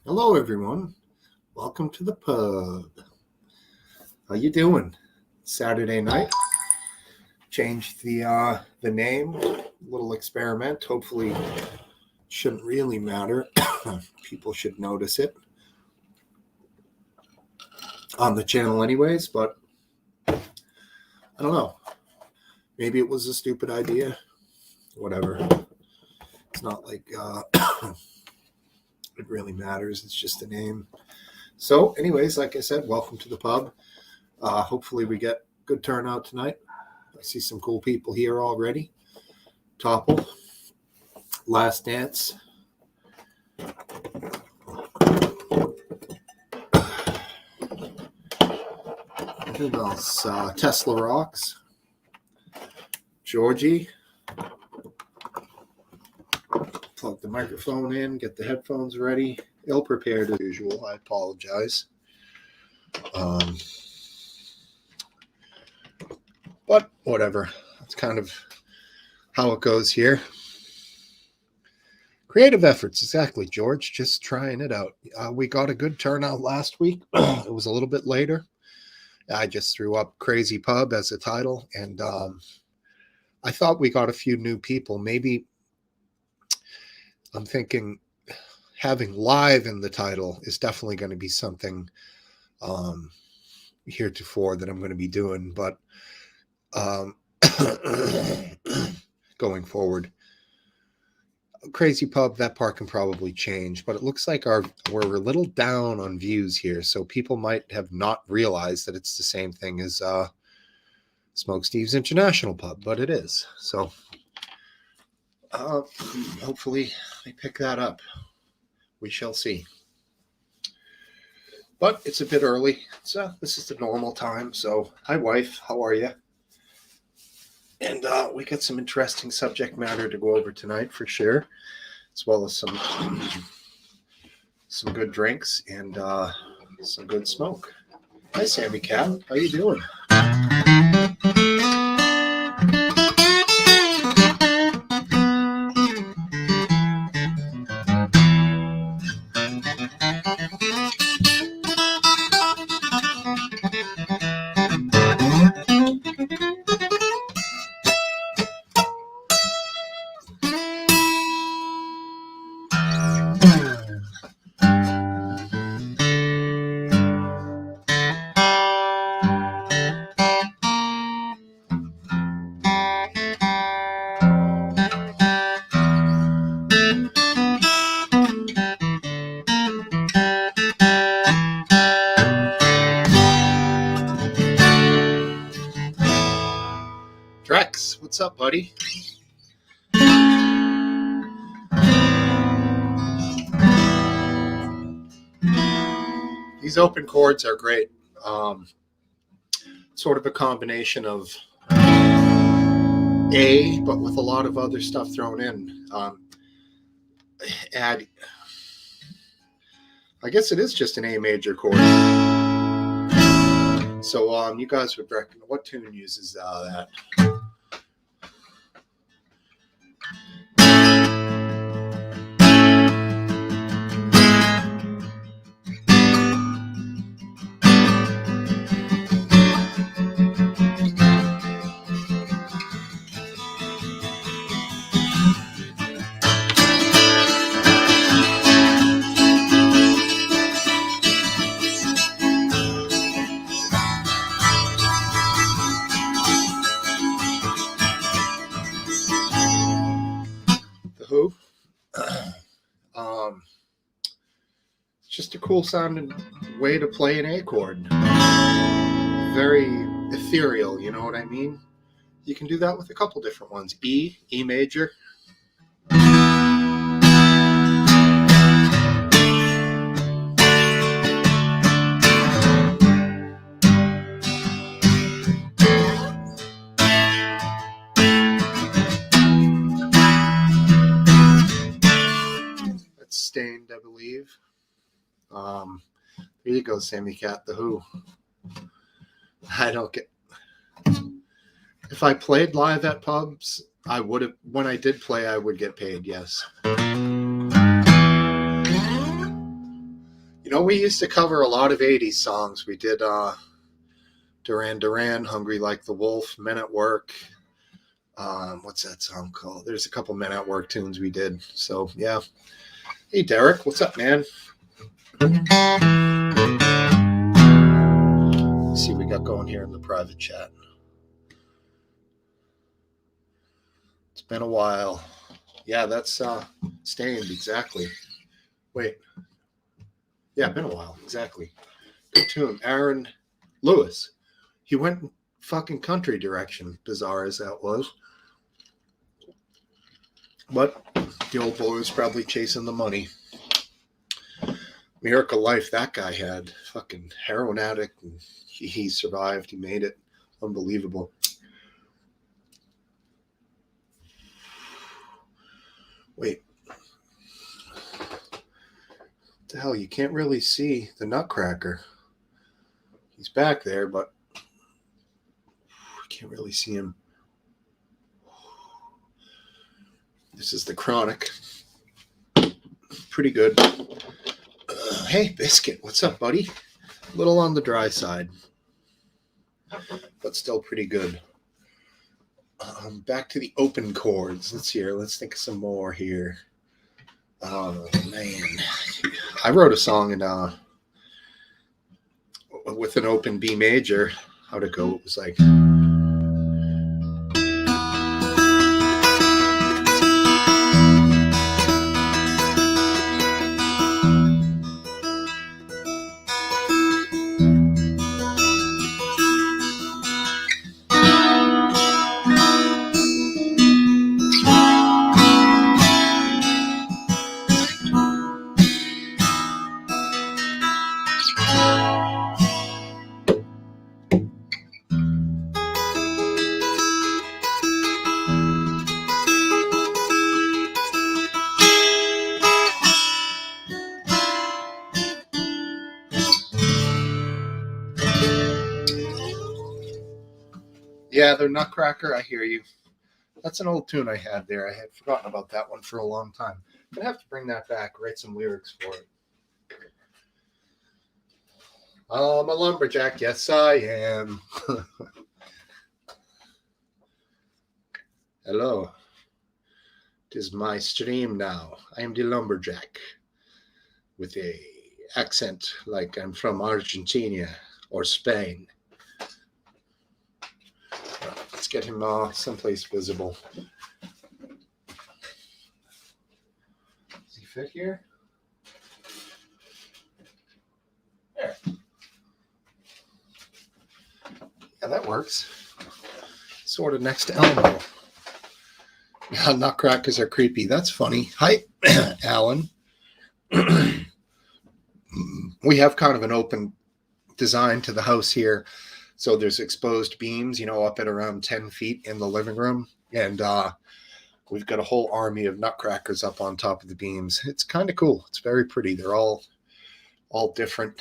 Hello, everyone. Welcome to the pub. How you doing? Saturday night. Changed the name. Little experiment. Hopefully, shouldn't really matter. People should notice it on the channel, anyways. But I don't know. Maybe it was a stupid idea. Whatever. It's not like it really matters. It's just a name. So, anyways, like I said, welcome to the pub. Hopefully we get good turnout tonight. I see some cool people here already. Topple. Last Dance. Who else? Tesla Rocks. Georgie. Plug the microphone in, get the headphones ready. Ill-prepared as usual. I apologize. But whatever. That's kind of how it goes here. Creative efforts, exactly, George. Just trying it out. We got a good turnout last week. It was a little bit later. I just threw up Crazy Pub as a title, and I thought we got a few new people. Maybe I'm thinking having live in the title is definitely going to be something heretofore that I'm going to be doing, but going forward, Crazy Pub, that part can probably change, but it looks like we're a little down on views here, so people might have not realized that it's the same thing as Smoke Steve's International Pub, but it is. So hopefully they pick that up. We shall see. But it's a bit early. So this is the normal time. So hi, wife. How are you? And we got some interesting subject matter to go over tonight for sure, as well as some good drinks and some good smoke. Hi, Sammy Cat. How you doing? Drex, what's up, buddy? These open chords are great. Sort of a combination of A, but with a lot of other stuff thrown in. I guess it is just an A major chord. So you guys would reckon, what tune uses that? Just a cool sounding way to play an A chord. Very ethereal, you know what I mean? You can do that with a couple different ones. E major. That's Stained, I believe. Here you go, Sammy Cat, The Who. I don't get... If I played live at pubs, I would have... When I did play, I would get paid, yes. We used to cover a lot of 80s songs. We did Duran Duran, Hungry Like the Wolf, Men at Work. What's that song called? There's a couple Men at Work tunes we did. So, yeah. Hey, Derek, what's up, man? Let's see what we got going here in the private chat. It's been a while. Yeah, that's Stained, exactly. Wait. Yeah, been a while, exactly. Good tune. Aaron Lewis. He went fucking country direction, bizarre as that was. But the old boy was probably chasing the money. Miracle life that guy had. Fucking heroin addict. And he survived. He made it. Unbelievable. Wait. What the hell? You can't really see the Nutcracker. He's back there, but I can't really see him. This is the Chronic. Pretty good. Hey, Biscuit, what's up, buddy? A little on the dry side, but still pretty good. Back to the open chords. Let's think of some more here. Oh, man. I wrote a song with an open B major. How'd it go? It was like... Yeah, the Nutcracker, I hear you. That's an old tune I had there. I had forgotten about that one for a long time. I'm going to have to bring that back, write some lyrics for it. I'm a lumberjack, yes I am. Hello. It is my stream now. I am the lumberjack with a accent like I'm from Argentina or Spain. Let's get him someplace visible. Does he fit here? There. Yeah, that works. Sort of next to Elmo. Yeah, Nutcrackers are creepy. That's funny. Hi, Alan. We have kind of an open design to the house here. So there's exposed beams, up at around 10 feet in the living room. And we've got a whole army of nutcrackers up on top of the beams. It's kind of cool. It's very pretty. They're all different.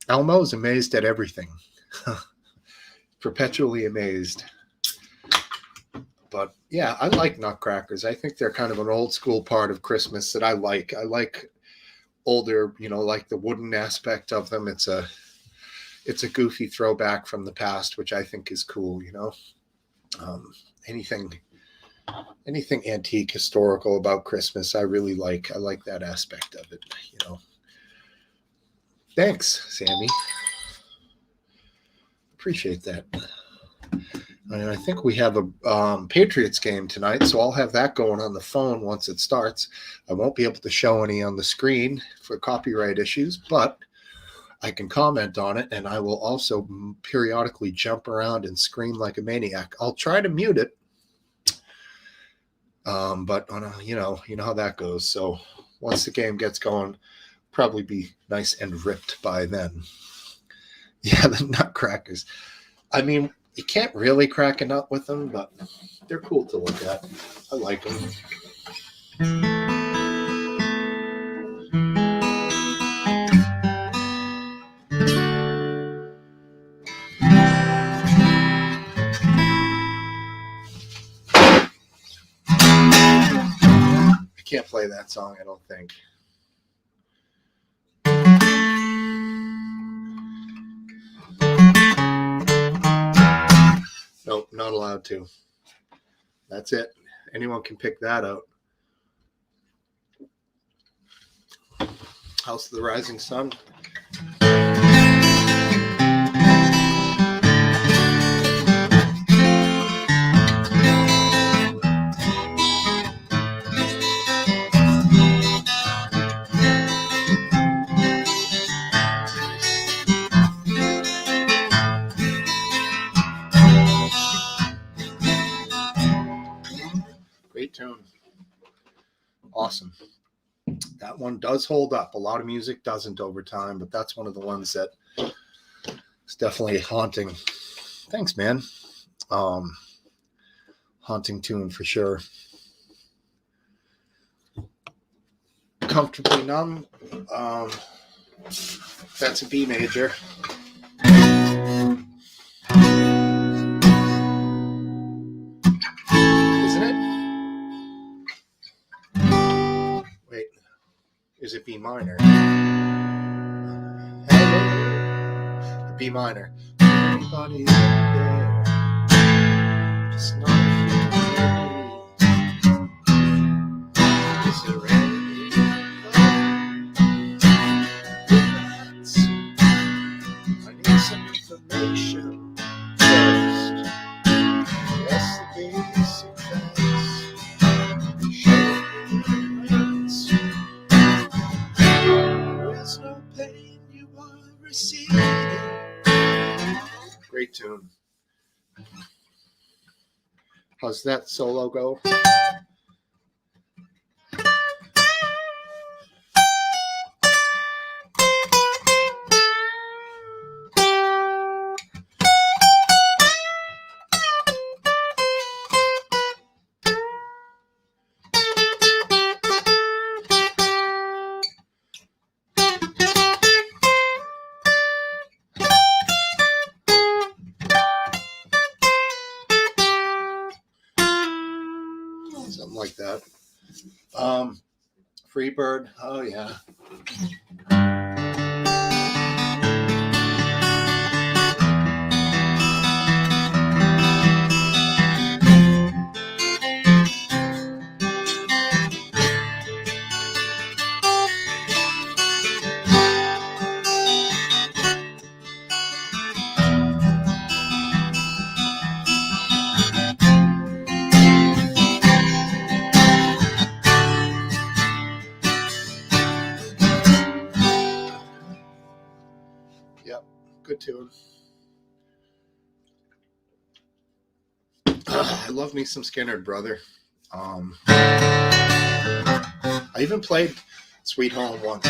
Elmo's amazed at everything. Perpetually amazed. But yeah, I like nutcrackers. I think they're kind of an old school part of Christmas that I like. I like older, like the wooden aspect of them. It's a goofy throwback from the past, which I think is cool, anything antique, historical about Christmas, I really like. I like that aspect of it, Thanks, Sammy. Appreciate that. And I think we have a Patriots game tonight, so I'll have that going on the phone once it starts. I won't be able to show any on the screen for copyright issues, but I can comment on it, and I will also periodically jump around and scream like a maniac. I'll try to mute it, but you know how that goes. So once the game gets going, probably be nice and ripped by then. Yeah, the nutcrackers. I mean, you can't really crack a nut with them, but they're cool to look at. I like them. I can't play that song, I don't think. not allowed to. That's it. Anyone can pick that out. House of the Rising Sun. Great tune. Awesome. That one does hold up. A lot of music doesn't over time, but that's one of the ones that is definitely haunting. Thanks, man. Haunting tune for sure. Comfortably Numb. That's a B major. Isn't it? Wait. Is it B minor? Hello. B minor. Anybody out there? It's not is there any relax? I need some information first. Yes, the basic facts. Show me there's no pain you are receiving. Great tune. How's that solo go? Something like that. Freebird. Oh yeah. Yep, good tune. I love me some Skynyrd, brother. I even played Sweet Home once.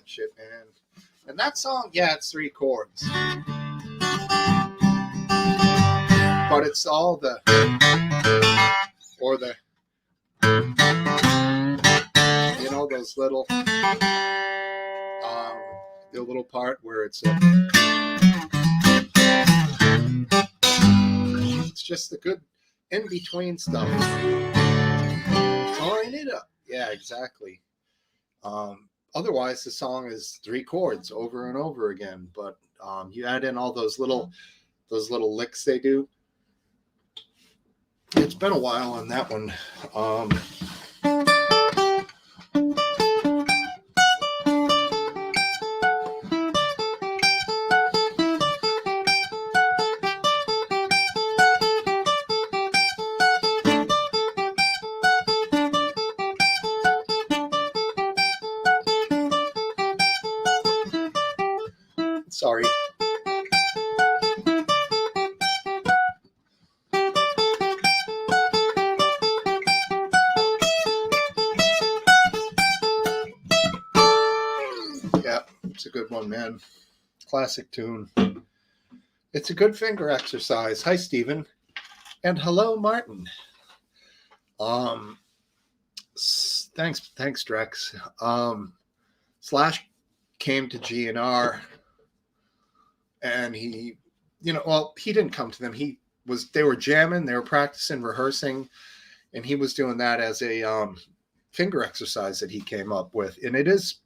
Shit, man. And that song, yeah, it's 3 chords. But it's all the you know, those little the little part where it's just the good in between stuff. Join it up. Yeah, exactly. Otherwise, the song is 3 chords over and over again. But you add in all those little licks they do. It's been a while on that one. Sorry. Yeah, it's a good one, man. Classic tune. It's a good finger exercise. Hi, Stephen. And hello, Martin. Thanks, Drex. Slash came to GNR, and he, he didn't come to them. They were jamming, they were practicing, rehearsing, and he was doing that as a finger exercise that he came up with. And it is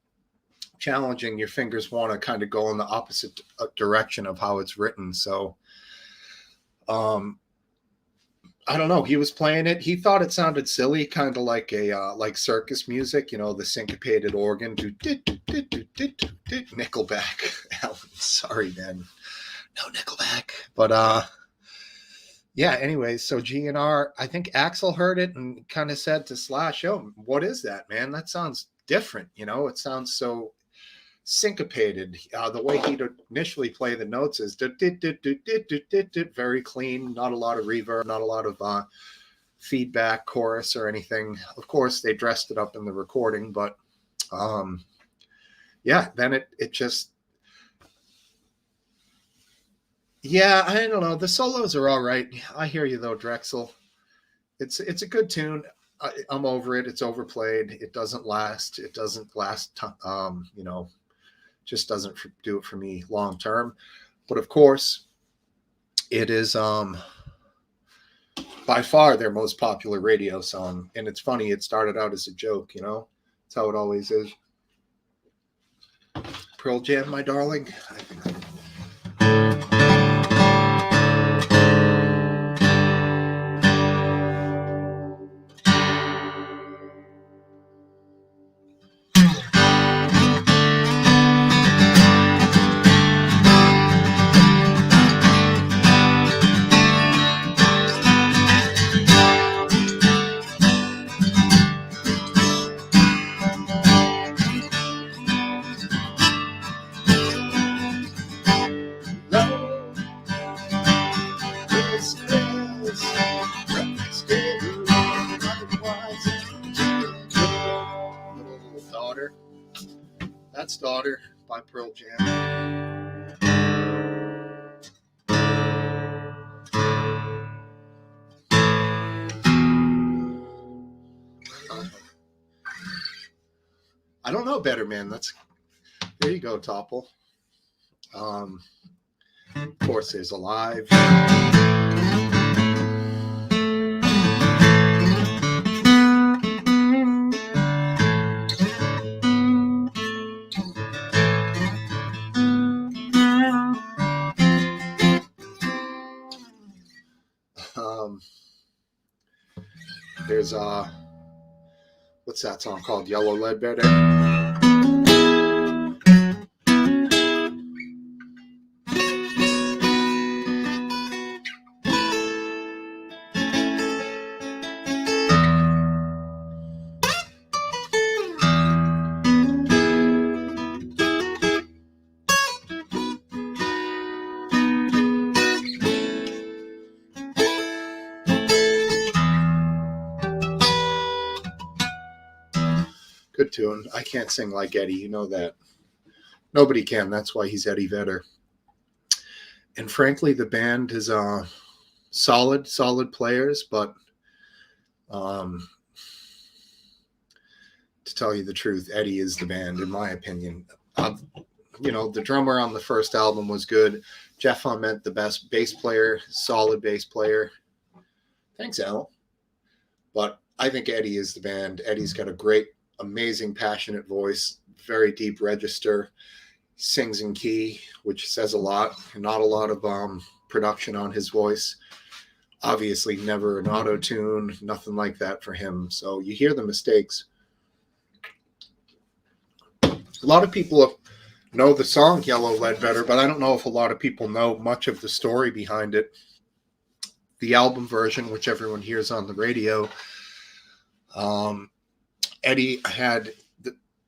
challenging. Your fingers want to kind of go in the opposite direction of how it's written. So, I don't know. He was playing it. He thought it sounded silly, kind of like like circus music, the syncopated organ. Nickelback. Alan, sorry, man. No Nickelback. But yeah. Anyways, so GNR. I think Axel heard it and kind of said to Slash, "Oh, what is that, man? That sounds different. It sounds so syncopated." The way he'd initially play the notes is very clean, not a lot of reverb, not a lot of feedback, chorus or anything. Of course, they dressed it up in the recording, but yeah, then it just, yeah, I don't know. The solos are all right. I hear you though, Drexel. It's a good tune. I'm over it. It's overplayed. It doesn't last. Just doesn't do it for me long term. But of course, it is by far their most popular radio song. And it's funny, it started out as a joke, That's how it always is. Pearl Jam, my darling. That's Daughter by Pearl Jam. I don't know better, man. There you go, Topple. Of course, there's Alive. There's what's that song called? Yellow Ledbetter. Good tune. I can't sing like Eddie. You know that. Nobody can. That's why he's Eddie Vedder. And frankly, the band is solid players, but to tell you the truth, Eddie is the band, in my opinion. The drummer on the first album was good. Jeff Ament, the best bass player, solid bass player. Thanks, Al. But I think Eddie is the band. Eddie's got a great, amazing, passionate voice, very deep register, sings in key, which says a lot. Not a lot of production on his voice. Obviously, never an auto-tune, nothing like that for him. So you hear the mistakes. A lot of people know the song Yellow Ledbetter, but I don't know if a lot of people know much of the story behind it. The album version, which everyone hears on the radio, Eddie had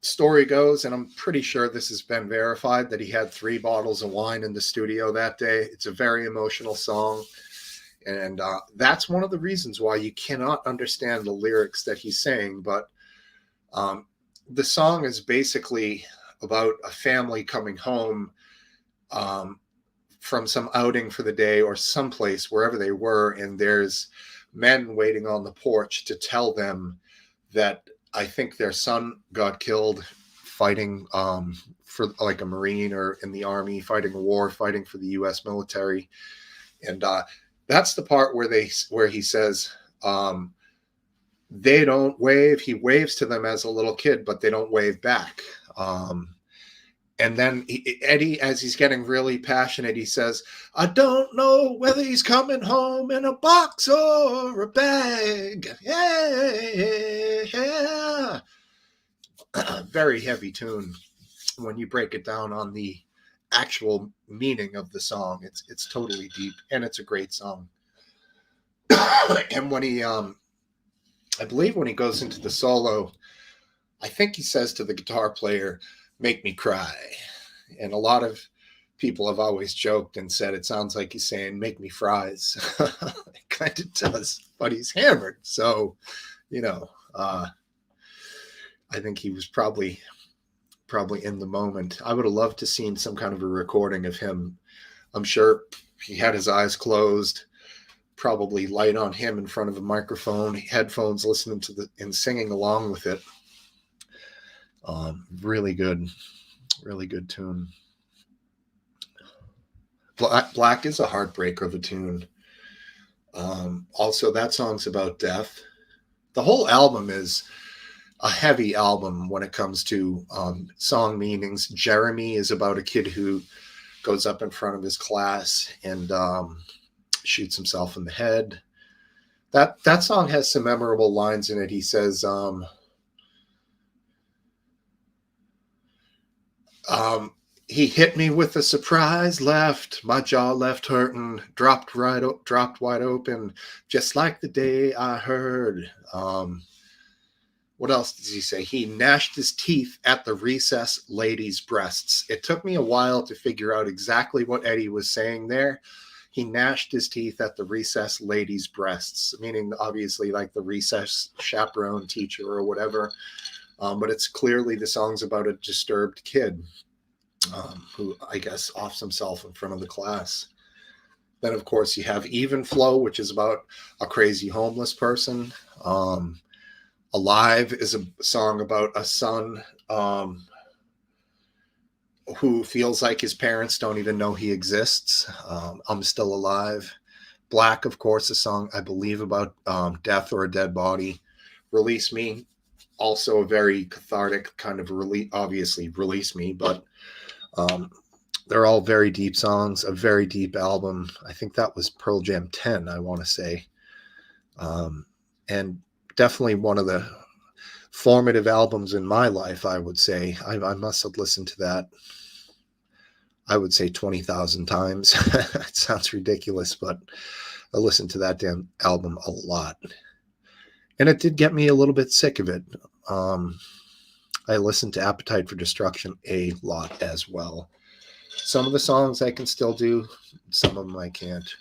story goes, and I'm pretty sure this has been verified, that he had 3 bottles of wine in the studio that day. It's a very emotional song. And that's one of the reasons why you cannot understand the lyrics that he's saying. But the song is basically about a family coming home from some outing for the day or someplace, wherever they were. And there's men waiting on the porch to tell them that I think their son got killed fighting for like a Marine or in the Army, fighting a war, fighting for the U.S. military. And that's the part where he says they don't wave. He waves to them as a little kid, but they don't wave back. And then Eddie, as he's getting really passionate, he says, I don't know whether he's coming home in a box or a bag. Yeah. Very heavy tune when you break it down on the actual meaning of the song. It's totally deep, and it's a great song. And when he, I believe when he goes into the solo, I think he says to the guitar player, make me cry. And a lot of people have always joked and said it sounds like he's saying, make me fries. It kind of does, but he's hammered. So, I think he was probably in the moment. I would have loved to seen some kind of a recording of him. I'm sure he had his eyes closed, probably light on him in front of a microphone, headphones, listening to and singing along with it. Really good tune. Black is a heartbreaker of a tune. Also, that song's about death. The whole album is a heavy album when it comes to song meanings. Jeremy is about a kid who goes up in front of his class and shoots himself in the head. That song has some memorable lines in it. He says, he hit me with a surprise left, my jaw left hurting, dropped wide open, just like the day I heard. What else does he say? He gnashed his teeth at the recess lady's breasts. It took me a while to figure out exactly what Eddie was saying there. He gnashed his teeth at the recess lady's breasts, meaning obviously like the recess chaperone teacher or whatever. But it's clearly the song's about a disturbed kid who, I guess, offs himself in front of the class. Then, of course, you have Even Flow, which is about a crazy homeless person. Alive is a song about a son who feels like his parents don't even know he exists. I'm Still Alive. Black, of course, a song, I believe, about death or a dead body. Release Me, also a very cathartic kind of obviously Release Me, but they're all very deep songs, a very deep album. I think that was Pearl Jam 10, I want to say. And definitely one of the formative albums in my life, I would say. I must have listened to that, I would say 20,000 times. It sounds ridiculous, but I listened to that damn album a lot. And it did get me a little bit sick of it. I listened to Appetite for Destruction a lot as well. Some of the songs I can still do, some of them I can't.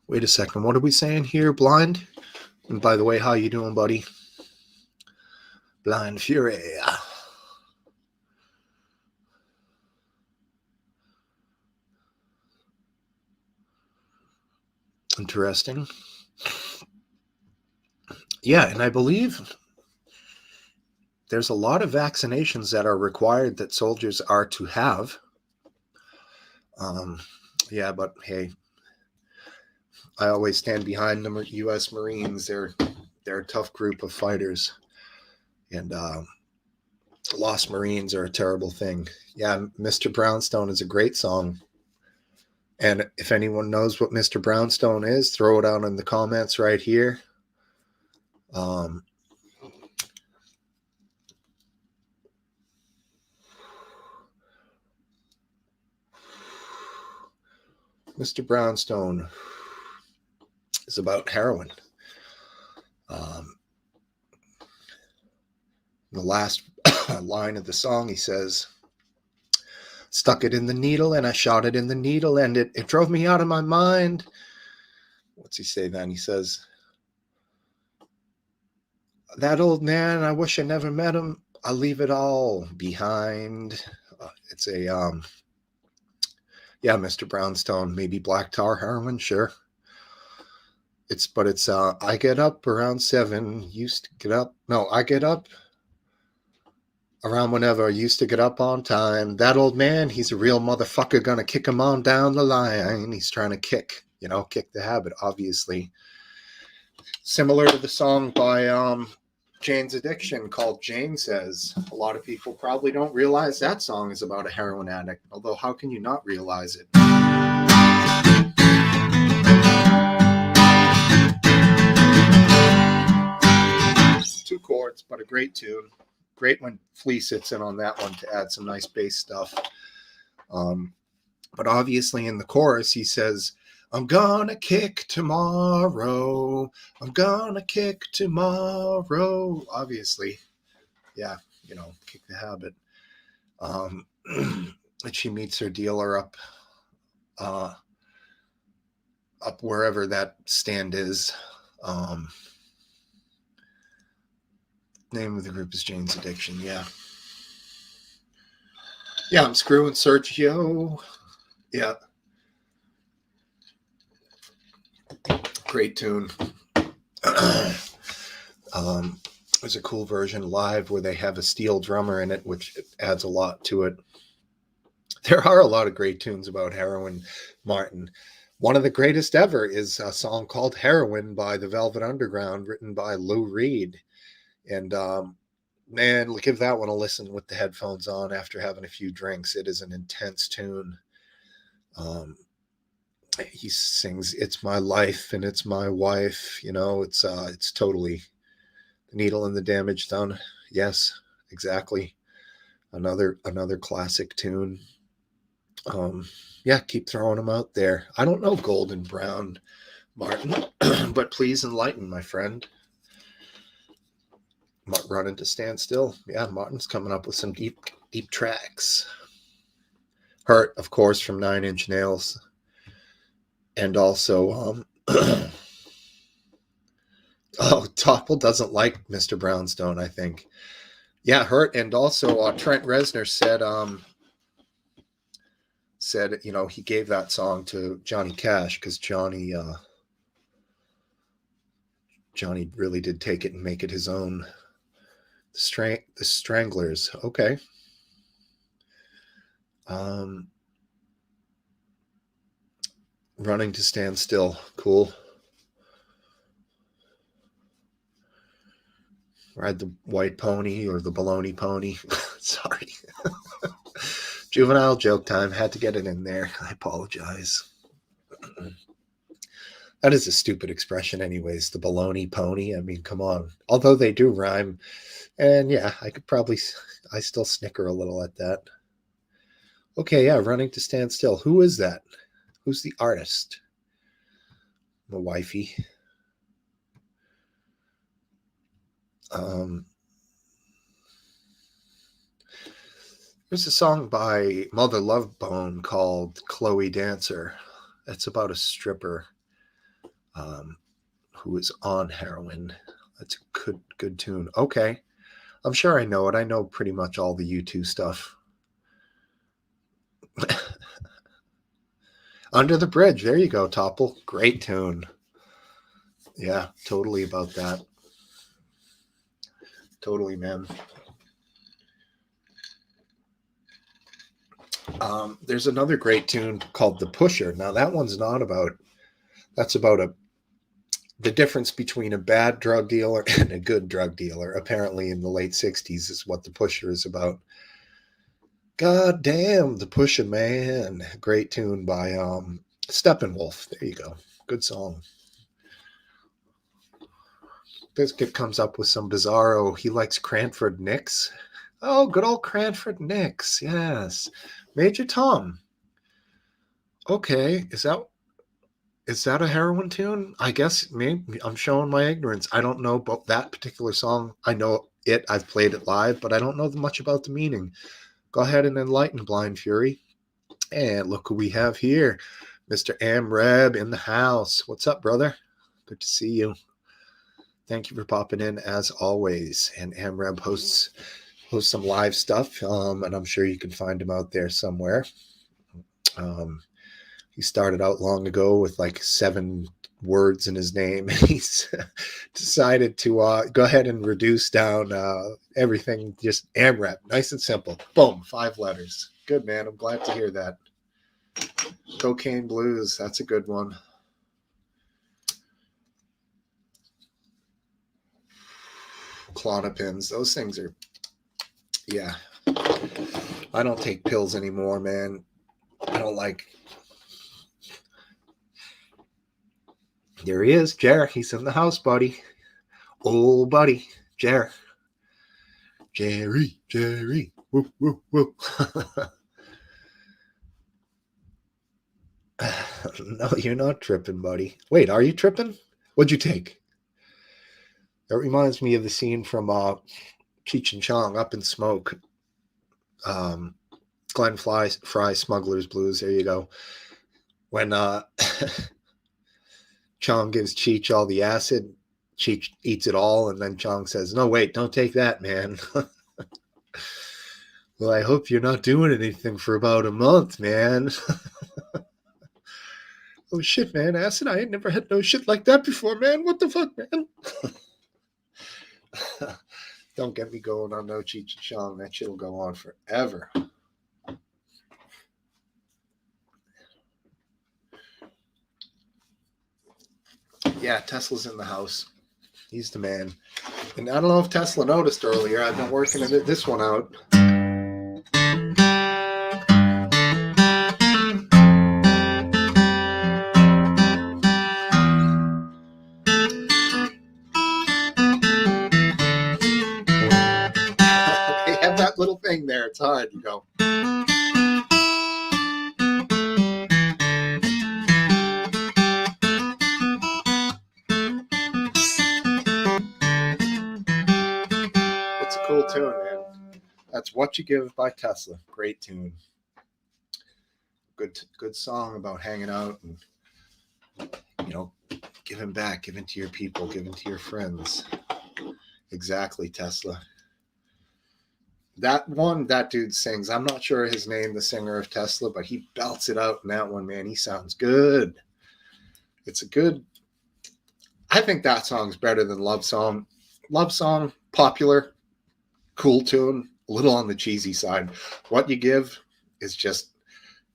Wait a second, what are we saying here? Blind? And by the way, how you doing, buddy? Blind Fury. Interesting. Yeah, and I believe there's a lot of vaccinations that are required that soldiers are to have. Yeah, but hey, I always stand behind the U.S. Marines. They're a tough group of fighters, and lost Marines are a terrible thing. Yeah, Mr. Brownstone is a great song. And if anyone knows what Mr. Brownstone is, throw it out in the comments right here. Mr. Brownstone is about heroin. The last line of the song, he says, stuck it in the needle and I shot it in the needle and it drove me out of my mind. What's he say then? He says, that old man, I wish I never met him. I'll leave it all behind. It's a, Mr. Brownstone, maybe black tar heroin, sure. But I get up around 7, used to get up. No, I get up around whenever, I used to get up on time. That old man, he's a real motherfucker, gonna kick him on down the line. He's trying to kick the habit, obviously. Similar to the song by Jane's Addiction called Jane Says. A lot of people probably don't realize that song is about a heroin addict, although how can you not realize it? Two chords, but a great tune. Great when Flea sits in on that one to add some nice bass stuff. But obviously in the chorus, he says, I'm gonna kick tomorrow. I'm gonna kick tomorrow. Obviously, yeah, kick the habit. And she meets her dealer up wherever that stand is. Name of the group is Jane's Addiction. Yeah, I'm screwing Sergio. Yeah. Great tune. There's a cool version live where they have a steel drummer in it, which adds a lot to it. There are a lot of great tunes about heroin, Martin. One of the greatest ever is a song called Heroine by the Velvet Underground, written by Lou Reed. And man, give that one a listen with the headphones on after having a few drinks. It is an intense tune. He sings, it's my life and it's my wife. It's totally the needle and the damage done. Yes, exactly. Another classic tune. Keep throwing them out there. I don't know Golden Brown, Martin, but please enlighten my friend. Running to Stand Still. Yeah, Martin's coming up with some deep tracks. Hurt, of course, from 9 Inch Nails. And also, Topple doesn't like Mr. Brownstone, I think. Yeah, Hurt. And also, Trent Reznor said, he gave that song to Johnny Cash because Johnny really did take it and make it his own. The Stranglers. Okay. Running to Stand Still. Cool. Ride the White Pony or the Baloney Pony. Sorry. Juvenile joke time. Had to get it in there. I apologize. That is a stupid expression anyways. The Baloney Pony. I mean, come on. Although they do rhyme. And yeah, I still snicker a little at that. Okay, yeah, Running to Stand Still. Who is that? Who's the artist? My wifey. There's a song by Mother Love Bone called Chloe Dancer. That's about a stripper who is on heroin. That's a good tune. Okay. I'm sure I know it. I know pretty much all the U2 stuff. Under the Bridge. There you go, Topple. Great tune. Yeah, totally about that. Totally, man. There's another great tune called The Pusher. Now, that one's not about... That's about the difference between a bad drug dealer and a good drug dealer, apparently in the late 60s, is what The Pusher is about. God damn, The Pusher, man. Great tune by Steppenwolf. There you go. Good song. Biscuit comes up with some bizarro. He likes Cranford Nicks. Oh, good old Cranford Nicks. Yes. Major Tom. Okay, is that a Heroine tune? I guess maybe I'm showing my ignorance. I don't know about that particular song. I know it. I've played it live, but I don't know much about the meaning. Go ahead and enlighten Blind Fury. And look who we have here, Mr. Amreb in the house. What's up, brother? Good to see you. Thank you for popping in as always. And Amreb hosts some live stuff, and I'm sure you can find him out there somewhere. He started out long ago with like 7 words in his name. He's decided to go ahead and reduce down everything, just AMRAP, nice and simple. Boom, 5 letters. Good, man. I'm glad to hear that. Cocaine Blues, that's a good one. Clonopins, those things are, yeah. I don't take pills anymore, man. I don't like. There he is, Jer. He's in the house, buddy. Old buddy, Jer. Jerry. Woo, woo, woo. No, you're not tripping, buddy. Wait, are you tripping? What'd you take? That reminds me of the scene from Cheech and Chong, Up in Smoke. Glenn Fry, Smuggler's Blues. There you go. When Chong gives Cheech all the acid, Cheech eats it all, and then Chong says, "No, wait, don't take that, man." Well, I hope you're not doing anything for about a month, man. Oh, shit, man. Acid? I ain't never had no shit like that before, man. What the fuck, man? Don't get me going on no Cheech and Chong. That shit will go on forever. Yeah, Tesla's in the house. He's the man. And I don't know if Tesla noticed earlier. I've been working this one out. They have that little thing there. It's hard. You go. It's a cool tune, man. That's What You Give by Tesla. Great tune. Good song about hanging out and, giving back, giving to your people, giving to your friends. Exactly, Tesla. That one, that dude sings. I'm not sure his name, the singer of Tesla, but he belts it out in that one, man. He sounds good. It's a good. I think that song's better than Love Song. Love Song, popular, cool tune, a little on the cheesy side. What You Give is just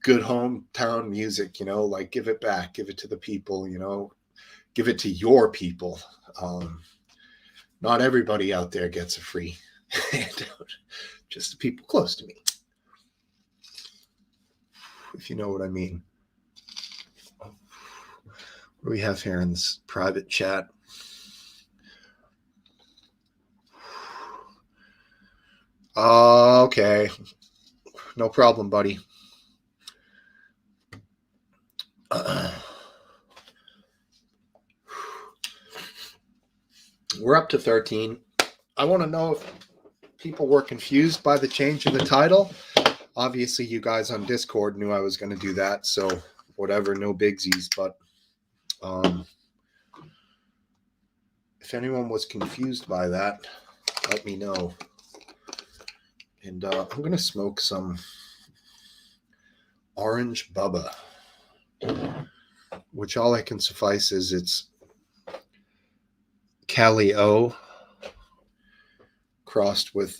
good hometown music, like give it back, give it to the people, give it to your people. Not everybody out there gets a free handout, just the people close to me, if you know what I mean. What do we have here in this private chat? Okay, no problem, buddy. We're up to 13. I want to know if people were confused by the change in the title. Obviously, you guys on Discord knew I was going to do that, so whatever, no bigsies. But if anyone was confused by that, let me know. And I'm going to smoke some orange Bubba, which all I can suffice is it's Cali O crossed with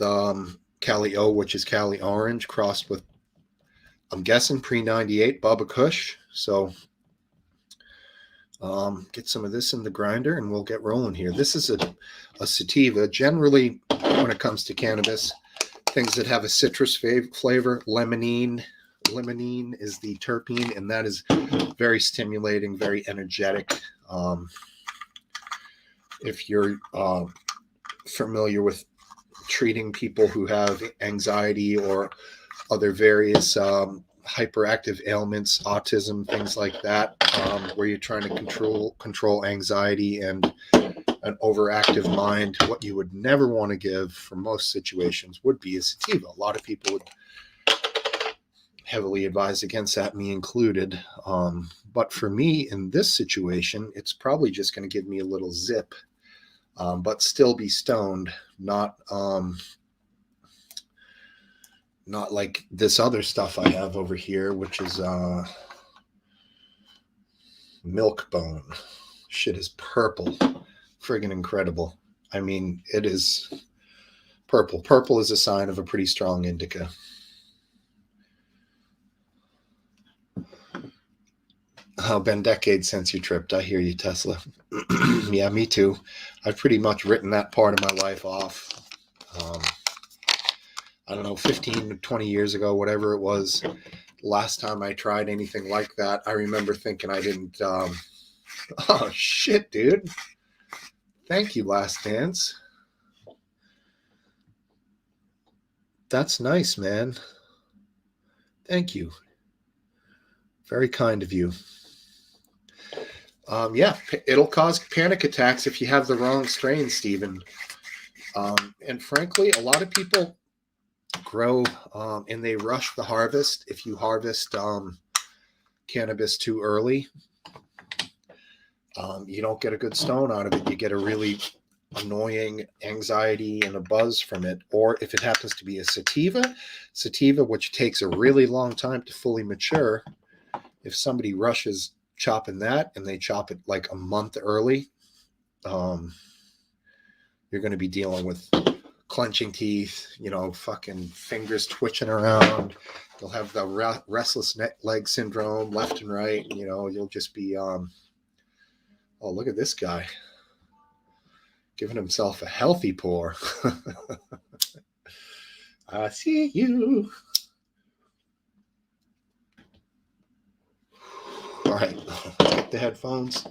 Cali O, which is Cali Orange, crossed with, I'm guessing, pre-98 Bubba Kush. So get some of this in the grinder and we'll get rolling here. This is a sativa. Generally, when it comes to cannabis, things that have a citrus flavor, limonene is the terpene, and that is very stimulating, very energetic. If you're familiar with treating people who have anxiety or other various hyperactive ailments, autism, things like that, where you're trying to control anxiety and an overactive mind. What you would never want to give for most situations would be a sativa. A lot of people would heavily advise against that, me included. But for me in this situation, it's probably just going to give me a little zip, but still be stoned, not like this other stuff I have over here, which is milk bone. Shit is purple. Friggin' incredible. I mean, it is purple. Purple is a sign of a pretty strong indica. Oh, been decades since you tripped. I hear you, Tesla. Yeah, me too. I've pretty much written that part of my life off. I don't know, 15 to 20 years ago, whatever it was, last time I tried anything like that, I remember thinking I didn't, oh shit, dude. Thank you, Last Dance. That's nice, man. Thank you. Very kind of you. Yeah, it'll cause panic attacks if you have the wrong strain, Stephen. And frankly, a lot of people grow and they rush the harvest. If you harvest cannabis too early, you don't get a good stone out of it. You get a really annoying anxiety and a buzz from it. Or if it happens to be a sativa, which takes a really long time to fully mature, if somebody rushes chopping that and they chop it like a month early, you're going to be dealing with clenching teeth, fucking fingers twitching around. You'll have the restless leg syndrome left and right. You'll just be, oh, look at this guy giving himself a healthy pour. I see you. All right, get the headphones.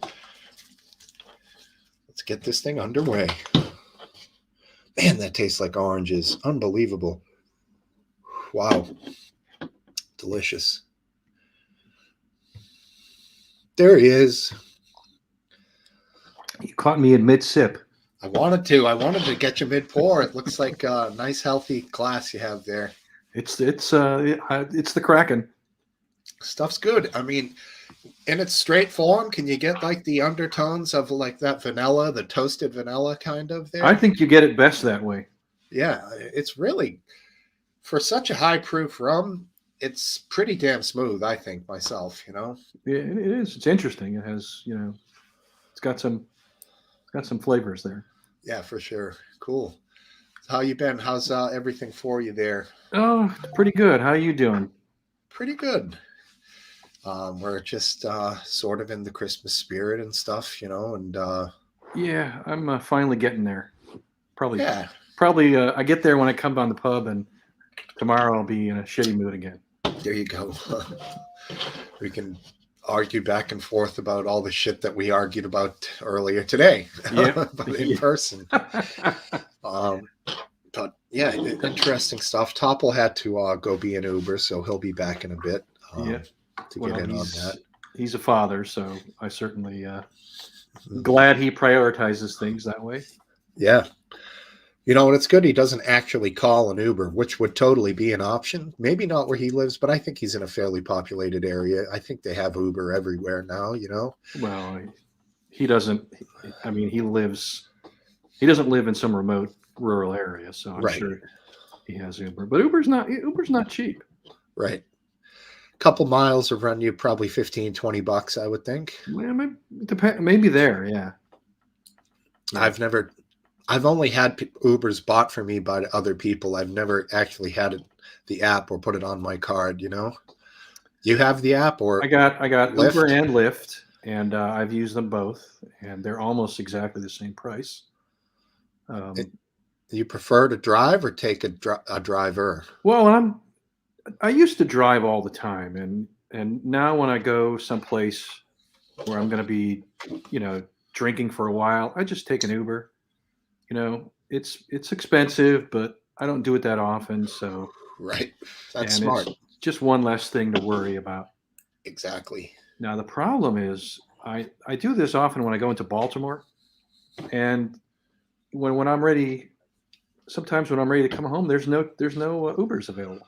Let's get this thing underway. Man, that tastes like oranges. Unbelievable. Wow. Delicious. There he is. You caught me in mid-sip. I wanted to get you mid-pour. It looks like a nice, healthy glass you have there. It's the Kraken. Stuff's good. I mean, in its straight form, can you get like the undertones of like that vanilla, the toasted vanilla kind of there? I think you get it best that way. Yeah, it's really, for such a high proof rum, it's pretty damn smooth, I think, myself, Yeah, it is. It's interesting. It has, it's got some flavors there. Yeah, for sure. Cool. How you been? How's everything for you there? Oh, pretty good. How are you doing? Pretty good. We're just sort of in the Christmas spirit and stuff, and yeah, I'm finally getting there. Probably. Yeah. Probably. I get there when I come down the pub, and tomorrow I'll be in a shitty mood again. There you go. We can argue back and forth about all the shit that we argued about earlier today, but in person. But yeah, interesting stuff. Topple had to go be an Uber, so he'll be back in a bit. To get in on that. He's a father, so I certainly glad he prioritizes things that way. Yeah. And it's good he doesn't actually call an Uber, which would totally be an option. Maybe not where he lives, but I think he's in a fairly populated area. I think they have Uber everywhere now, Well, he doesn't. I mean, he doesn't live in some remote rural area, so I'm sure he has Uber. But Uber's not cheap. Right. Couple miles will run you probably $15-$20, I would think. Well, maybe there, yeah. I've only had Ubers bought for me by other people. I've never actually had the app or put it on my card. You have the app, or I got Lyft? Uber and Lyft, and I've used them both, and they're almost exactly the same price. You prefer to drive or take a driver? Well, I used to drive all the time, and now when I go someplace where I'm going to be, drinking for a while, I just take an Uber. It's expensive, but I don't do it that often. So right, that's smart. just one less thing to worry about. Exactly. Now the problem is, I do this often when I go into Baltimore, and when I'm ready, sometimes when I'm ready to come home, there's no Ubers available,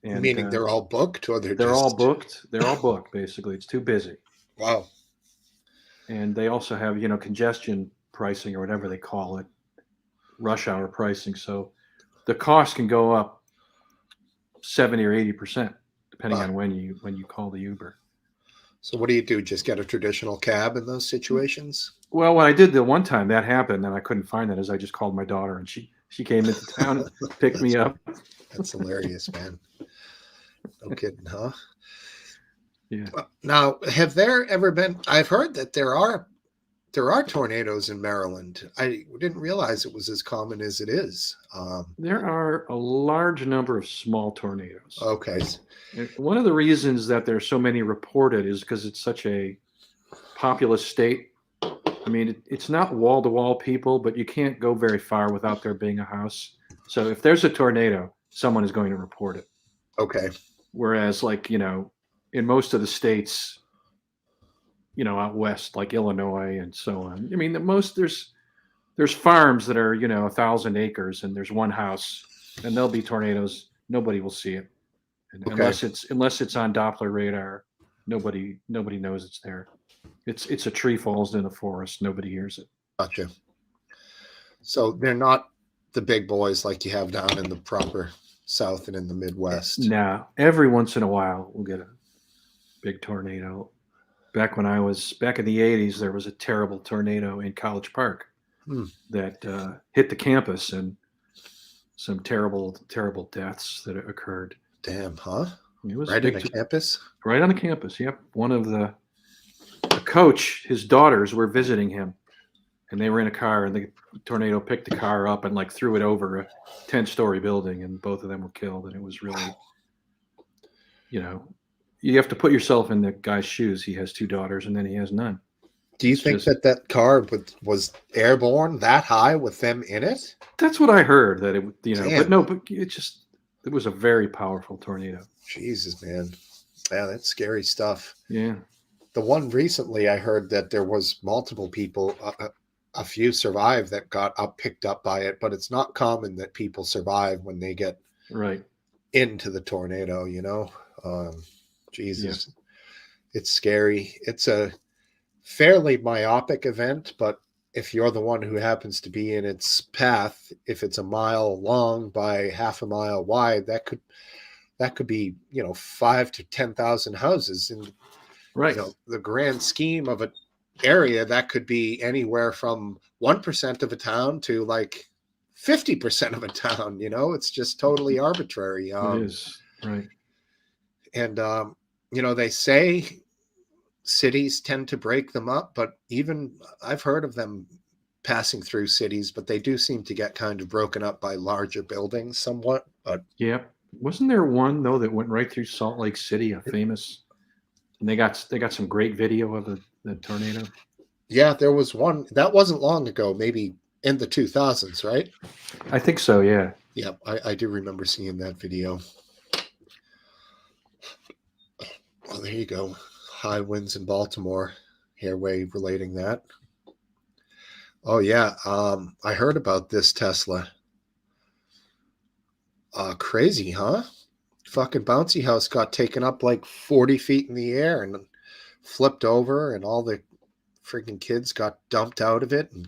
and Meaning they're all booked, or they're all booked. They're all booked. Basically, it's too busy. Wow. And they also have congestion pricing, or whatever they call it, rush hour pricing. So the cost can go up 70 or 80% depending on when you call the Uber. So what do you do? Just get a traditional cab in those situations? Well, when I did the one time that happened, and I couldn't find it, as I just called my daughter, and she came into town and picked me up. That's hilarious, man. No kidding, huh? Yeah. Now, have there ever been? I've heard that there are tornadoes in Maryland. I didn't realize it was as common as it is. There are a large number of small tornadoes. Okay. And one of the reasons that there's so many reported is because it's such a populous state. I mean, it's not wall-to-wall people, but you can't go very far without there being a house. So if there's a tornado, someone is going to report it. Okay. Whereas, like, in most of the states, out west, like Illinois and so on. I mean, there's farms that are 1,000 acres, and there's one house, and there'll be tornadoes. Nobody will see it, and Okay. unless it's on Doppler radar. Nobody knows it's there. It's a tree falls in the forest. Nobody hears it. Gotcha. So they're not the big boys like you have down in the proper South and in the Midwest. Now, every once in a while, we'll get a big tornado. Back in the 80s, there was a terrible tornado in College Park that hit the campus, and some terrible, terrible deaths that occurred. Damn, huh? It was right on the campus? Right on the campus, yep. One of the coach, his daughters were visiting him, and they were in a car, and the tornado picked the car up and threw it over a 10-story building, and both of them were killed. And it was really, you have to put yourself in the guy's shoes. He has 2 daughters, and then he has none. Do you think that car was airborne that high with them in it? That's what I heard. That it, Damn. but it was a very powerful tornado. Jesus, man. Yeah, that's scary stuff. Yeah. The one recently, I heard that there was multiple people, a few survived that got picked up by it, but it's not common that people survive when they get right into the tornado, Jesus. Yeah. It's scary. It's a fairly myopic event, but if you're the one who happens to be in its path, if it's a mile long by half a mile wide, that could be 5 to 10,000 houses in the grand scheme of an area. That could be anywhere from 1% of a town to 50% of a town. It's just totally arbitrary. It is, right. And they say cities tend to break them up, but even I've heard of them passing through cities, but they do seem to get kind of broken up by larger buildings somewhat. But yeah, wasn't there one though that went right through Salt Lake City, a famous? And they got some great video of the tornado. Yeah, there was one that wasn't long ago, maybe in the 2000s, right? I think so. Yeah. Yeah, I do remember seeing that video. Well, there you go. High winds in Baltimore. Airwave relating that. Oh yeah, I heard about this Tesla. Crazy, huh? Fucking bouncy house got taken up 40 feet in the air and flipped over, and all the freaking kids got dumped out of it. And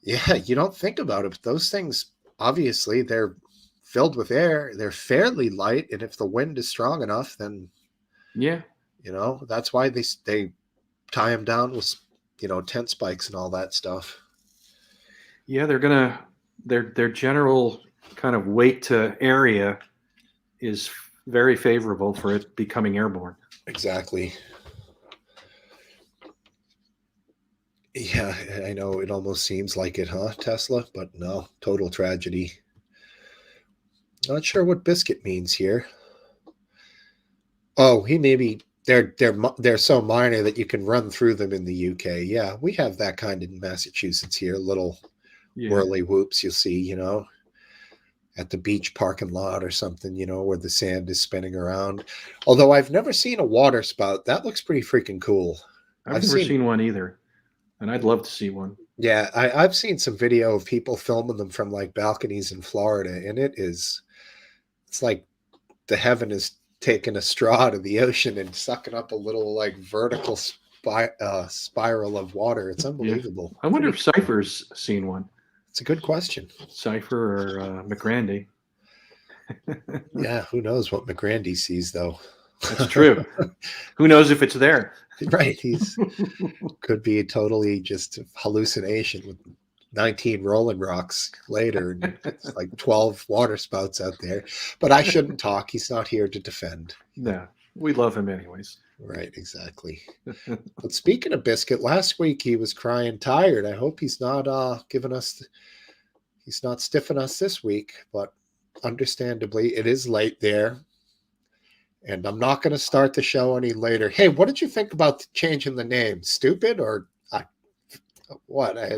yeah, you don't think about it, but those things, obviously, they're filled with air. They're fairly light, and if the wind is strong enough, then that's why they tie them down with tent spikes and all that stuff. Yeah, their general kind of weight to area is very favorable for it becoming airborne. Exactly. Yeah, I know it almost seems like it, huh, Tesla? But no, total tragedy. Not sure what biscuit means here. Oh, they're so minor that you can run through them in the UK. Yeah, we have that kind in Massachusetts here. Little whirly whoops, you'll see, at the beach parking lot or something, where the sand is spinning around. Although I've never seen a water spout. That looks pretty freaking cool. I've never seen one either, and I'd love to see one. Yeah, I've seen some video of people filming them from like balconies in Florida, and it's like the heaven is taking a straw to the ocean and sucking up a little like vertical spiral of water. It's unbelievable. Yeah. I wonder if Cypher's seen one. It's a good question. Cypher or McGrandy. Yeah, who knows what McGrandy sees though. That's true. Who knows if it's there? Right. Could be totally just hallucination with 19 Rolling Rocks later and it's like 12 water spouts out there. But I shouldn't talk. He's not here to defend. No, we love him anyways. Right, exactly. But speaking of Biscuit, last week he was crying tired. I hope he's not he's not stiffing us this week, but understandably it is late there. And I'm not going to start the show any later. Hey, what did you think about changing the name? Stupid or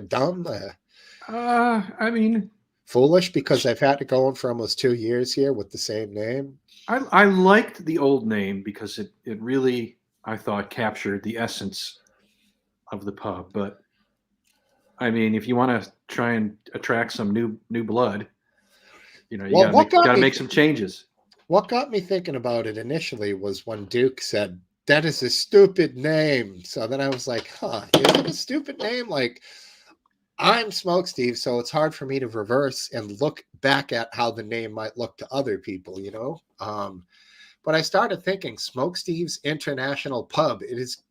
dumb? I mean, foolish because I've had to go on for almost 2 years here with the same name. I liked the old name because it really, I thought, captured the essence of the pub. But I mean, if you want to try and attract some new blood, you got to make some changes. What got me thinking about it initially was when Duke said, "That is a stupid name." So then I was like, is it a stupid name? Like, I'm Smoke Steve, so it's hard for me to reverse and look back at how the name might look to other people, But I started thinking Smoke Steve's International Pub. It is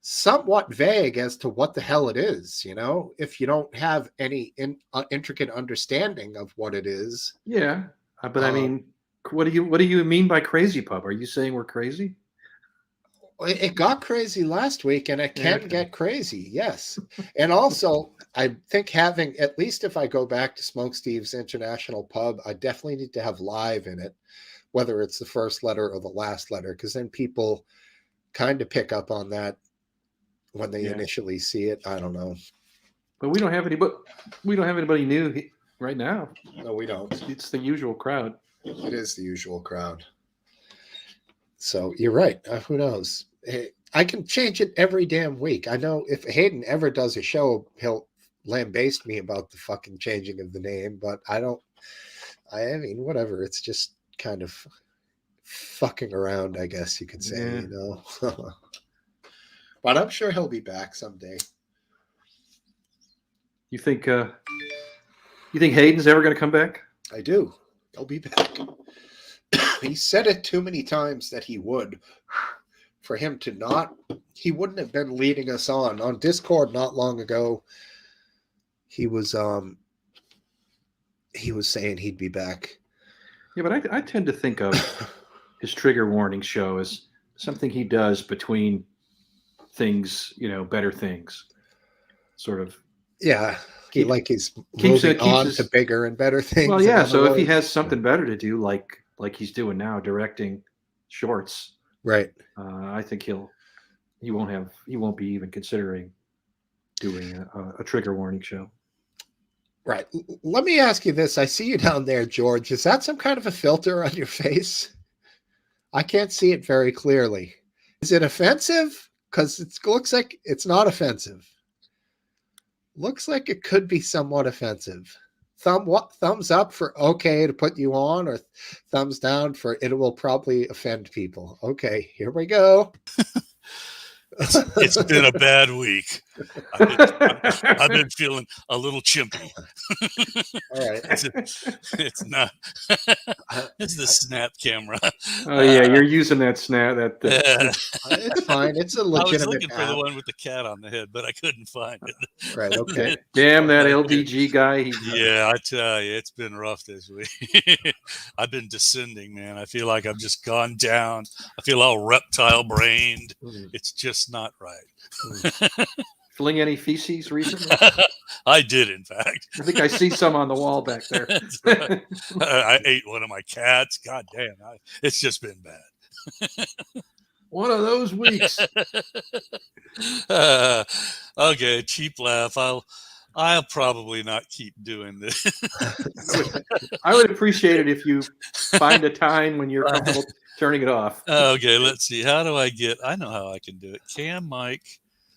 somewhat vague as to what the hell it is, if you don't have any intricate understanding of what it is. Yeah, but I mean, what do you mean by crazy pub? Are you saying we're crazy? It got crazy last week, and it can get crazy, yes. And also, I think having, at least if I go back to Smoke Steve's International Pub, I definitely need to have live in it, whether it's the first letter or the last letter, because then people kind of pick up on that when they initially see it. I don't know. But we don't have anybody new right now. No, we don't. It's the usual crowd. It is the usual crowd. So you're right. Who knows? I can change it every damn week. I know if Hayden ever does a show, he'll lambaste me about the fucking changing of the name, but I mean, whatever. It's just kind of fucking around, I guess you could say, But I'm sure he'll be back someday. You think Hayden's ever going to come back? I do. He'll be back. He said it too many times that he would. For him to not, he wouldn't have been leading us on Discord not long ago. He was saying he'd be back. Yeah, but I tend to think of his trigger warning show as something he does between things, better things, sort of. Yeah, he's moving on to bigger and better things. Well, yeah. So if he has something better to do, like he's doing now, directing shorts, right? I think he won't be even considering doing a trigger warning show. Right. Let me ask you this. I see you down there, George. Is that some kind of a filter on your face? I can't see it very clearly. Is it offensive? Because it looks like it's not offensive. Looks like it could be somewhat offensive. Thumbs up for okay to put you on, or thumbs down for it will probably offend people. Okay, here we go. It's been a bad week. I've been feeling a little chimpy. All right. It's not. It's the snap camera. Oh yeah, you're using that snap. It's fine. It's a legitimate. I was looking for the one with the cat on the head, but I couldn't find it. Right. Okay. Damn that LVG guy. Yeah, I tell you, it's been rough this week. I've been descending, man. I feel like I've just gone down. I feel all reptile brained. It's just not right. Fling any feces recently? I did, in fact. I think I see some on the wall back there. Right. I ate one of my cats. God damn, it's just been bad. One of those weeks. Okay, cheap laugh. I'll probably not keep doing this. I would appreciate it if you find a time when you're comfortable turning it off. Okay, let's see. How do I get? I know how I can do it. Cam, mic.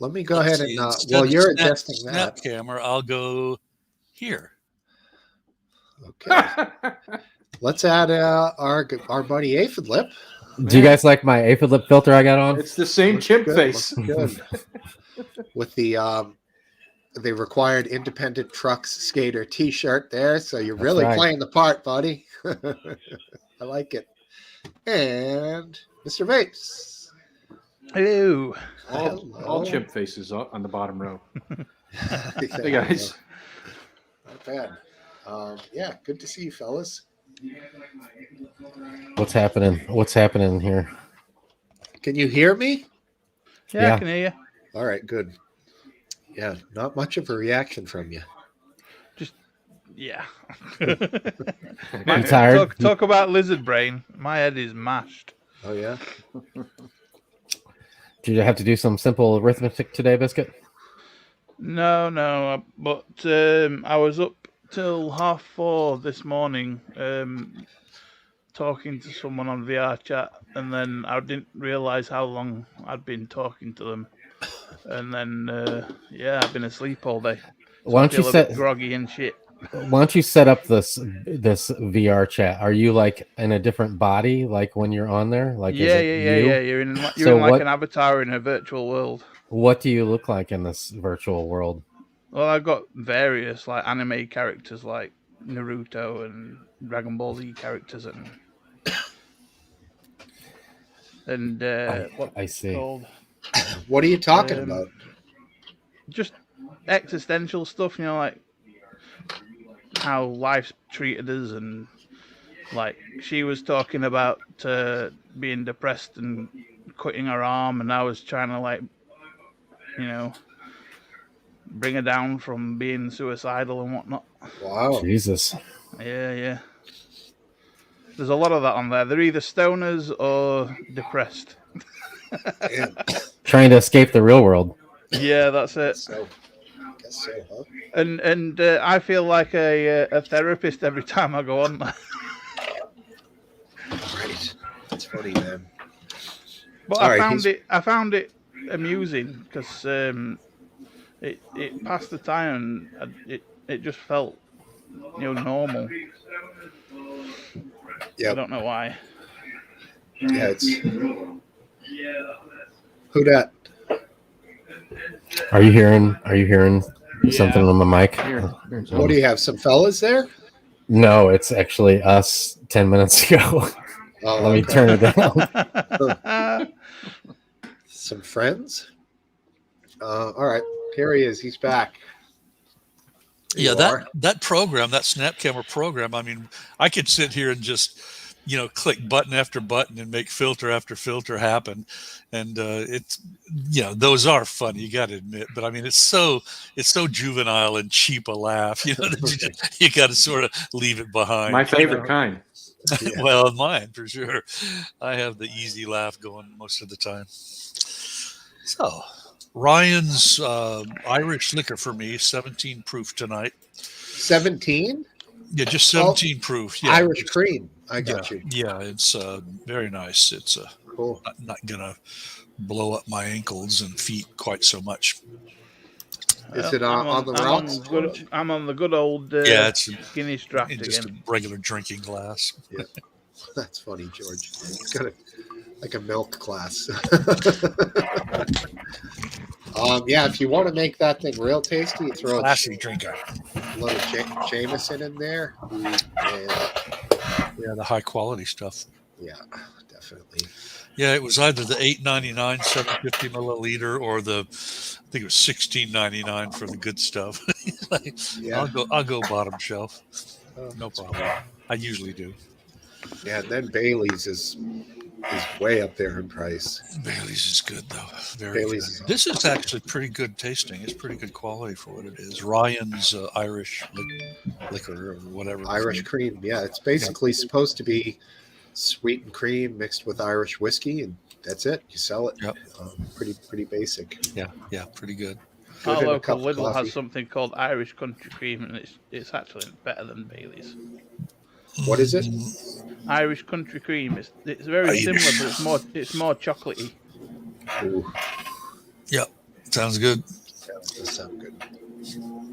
Let me go Let's ahead and see, while instead of you're adjusting snap that. camera, I'll go here. Okay. Let's add our buddy Aphid Lip. Do you guys like my aphid lip filter I got on? It's the same Looks chimp good, face. looks good. With the required independent trucks skater T-shirt there, so you're That's really right. playing the part, buddy. I like it. And Mr. Vapes. Hello. All chimp faces on the bottom row. Hey Hey guys. Not bad. Yeah, good to see you, fellas. What's happening? What's happening here? Can you hear me? Yeah, Yeah. I can hear you. All right, good. Yeah, not much of a reaction from you. Yeah. You tired? Talk about lizard brain. My head is mashed. Oh yeah. Did you have to do some simple arithmetic today, Biscuit? No, but I was up till 4:30 this morning talking to someone on VR chat, and then I didn't realize how long I'd been talking to them, and then I've been asleep all day. So Why don't I feel you a set? bit groggy and shit? Why don't you set up this VR chat? Are you like in a different body, like when you're on there? Like Yeah. you? You're in So like what- an avatar in a virtual world. What do you look like in this virtual world? Well, I've got various like anime characters like Naruto and Dragon Ball Z characters and what I see. called What are you talking Um, about? just existential stuff, you know, like how life's treated us, and like she was talking about being depressed and cutting her arm, and I was trying to like, you know, bring her down from being suicidal and whatnot. Wow. Jesus. Yeah. There's a lot of that on there. They're either stoners or depressed. Damn. Trying to escape the real world. Yeah, that's it. So, guess so, huh? And I feel like a therapist every time I go on there. Right. That's funny, man. But All I right, found it amusing because it passed the time, and it just felt, you know, normal. Yeah. I don't know why. Yeah, it's who dat? Are you hearing something on the mic? What do you have? Some fellas there? No, it's actually us 10 minutes ago. Oh, Let me okay. turn it down. Some friends. All right, here he is. He's back. Yeah, You are? that program, that snap camera program, I mean, I could sit here and just, you know, click button after button and make filter after filter happen. And it's, you know, those are funny, you got to admit. But I mean, it's so juvenile and cheap a laugh, you know, that you got to sort of leave it behind. My favorite kind. Yeah. Well, mine for sure. I have the easy laugh going most of the time. So, Ryan's Irish liquor for me, 17 proof tonight. 17? Yeah, just 17 proof. Yeah, Irish cream. I got you. Yeah, it's very nice. It's Cool. not gonna blow up my ankles and feet quite so much. Is it on the rocks? I'm on the good old Yeah, it's Guinness draft just again. a regular drinking glass. That's funny, George. It's got like a milk class. Yeah, if you want to make that thing real tasty, you throw Classy drinker. a little Jameson in there. And Yeah, the high quality stuff. yeah, definitely. Yeah, it was either the $8.99 750 milliliter or the, I think it was $16.99 for the good stuff. Like, Yeah. I'll go bottom shelf. Oh, No problem. I usually do. Yeah, and then Bailey's is way up there in price. Bailey's is good though. Very Bailey's good. This is actually pretty good tasting. It's pretty good quality for what it is. Ryan's Irish liquor or whatever. Irish cream. Yeah, it's basically supposed to be sweetened cream mixed with Irish whiskey, and that's it. You sell it. Yep. Pretty basic. Yeah, pretty good. Our in a local cup of Lidl coffee. has something called Irish Country Cream, and it's actually better than Bailey's. What is it? Irish Country Cream. It's very similar, but it's more chocolatey. Ooh, Yep, sounds good. does sound good.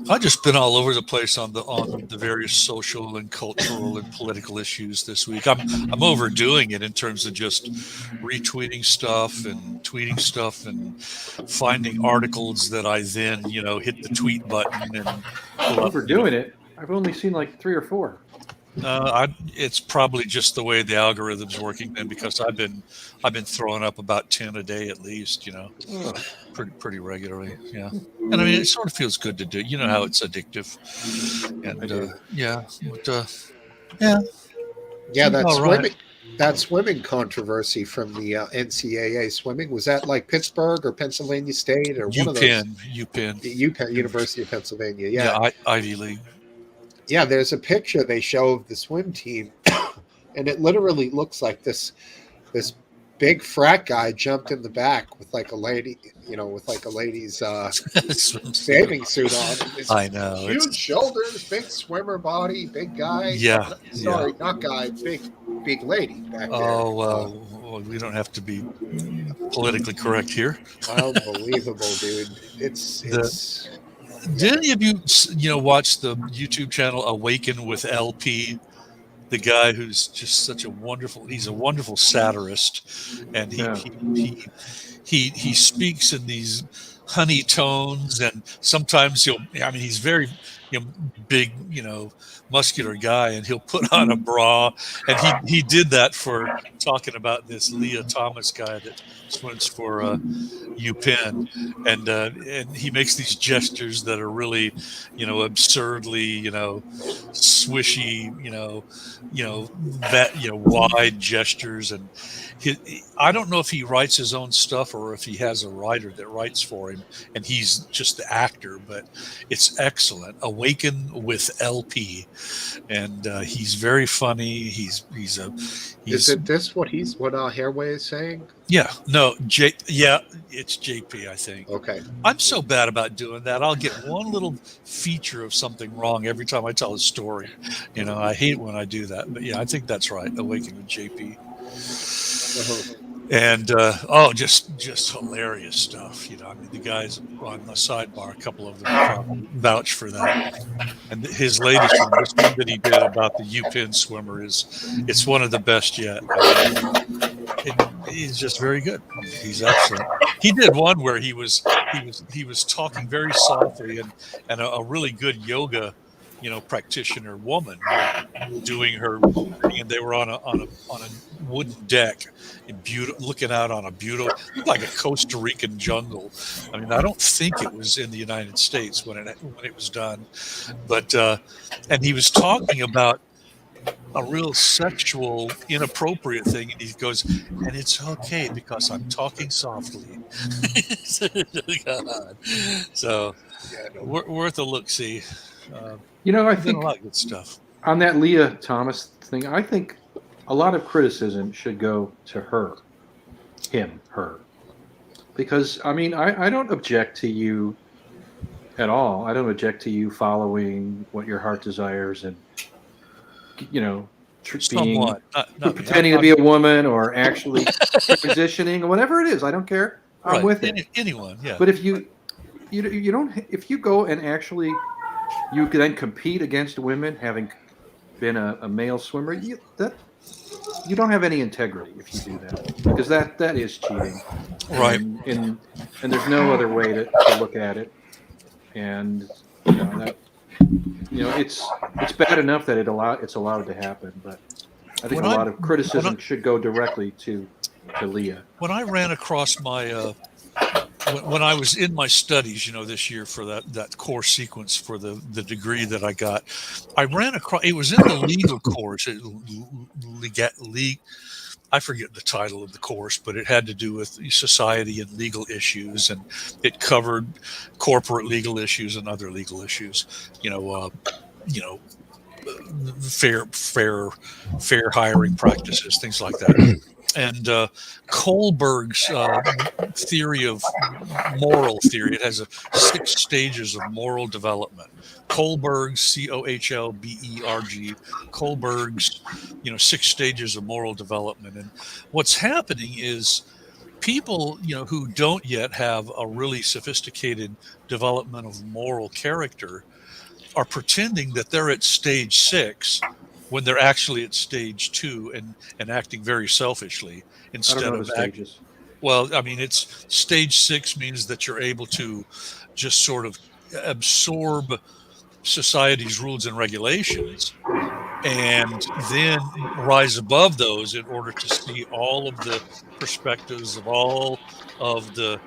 I've just been all over the place on the various social and cultural and political issues this week. I'm overdoing it in terms of just retweeting stuff and tweeting stuff and finding articles that I then hit the tweet button and pull up. Overdoing it. I've only seen like 3 or 4. It's probably just the way the algorithm's working then, because I've been throwing up about 10 a day at least, Oh, pretty regularly. Yeah. And I mean, it sort of feels good to do. You know how it's addictive. And I do. yeah, but, yeah. Yeah, that All right. swimming, that swimming controversy from the NCAA swimming, was that like Pittsburgh or Pennsylvania State or one of those? UPenn. UPenn, University of Pennsylvania. Yeah, Ivy League. Yeah, there's a picture they show of the swim team, and it literally looks like this big frat guy jumped in the back with like a lady, with like a lady's bathing suit on. His I know. huge shoulders, big swimmer body, big guy. Yeah. Sorry, not guy, big lady back there. Oh, well, we don't have to be politically correct here. Unbelievable, dude. It's Did any of you watch the YouTube channel Awaken with LP? The guy who's just he's a wonderful satirist, and he speaks in these honey tones, and sometimes he's very big, muscular guy, and he'll put on a bra, and he did that for talking about this Leah Thomas guy that swims for UPenn, and he makes these gestures that are really absurdly swishy, wide gestures, and I don't know if he writes his own stuff or if he has a writer that writes for him, and he's just the actor, but it's excellent. Awaken with LP, and he's very funny. Is it this what Hairway is saying? Yeah, no, it's JP, I think. Okay. I'm so bad about doing that. I'll get one little feature of something wrong every time I tell a story. I hate when I do that. But yeah, I think that's right. Awaken with JP. Uh-huh. And just hilarious stuff. The guys on the sidebar, a couple of them probably vouch for that. And his latest one, this one that he did about the UPenn swimmer, it's one of the best yet. He's just very good. He's excellent. He did one where he was talking very softly, and a really good yoga practitioner woman doing her thing, and they were on a wooden deck looking out on a beautiful, like a Costa Rican jungle. I mean, I don't think it was in the United States when it was done, but and he was talking about a real sexual inappropriate thing, and he goes, and it's okay because I'm talking softly. God. So worth a look. See, I think a lot of good stuff on that Leah Thomas thing. I think a lot of criticism should go to her, because I don't object to you at all. I don't object to you following what your heart desires and pretending to be a woman or actually transitioning or whatever it is. I don't care. I'm with it. Anyone, yeah. But if you don't, if you go and actually you can then compete against women, having been a male swimmer, you don't have any integrity if you do that, because that is cheating, right? And there's no other way to look at it, and it's bad enough that it's allowed to happen, but I think a lot of criticism should go directly to Leah. When I ran across my when I was in my studies, this year for that course sequence for the degree that I got, I ran across, it was in the legal course, I forget the title of the course, but it had to do with society and legal issues, and it covered corporate legal issues and other legal issues, fair hiring practices, things like that. And Kohlberg's theory of moral theory, it has 6 stages of moral development. Kohlberg's, Kohlberg, Kohlberg's, 6 stages of moral development. And what's happening is people, who don't yet have a really sophisticated development of moral character are pretending that they're at stage 6 when they're actually at stage 2 and acting very selfishly I don't instead know of the stages. well, I mean, it's stage 6 means that you're able to just sort of absorb society's rules and regulations and then rise above those in order to see all of the perspectives of all of the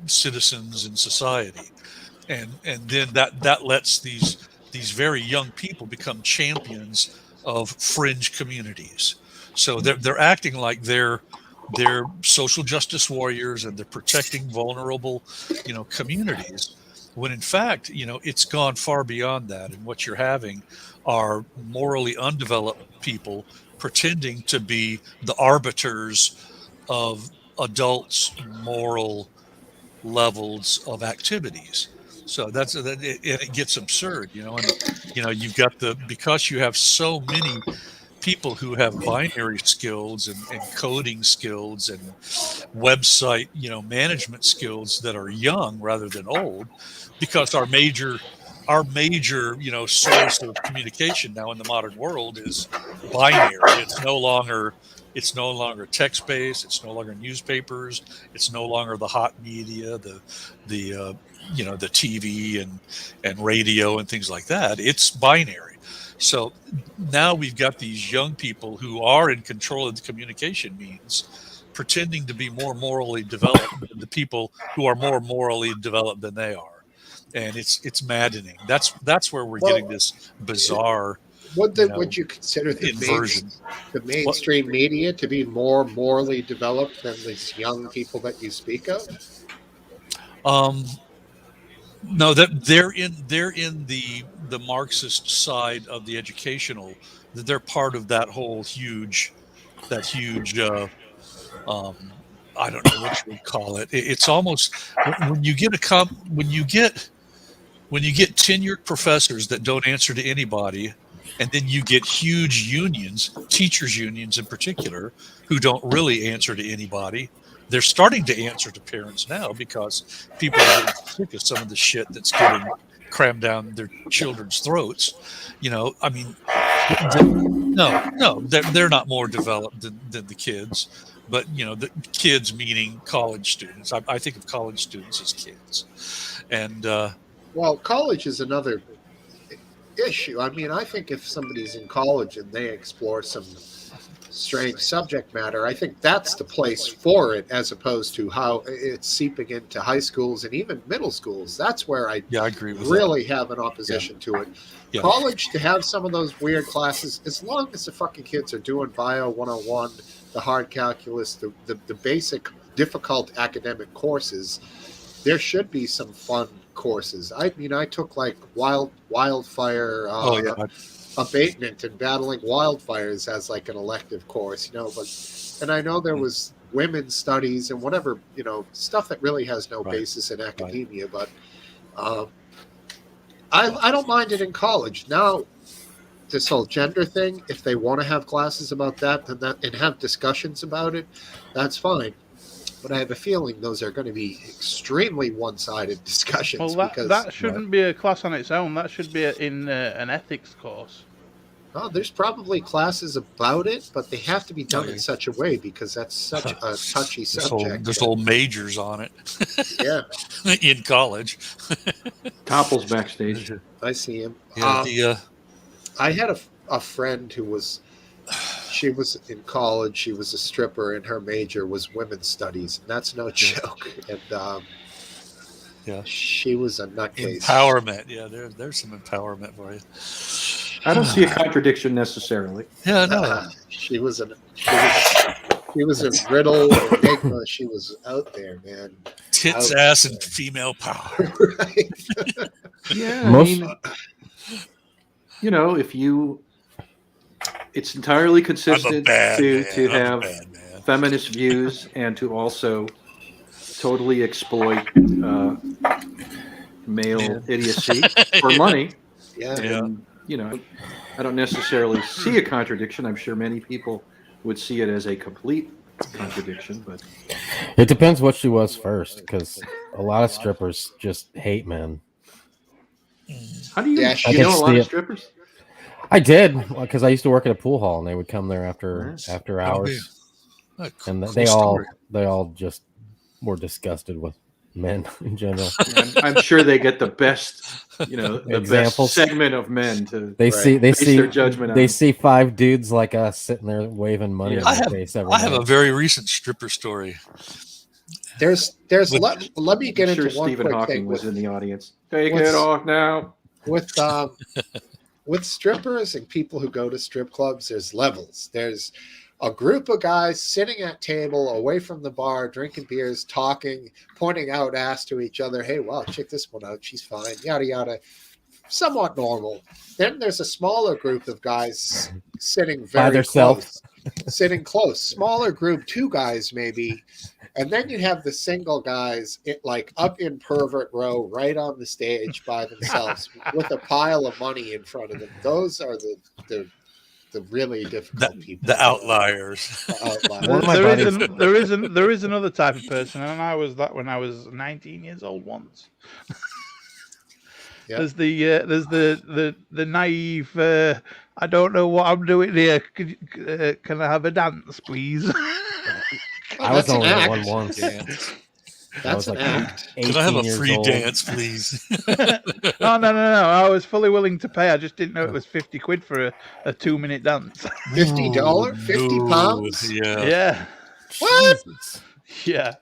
citizens in society, and then that lets these very young people become champions of fringe communities. So they're acting like they're social justice warriors and they're protecting vulnerable communities, when in fact it's gone far beyond that, and what you're having are morally undeveloped people pretending to be the arbiters of adults' moral levels of activities. So it gets absurd, and you've got because you have so many people who have binary skills and coding skills and website management skills that are young rather than old, because our major source of communication now in the modern world is binary. It's no longer text based. It's no longer newspapers. It's no longer the hot media, the TV and radio and things like that. It's binary. So now we've got these young people who are in control of the communication means, pretending to be more morally developed than the people who are more morally developed than they are, and it's maddening. That's where we're getting this bizarre. Would you consider inversion. the mainstream media to be more morally developed than these young people that you speak of? No, that they're in the Marxist side of the educational. That they're part of that whole huge. I don't know what you would call it. It's almost when you get tenured professors that don't answer to anybody, and then you get huge unions, teachers unions in particular, who don't really answer to anybody. They're starting to answer to parents now because people are getting sick of some of the shit that's getting crammed down their children's throats. I mean, no, they're not more developed than the kids, but the kids meaning college students. I think of college students as kids, and well, college is another issue. I mean, I think if somebody's in college and they explore some strange subject matter, I think that's the place for it, as opposed to how it's seeping into high schools and even middle schools. That's where I agree with really have an opposition to it. Yeah. College, to have some of those weird classes, as long as the fucking kids are doing Bio 101, the hard calculus, the basic difficult academic courses, there should be some fun courses. I mean, I took like wildfire abatement and battling wildfires as like an elective course, and I know there was women's studies and whatever, stuff that really has no basis in academia, but I don't mind it in college. Now, this whole gender thing, if they want to have classes about that and have discussions about it, that's fine. But I have a feeling those are going to be extremely one-sided discussions. Well, because that shouldn't be a class on its own. That should be in an ethics course. Oh, there's probably classes about it, but they have to be done in such a way because that's such a touchy subject. There's whole majors on it. Yeah. In college. Topples backstage. I see him. Yeah, I had a friend who was... She was in college. She was a stripper, and her major was women's studies. And that's no joke. And she was a nutcase. Empowerment. Yeah, there's some empowerment for you. I don't see a contradiction necessarily. Yeah, no. She was a riddle, enigma. She was out there, man. Tits, ass, and female power. Right. Yeah, you know, it's entirely consistent to have feminist views and to also totally exploit male idiocy for money. Yeah. And, you know, I don't necessarily see a contradiction. I'm sure many people would see it as a complete contradiction, but It depends what she was first, because a lot of strippers just hate men. how do you, Yeah, you know a lot of strippers? I did, because I used to work at a pool hall, and they would come there after hours, and they all just were disgusted with men in general. I'm sure they get the best, you know, the Examples. best segment of men to They see their judgment on. They see 5 dudes like us sitting there waving money in their face every I have night. a very recent stripper story. There's let me get I'm sure into one Stephen quick Hawking thing was in the audience. Take it off now. With strippers and people who go to strip clubs. There's levels. There's a group of guys sitting at table away from the bar, drinking beers, talking, pointing out ass to each other. Hey, wow, check this one out. She's fine. Yada yada. Somewhat normal. Then there's a smaller group of guys sitting very close. Sitting close. Smaller group, 2 guys maybe. And then you have the single guys like up in pervert row right on the stage by themselves with a pile of money in front of them. Those are the really difficult people. The outliers. There is another type of person, and I was that when I was 19 years old once. Yeah. There's the naive. I don't know what I'm doing here. Can I have a dance, please? I was only at one once. That's an act. Can I have a free dance, please? No. I was fully willing to pay. I just didn't know it was 50 quid for a 2-minute dance. $50? 50 pounds? Yeah. What? Yeah.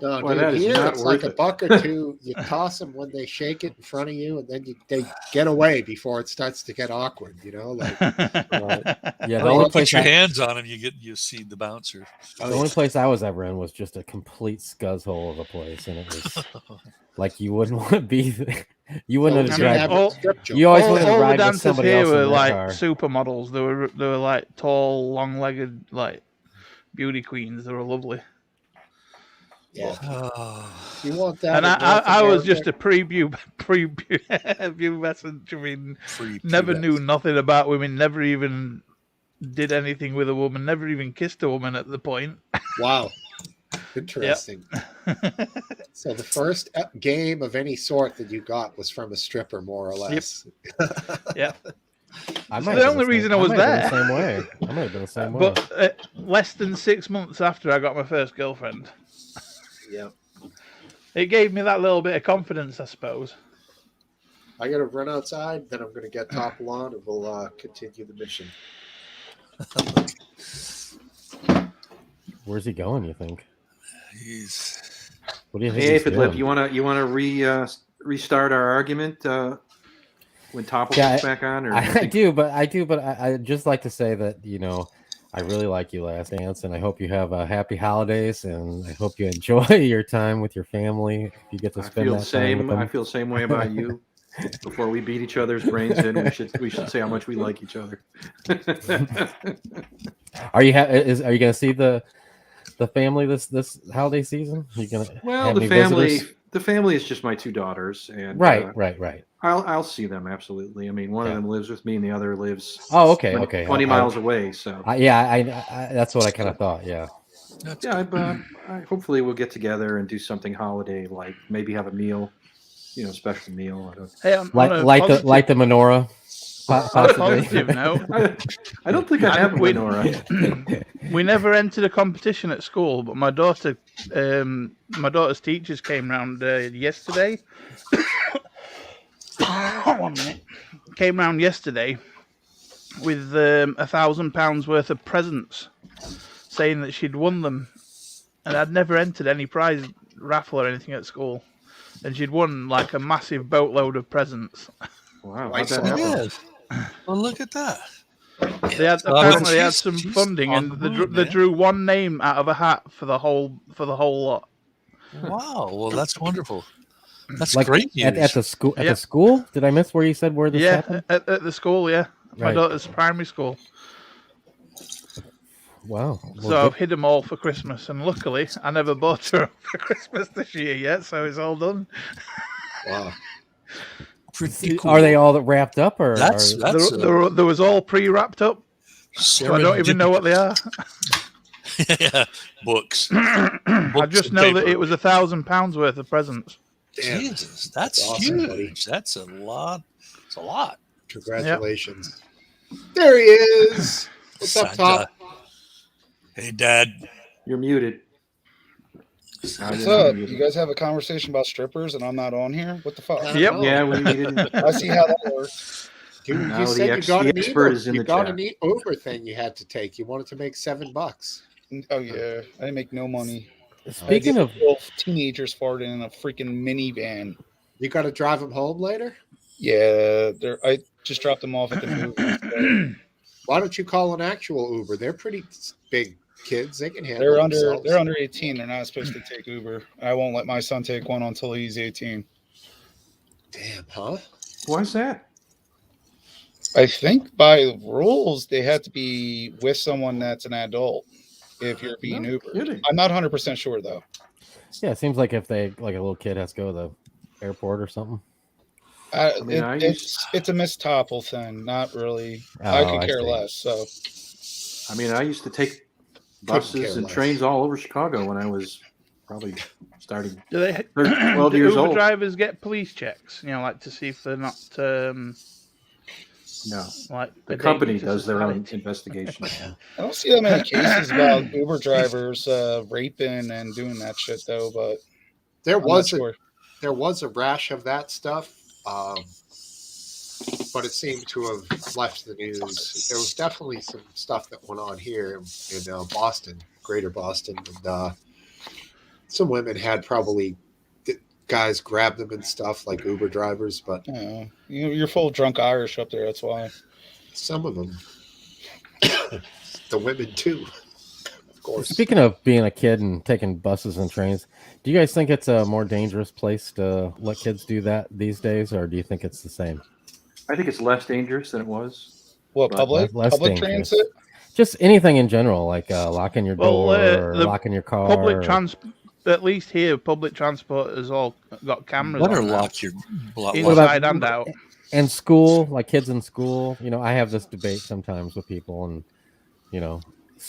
No, Boy, dude, that is here not it's worth like it. $1 or $2. You toss them when they shake it in front of you, and then they get away before it starts to get awkward. You know, like Yeah, the Well, only put place your hands on them, you see the bouncer. the only place I was ever in was just a complete scuzz hole of a place, and it was like you wouldn't want to be there. You wouldn't have dragged. You always wanted to all the ride with dancers somebody here else in were their like car. supermodels. They were like tall, long-legged, like beauty queens. They were lovely. Yeah. Oh, You want that? And in North I was America? just a pubescent. I mean, free never pubes. knew nothing about women. Never even did anything with a woman. Never even kissed a woman at the point. Wow. Interesting. So the first game of any sort that you got was from a stripper, more or less. Yeah. The only reason I was there. Same way. I might have been the same way. But less than 6 months after I got my first girlfriend. Yeah. It gave me that little bit of confidence, I suppose. I got to run outside, then I'm going to get topple on, and we'll continue the mission. Where's he going? You think? What do you think? Hey, he's Fiddlip, doing? you want to restart our argument when Topple comes back on? Or I do, but I'd just like to say that I really like you, Last Dance, and I hope you have happy holidays, and I hope you enjoy your time with your family. If you get to spend that time with them. I feel the same way about you. Before we beat each other's brains in, we should say how much we like each other. Are you going to see the family this holiday season? Are you gonna have any visitors? The family is just my 2 daughters, and right. I'll see them absolutely. I mean, one of them lives with me, and the other lives 20 miles away. So I that's what I kind of thought. Yeah. I hopefully we'll get together and do something holiday, like maybe have a meal, special meal. Hey, like the menorah. Positive note. I don't think I have a menorah. We never entered a competition at school, but my daughter's teachers came round yesterday. 1 minute. Came round yesterday with £1,000 worth of presents, saying that she'd won them, and I'd never entered any prize raffle or anything at school, and she'd won like a massive boatload of presents. Wow! Well, look at that. Apparently they had some funding, and they drew one name out of a hat for the whole lot. Wow! Well, that's wonderful. That's Like great news. at the school. At Yep. the school? Did I miss where you said where this Yeah, happened? at the school. Yeah, my Right. daughter's primary school. Wow. So I've hid them all for Christmas, and luckily I never bought her for Christmas this year yet, so it's all done. Wow. Pretty cool. Are they all wrapped up, or That's There was all pre-wrapped up, so I don't even know what they are. Yeah, books. I just know that it was £1,000 worth of presents. Damn. Jesus, that's awesome, huge. buddy. That's a lot. It's a lot. Congratulations. There he is. What's up, Santa. Top? Hey, Dad. You're muted. What's up? You guys have a conversation about strippers and I'm not on here? What the fuck? Yep. Yeah, we didn't. I see how that works. Dude, Now you the said you got the an expert Uber. is in You the got chat. an Uber thing you had to take. You wanted to make $7. Oh yeah, I didn't make no money. Speaking of, teenagers farting in a freaking minivan. You got to drive them home later? Yeah, I just dropped them off at the movie. Why don't you call an actual Uber? They're pretty big kids. They can handle themselves. They're under 18. They're not supposed to take Uber. I won't let my son take one until he's 18. Damn, huh? Why's that? I think by rules they have to be with someone that's an adult if you're being No Uber. kidding. I'm not 100% sure though. yeah, it seems like if they like a little kid has to go to the airport or something. It's a Miss Topple thing, not really. Oh, I could care see. less. So I mean, I used to take care buses and less. trains all over Chicago when I was probably starting Do they? 12 do years Uber old. drivers get police checks? You know, like to see if they're not No, like the a company danger to does their own society. investigation. I don't see that many cases about Uber drivers raping and doing that shit though. But There I'm not was sure. there was a rash of that stuff, but it seemed to have left the news. There was definitely some stuff that went on here in Boston, Greater Boston, and some women had probably guys grab them and stuff like Uber drivers, but You're full of drunk Irish up there. That's why. some of them, the women too, of course. Speaking of being a kid and taking buses and trains, do you guys think it's a more dangerous place to let kids do that these days, or do you think it's the same? I think it's less dangerous than it was. What But public less public dangerous. transit? Just anything in general, like locking your Well, door, or the locking your car. Public transport, at least here, public transport has all got cameras Better on now, lock your inside and out. And school, like kids in school, I have this debate sometimes with people, and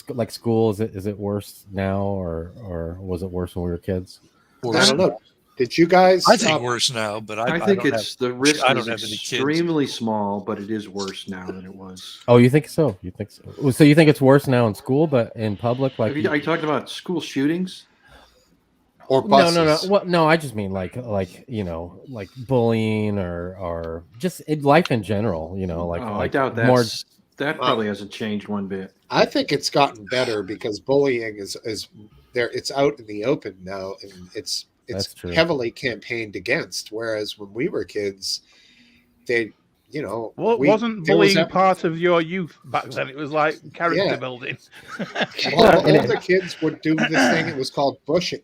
like school, is it worse now, or was it worse when we were kids? I don't know. Did you guys? I think worse now, but I think don't it's have, the risk I don't is have any kids. extremely small, but it is worse now than it was. Oh, you think so? You think so? So you think it's worse now in school, but in public, like? Are you talking about school shootings? Or buses? No. Well, no, I just mean like bullying or just life in general. I doubt that. more. That probably hasn't changed one bit. I think it's gotten better because bullying is there. It's out in the open now, and it's That's true. heavily campaigned against. Whereas when we were kids, they, Wasn't bullying part of your youth back then? It was like character building. All the kids would do this thing. It was called bushing.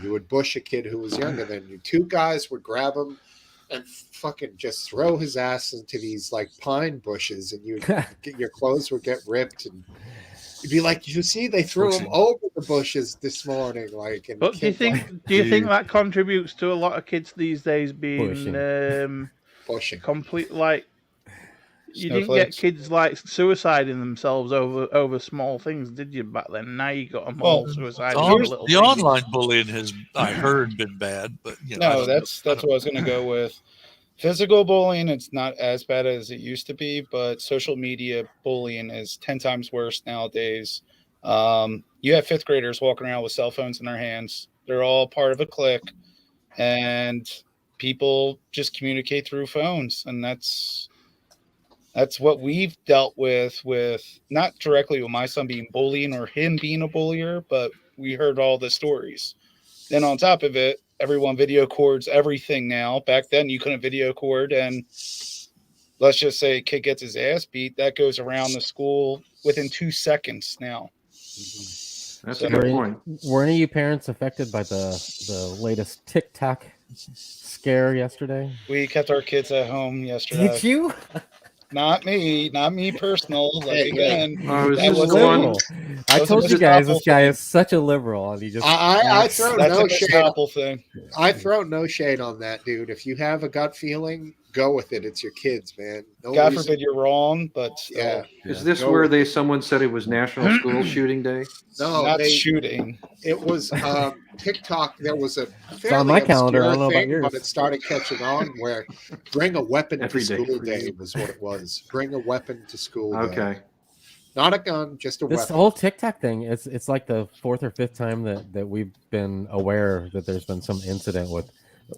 You would bush a kid who was younger than you. Two guys would grab him and fucking just throw his ass into these like pine bushes, and your clothes would get ripped, and you'd be like, "You see, they threw him over the bushes this morning." Like, and But do you think that contributes to a lot of kids these days being bushing complete like? You didn't Snowflakes. get kids like suiciding themselves over small things, did you? Back then, now you got them all suiciding over little The things. online bullying has, I heard, been bad, but I No, don't that's know. what I was going to go with. Physical bullying, it's not as bad as it used to be, but social media bullying is 10 times worse nowadays. You have fifth graders walking around with cell phones in their hands. They're all part of a clique, and people just communicate through phones, and that's what we've dealt with not directly with my son being bullying or him being a bullier, but we heard all the stories. Then on top of it, everyone video cords everything now. Back then you couldn't video cord, and let's just say a kid gets his ass beat, that goes around the school within 2 seconds now. That's So- a good point. Were any of you parents affected by the latest TikTok scare yesterday? We kept our kids at home yesterday. Did you? Not me personal. Like Hey, again, Oh, is that this was the one? Liberal. I was a told you guys Gestapo this guy thing. is such a liberal, and he just I acts- throw That's no a shade. Gestapo thing. I throw no shade on that, dude. If you have a gut feeling, go with it. It's your kids, man. No God reason- forbid you're wrong, but still, Yeah. Is this Go where with someone said it was National School Shooting Day? No, not shooting. it was TikTok. There was a on fairly my calendar. I obscure don't know about thing, yours. but it started catching on where bring a weapon Every to day school for day you. was what it was. Bring a weapon to school day. Okay. Not a gun, just a This weapon. whole TikTok thing, it's like the fourth or fifth time that we've been aware that there's been some incident with.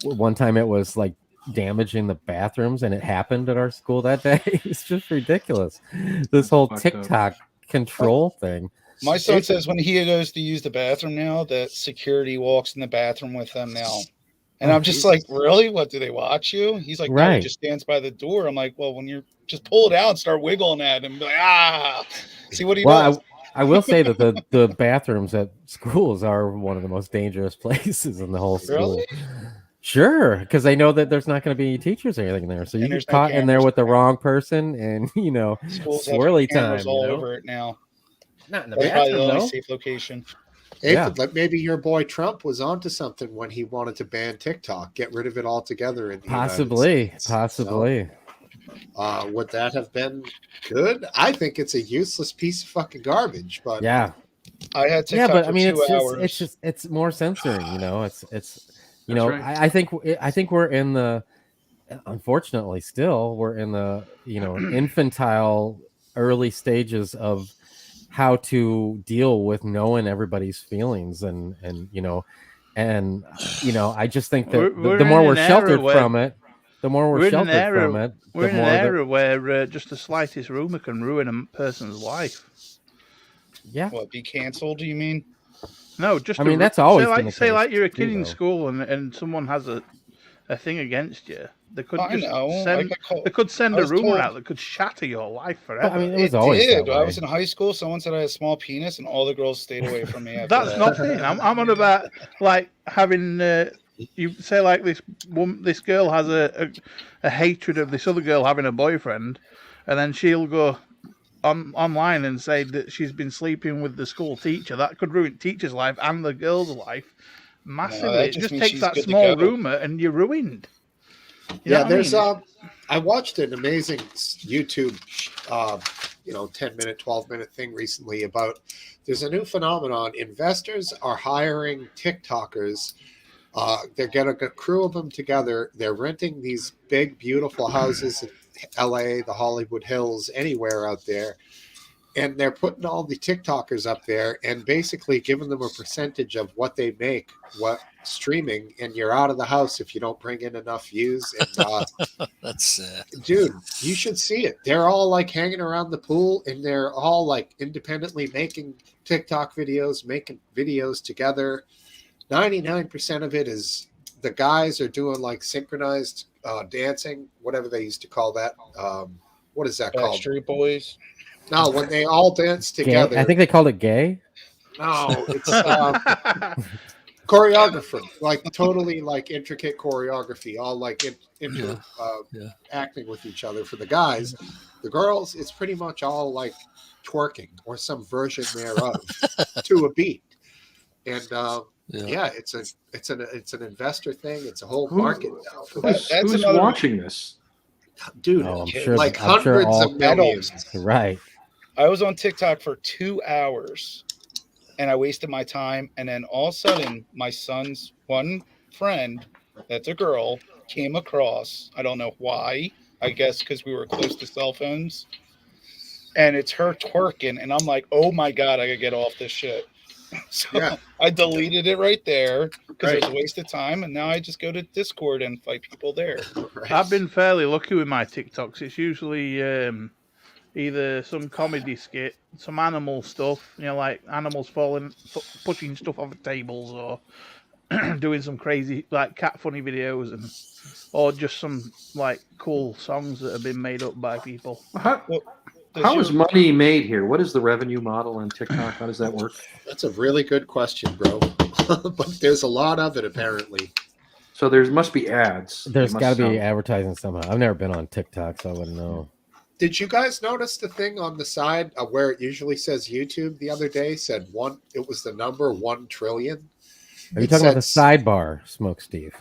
One time it was like damaging the bathrooms, and it happened at our school that day. It's just ridiculous. This whole Fucked up. TikTok control thing. My son says when he goes to use the bathroom now, that security walks in the bathroom with them now. And Oh, I'm just like, really? What, do they watch you? He's like, no, Right. he just stands by the door. I'm like, well, when you're just pull it out and start wiggling at him, be like, ah, see what he does. Well, I will say that the bathrooms at schools are one of the most dangerous places in the whole school. Really? Sure, because they know that there's not going to be any teachers or anything there, so you And get there's no caught in there cameras. with the wrong person, and Schools have swirly cameras time. all over it now. Not in the That's probably the bathroom, only though. safe location. Hey, Yeah. like maybe your boy Trump was onto something when he wanted to ban TikTok, get rid of it altogether. In the United Possibly, States. possibly. Would that have been good? I think it's a useless piece of fucking garbage. But Yeah, I had yeah, TikTok but I for mean, 2 hours. it's more censoring. It's That's right. I think we're in the, unfortunately, still we're in the infantile early stages of how to deal with knowing everybody's feelings, and I just think that We're the more in we're an era sheltered where- from it, the more we're we're in an sheltered era- from it, We're the in an more that, era where just the slightest rumor can ruin a person's life. yeah. What, be canceled, you mean? No, just I mean, a- that's always say been like the say case like you're a too, kid in though. school and someone has a thing against you. They could I just know. I send got called. they could send I a was rumor told- out that could shatter your life But, forever. I mean, it was It always did. that I way. was in high school. Someone said I had a small penis, and all the girls stayed away from me. After That's that. nothing. I'm on about like having you say like this girl has a hatred of this other girl having a boyfriend, and then she'll go online and say that she's been sleeping with the school teacher. That could ruin teacher's life and the girl's life massively. that It just just means takes she's that good to small go. rumor and you're ruined. You know yeah, what I there's mean? I watched an amazing YouTube 10-minute, 12-minute thing recently about there's a new phenomenon. Investors are hiring TikTokers. They're getting a crew of them together. They're renting these big, beautiful houses in LA, the Hollywood Hills, anywhere out there. And they're putting all the TikTokers up there and basically giving them a percentage of what they make, what streaming, and you're out of the house if you don't bring in enough views. And That's sad. dude, you should see it. They're all like hanging around the pool, and they're all like independently making TikTok videos, making videos together. 99% of it is the guys are doing like synchronized dancing, whatever they used to call that. What is that called? Backstreet Boys. No, when they all dance Gay? together. I think they called it gay. No, it's choreographer, like totally like intricate choreography, all like acting with each other for the guys. The girls, it's pretty much all like twerking or some version thereof to a beat. And yeah, it's an investor thing. It's a whole market now for that. That's Who's another- watching this? Dude, Oh, I'm sure. like I'm sure hundreds all of millions. right. I was on TikTok for 2 hours, and I wasted my time. And then all of a sudden, my son's one friend, that's a girl, came across. I don't know why. I guess because we were close to cell phones. And it's her twerking, and I'm like, oh my god, I gotta get off this shit. So Yeah. I deleted it right there because it Right. was a waste of time. And now I just go to Discord and fight people there. Right. I've been fairly lucky with my TikToks. It's usually either some comedy skit, some animal stuff, like animals falling, pushing stuff off of tables, or doing some crazy like cat funny videos, or just some like cool songs that have been made up by people. How is money made here? What is the revenue model on TikTok? How does that work? That's a really good question, bro. But there's a lot of it apparently. So there must be ads. There's got to be advertising somehow. I've never been on TikTok, so I wouldn't know. Did you guys notice the thing on the side where it usually says YouTube the other day said one? It was the number 1 trillion. Are you talking about the sidebar, Smoke Steve?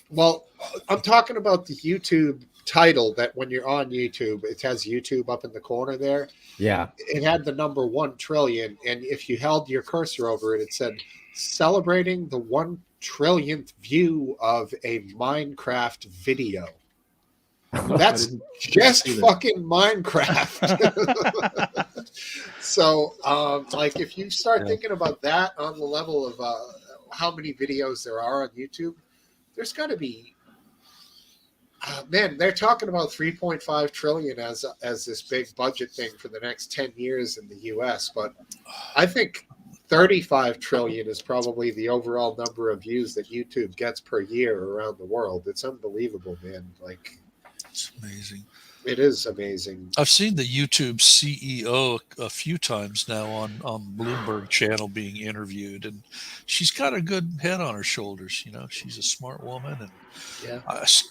Well, I'm talking about the YouTube title that when you're on YouTube, it has YouTube up in the corner there. Yeah. It had the number 1 trillion. And if you held your cursor over it, it said celebrating the 1 trillionth view of a Minecraft video. That's just fucking Minecraft. So, like, if you start thinking about that on the level of how many videos there are on YouTube, there's got to be. Man, they're talking about 3.5 trillion as this big budget thing for the next 10 years in the U.S. But I think 35 trillion is probably the overall number of views that YouTube gets per year around the world. It's unbelievable, man. Like. It's amazing. It is amazing. I've seen the YouTube CEO a few times now on Bloomberg channel being interviewed, and she's got a good head on her shoulders. You know, she's a smart woman, and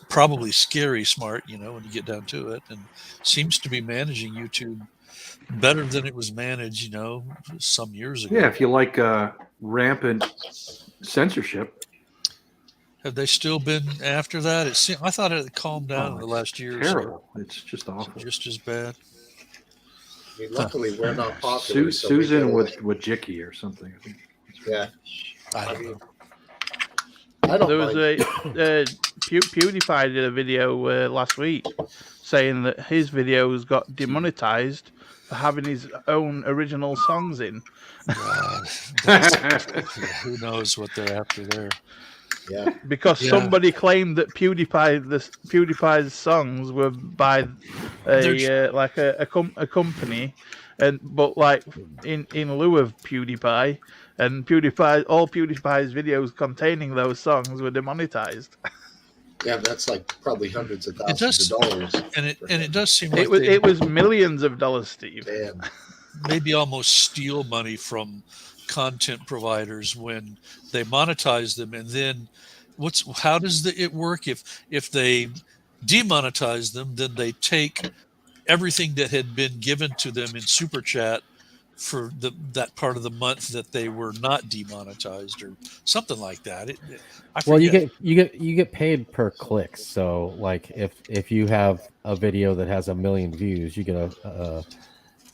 probably scary smart. You know, when you get down to it, and seems to be managing YouTube better than it was managed. You know, some years ago. Yeah, if you like rampant censorship. Have they still been after that? I thought it had calmed down in the last year. Terrible. So. It's just awful. Just as bad. I mean, luckily we're not popular. Susan Wojcicki or something. I think. Yeah. I don't know. There was PewDiePie did a video last week saying that his videos got demonetized for having his own original songs in. Who knows what they're after there? Yeah, because somebody claimed that PewDiePie's songs were by a company, but like in lieu of PewDiePie, and all PewDiePie's videos containing those songs were demonetized. Yeah, that's like probably hundreds of thousands of dollars. And it does seem like it was millions of dollars, Steve. Damn. Maybe almost steal money from content providers when they monetize them, and then how does it work if they demonetize them? Then they take everything that had been given to them in super chat for that part of the month that they were not demonetized or something like that. Well, you get paid per click. So like if you have a video that has 1 million views, you get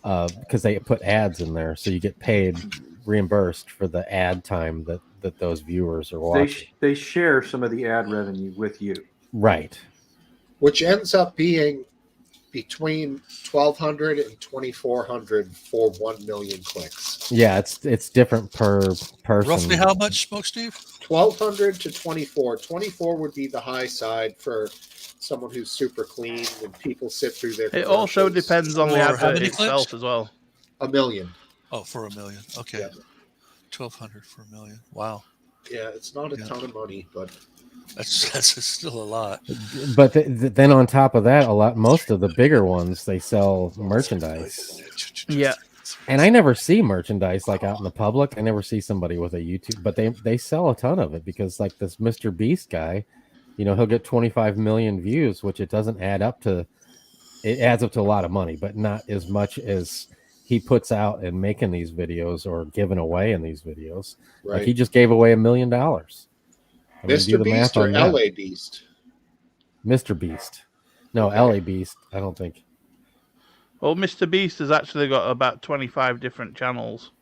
because they put ads in there, so you get paid, reimbursed for the ad time that those viewers are watching. They share some of the ad revenue with you, right? Which ends up being between 1,200 and 2,400 for 1 million clicks. Yeah, it's different per person. Roughly how much, Smoke Steve? 1,200 to 24. 24 would be the high side for someone who's super clean and people sit through their. It also depends on the advert itself as well. 1 million. Oh, for 1 million. Okay. Yeah. 1,200 for 1 million. Wow. Yeah, it's not a ton of money, but that's still a lot. But then on top of that, most of the bigger ones, they sell merchandise. Yeah. And I never see merchandise like out in the public. I never see somebody with a YouTube, but they sell a ton of it because like this Mr. Beast guy, you know, he'll get 25 million views, which it doesn't add up to. It adds up to a lot of money, but not as much as he puts out in making these videos or giving away in these videos. Right. Like he just gave away $1 million. Mr. Beast or LA Beast? Mr. Beast. No, LA Beast, I don't think. Well, Mr. Beast has actually got about 25 different channels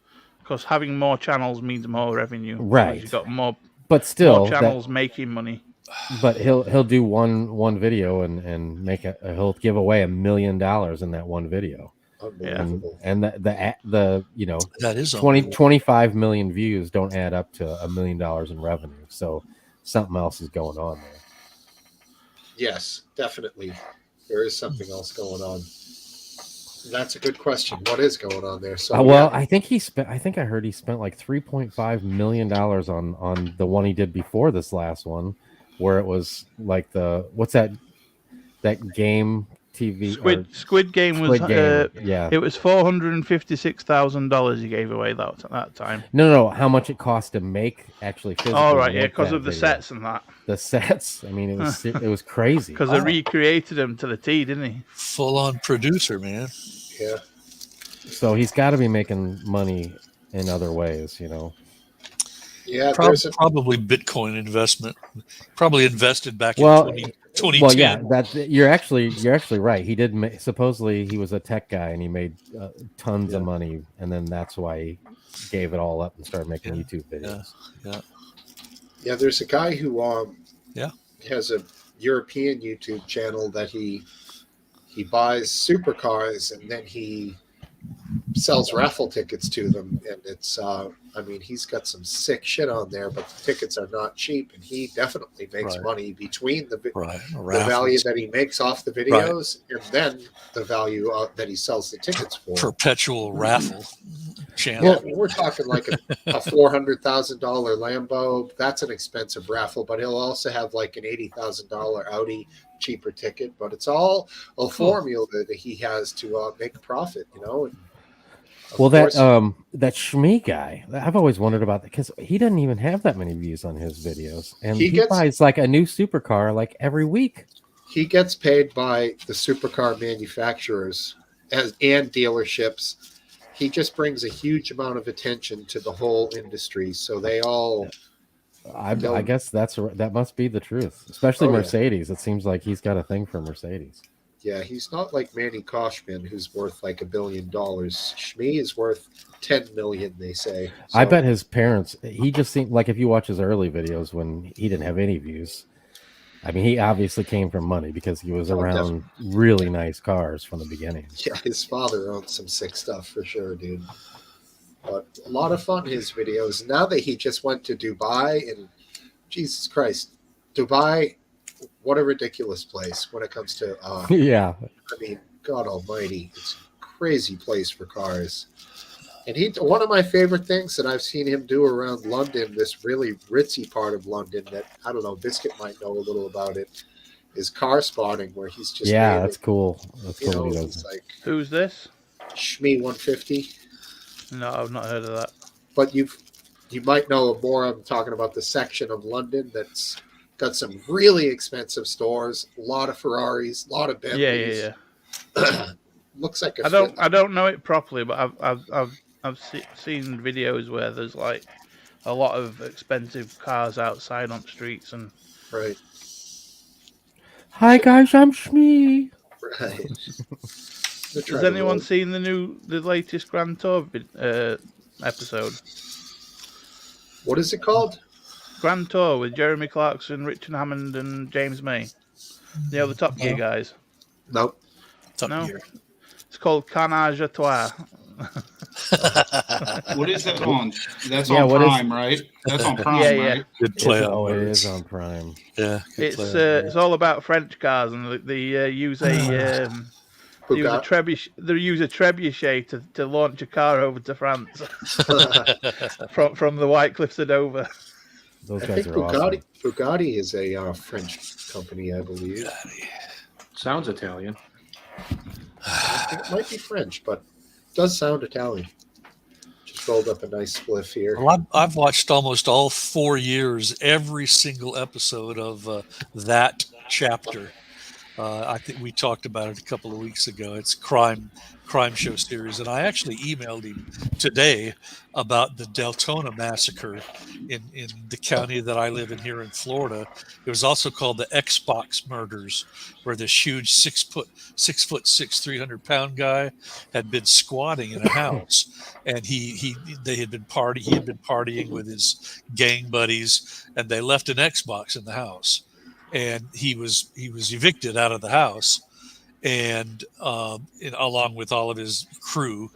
because having more channels means more revenue. Right. He's got more, but still, more channels making money. But he'll do one video and he'll give away $1 million in that one video. Unbelievable. And the you know, that is 25 million views don't add up to $1 million in revenue. So something else is going on there. Yes, definitely. There is something else going on. That's a good question. What is going on there? So I think I heard he spent like $3.5 million on the one he did before this last one, where it was like what's that game TV or Squid Game was Squid Game. Yeah. it was $456,000 he gave away that time. No. How much it cost to make actually physically? Oh right, yeah, make because that of the video. sets and that. The sets. I mean, it was crazy. Because they recreated him to the T, didn't he? Full on producer, man. Yeah. So he's got to be making money in other ways, Yeah, Probably Bitcoin investment. Probably invested back in 2010. Well, yeah, you're actually right. He did supposedly he was a tech guy and he made tons of money, and then that's why he gave it all up and started making YouTube videos. Yeah, there's a guy who has a European YouTube channel that he buys supercars and then he sells raffle tickets to them, and it's he's got some sick shit on there, but the tickets are not cheap, and he definitely makes money between the value that he makes off the videos and then the value that he sells the tickets for. Perpetual raffle channel. Well, we're talking like a $400,000 Lambo. That's an expensive raffle, but he'll also have like an $80,000 Audi cheaper ticket. But it's all a formula that he has to make a profit, And that Shmee guy, I've always wondered about that because he doesn't even have that many views on his videos, and he buys like a new supercar like every week. He gets paid by the supercar manufacturers and dealerships. He just brings a huge amount of attention to the whole industry, so they all. I guess that must be the truth, especially Mercedes. Yeah. It seems like he's got a thing for Mercedes. Yeah, he's not like Manny Koshman, who's worth like $1 billion. Shmee is worth $10 million, they say. So, I bet his parents. He just seemed like if you watch his early videos when he didn't have any views. I mean, he obviously came from money because he was around really nice cars from the beginning. Yeah, his father owned some sick stuff for sure, dude. But a lot of fun, his videos. Now that he just went to Dubai, and Jesus Christ, Dubai, what a ridiculous place when it comes to... yeah. I mean, God almighty, it's a crazy place for cars. And one of my favorite things that I've seen him do around London, this really ritzy part of London that, I don't know, Biscuit might know a little about it, is car spotting, where he's just... Yeah, that's cool. That's cool. He's like, who's this? Shmee 150. No, I've not heard of that. But you might know more. I'm talking about the section of London that's got some really expensive stores, a lot of Ferraris, a lot of Bentleys. Yeah. Looks like I don't know it properly, but I've seen videos where there's like a lot of expensive cars outside on streets and. Right. Hi guys, I'm Shmee. Right. Has anyone seen the latest Grand Tour episode? What is it called? Grand Tour with Jeremy Clarkson, Richard Hammond, and James May. The Top Gear guys. Nope. Top Gear. It's called Carnage à Trois. What is that on? That's on Prime, right? That's on Prime, right? Good play. It is on Prime. Yeah. It's all about French cars, and they use a trebuchet to launch a car over to France from the White Cliffs of Dover. Those guys are awesome. Bugatti is a French company, I believe. Sounds Italian. I think it might be French, but it does sound Italian. Just rolled up a nice spliff here. Well, I've watched almost all 4 years, every single episode of that chapter. I think we talked about it a couple of weeks ago. It's crime show series, and I actually emailed him today about the Deltona Massacre in the county that I live in here in Florida. It was also called the Xbox murders, where this huge 6'6", 300-pound guy had been squatting in a house, and he had been partying with his gang buddies, and they left an Xbox in the house. And he was evicted out of the house, and along with all of his crew.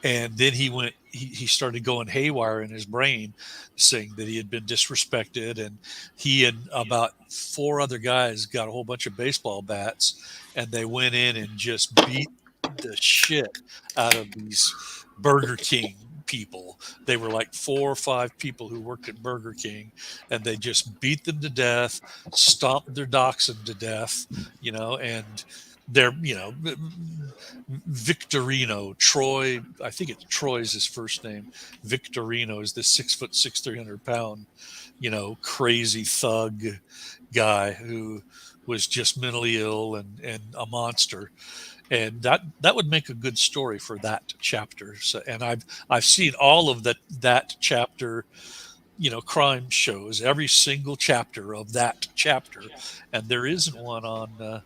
And then he started going haywire in his brain, saying that he had been disrespected. And he and about 4 other guys got a whole bunch of baseball bats, and they went in and just beat the shit out of these Burger King people. They were like 4 or 5 people who worked at Burger King, and they just beat them to death, stomped their dachshund to death, and they're, Victorino, Troy, I think it's Troy's his first name. Victorino is this 6'6", 300-pound, crazy thug guy who was just mentally ill and a monster. And that would make a good story for that chapter. So, and I've seen all of that chapter, crime shows, every single chapter of that chapter, and there isn't one on the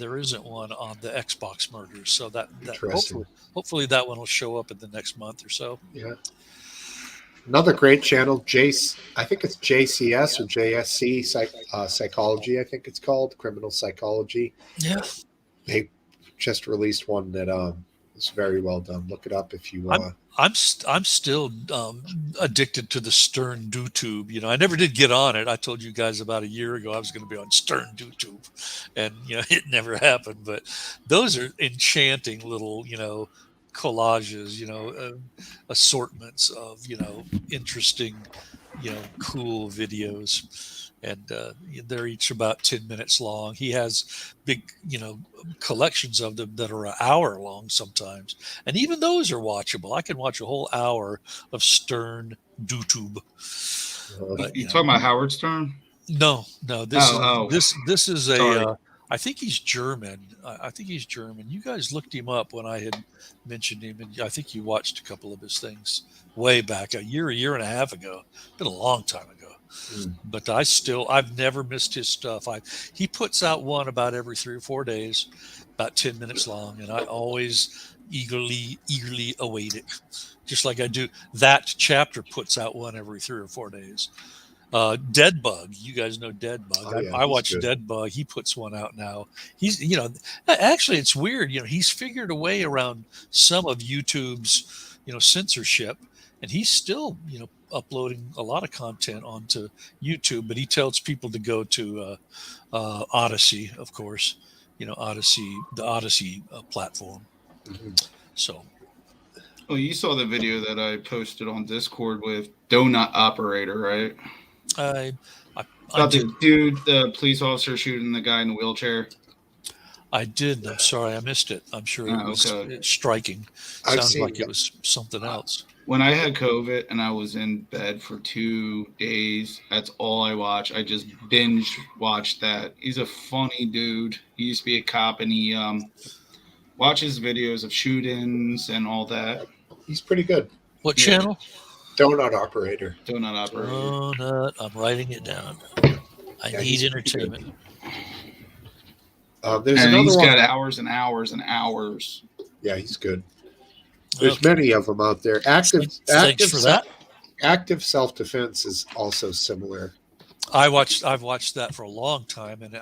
Xbox murders. So that Interesting. hopefully that one will show up in the next month or so. Yeah. Another great channel, Jace. I think it's JCS or JSC Psychology. I think it's called Criminal Psychology. Yeah. They just released one that is very well done. Look it up if you. I'm still addicted to the Stern DoTube. I never did get on it. I told you guys about a year ago I was going to be on Stern DoTube, and it never happened. But those are enchanting little collages, assortments of interesting, cool videos, and they're each about 10 minutes long. He has big collections of them that are an hour long sometimes, and even those are watchable. I can watch a whole hour of Stern DoTube. You talking about Howard Stern? No, this is a I think he's German. You guys looked him up when I had mentioned him, and I think you watched a couple of his things way back, a year and a half ago. Been a long time ago. But I've never missed his stuff. He puts out one about every 3 or 4 days, about 10 minutes long, and I always eagerly await it. Just like I do. That chapter puts out one every 3 or 4 days. Dead Bug, you guys know Dead Bug. Oh, yeah, I watch Dead Bug. He puts one out now. He's, actually it's weird. He's figured a way around some of YouTube's, censorship, and he's still, uploading a lot of content onto YouTube. But he tells people to go to Odyssey, of course. Odyssey, the Odyssey platform. Mm-hmm. So. Well, you saw the video that I posted on Discord with Donut Operator, right? The police officer shooting the guy in the wheelchair. I did. I'm sorry, I missed it. I'm sure it was striking. Sounds like it was something else. When I had COVID and I was in bed for 2 days, that's all I watched. I just binge watched that. He's a funny dude. He used to be a cop, and he watches videos of shootings and all that. He's pretty good. What channel? Donut Operator. Donut. I'm writing it down. I need entertainment. There's and another he's one. Got hours and hours and hours. Yeah, he's good. There's many of them out there. Thanks for that. Active self-defense is also similar. I've watched that for a long time, and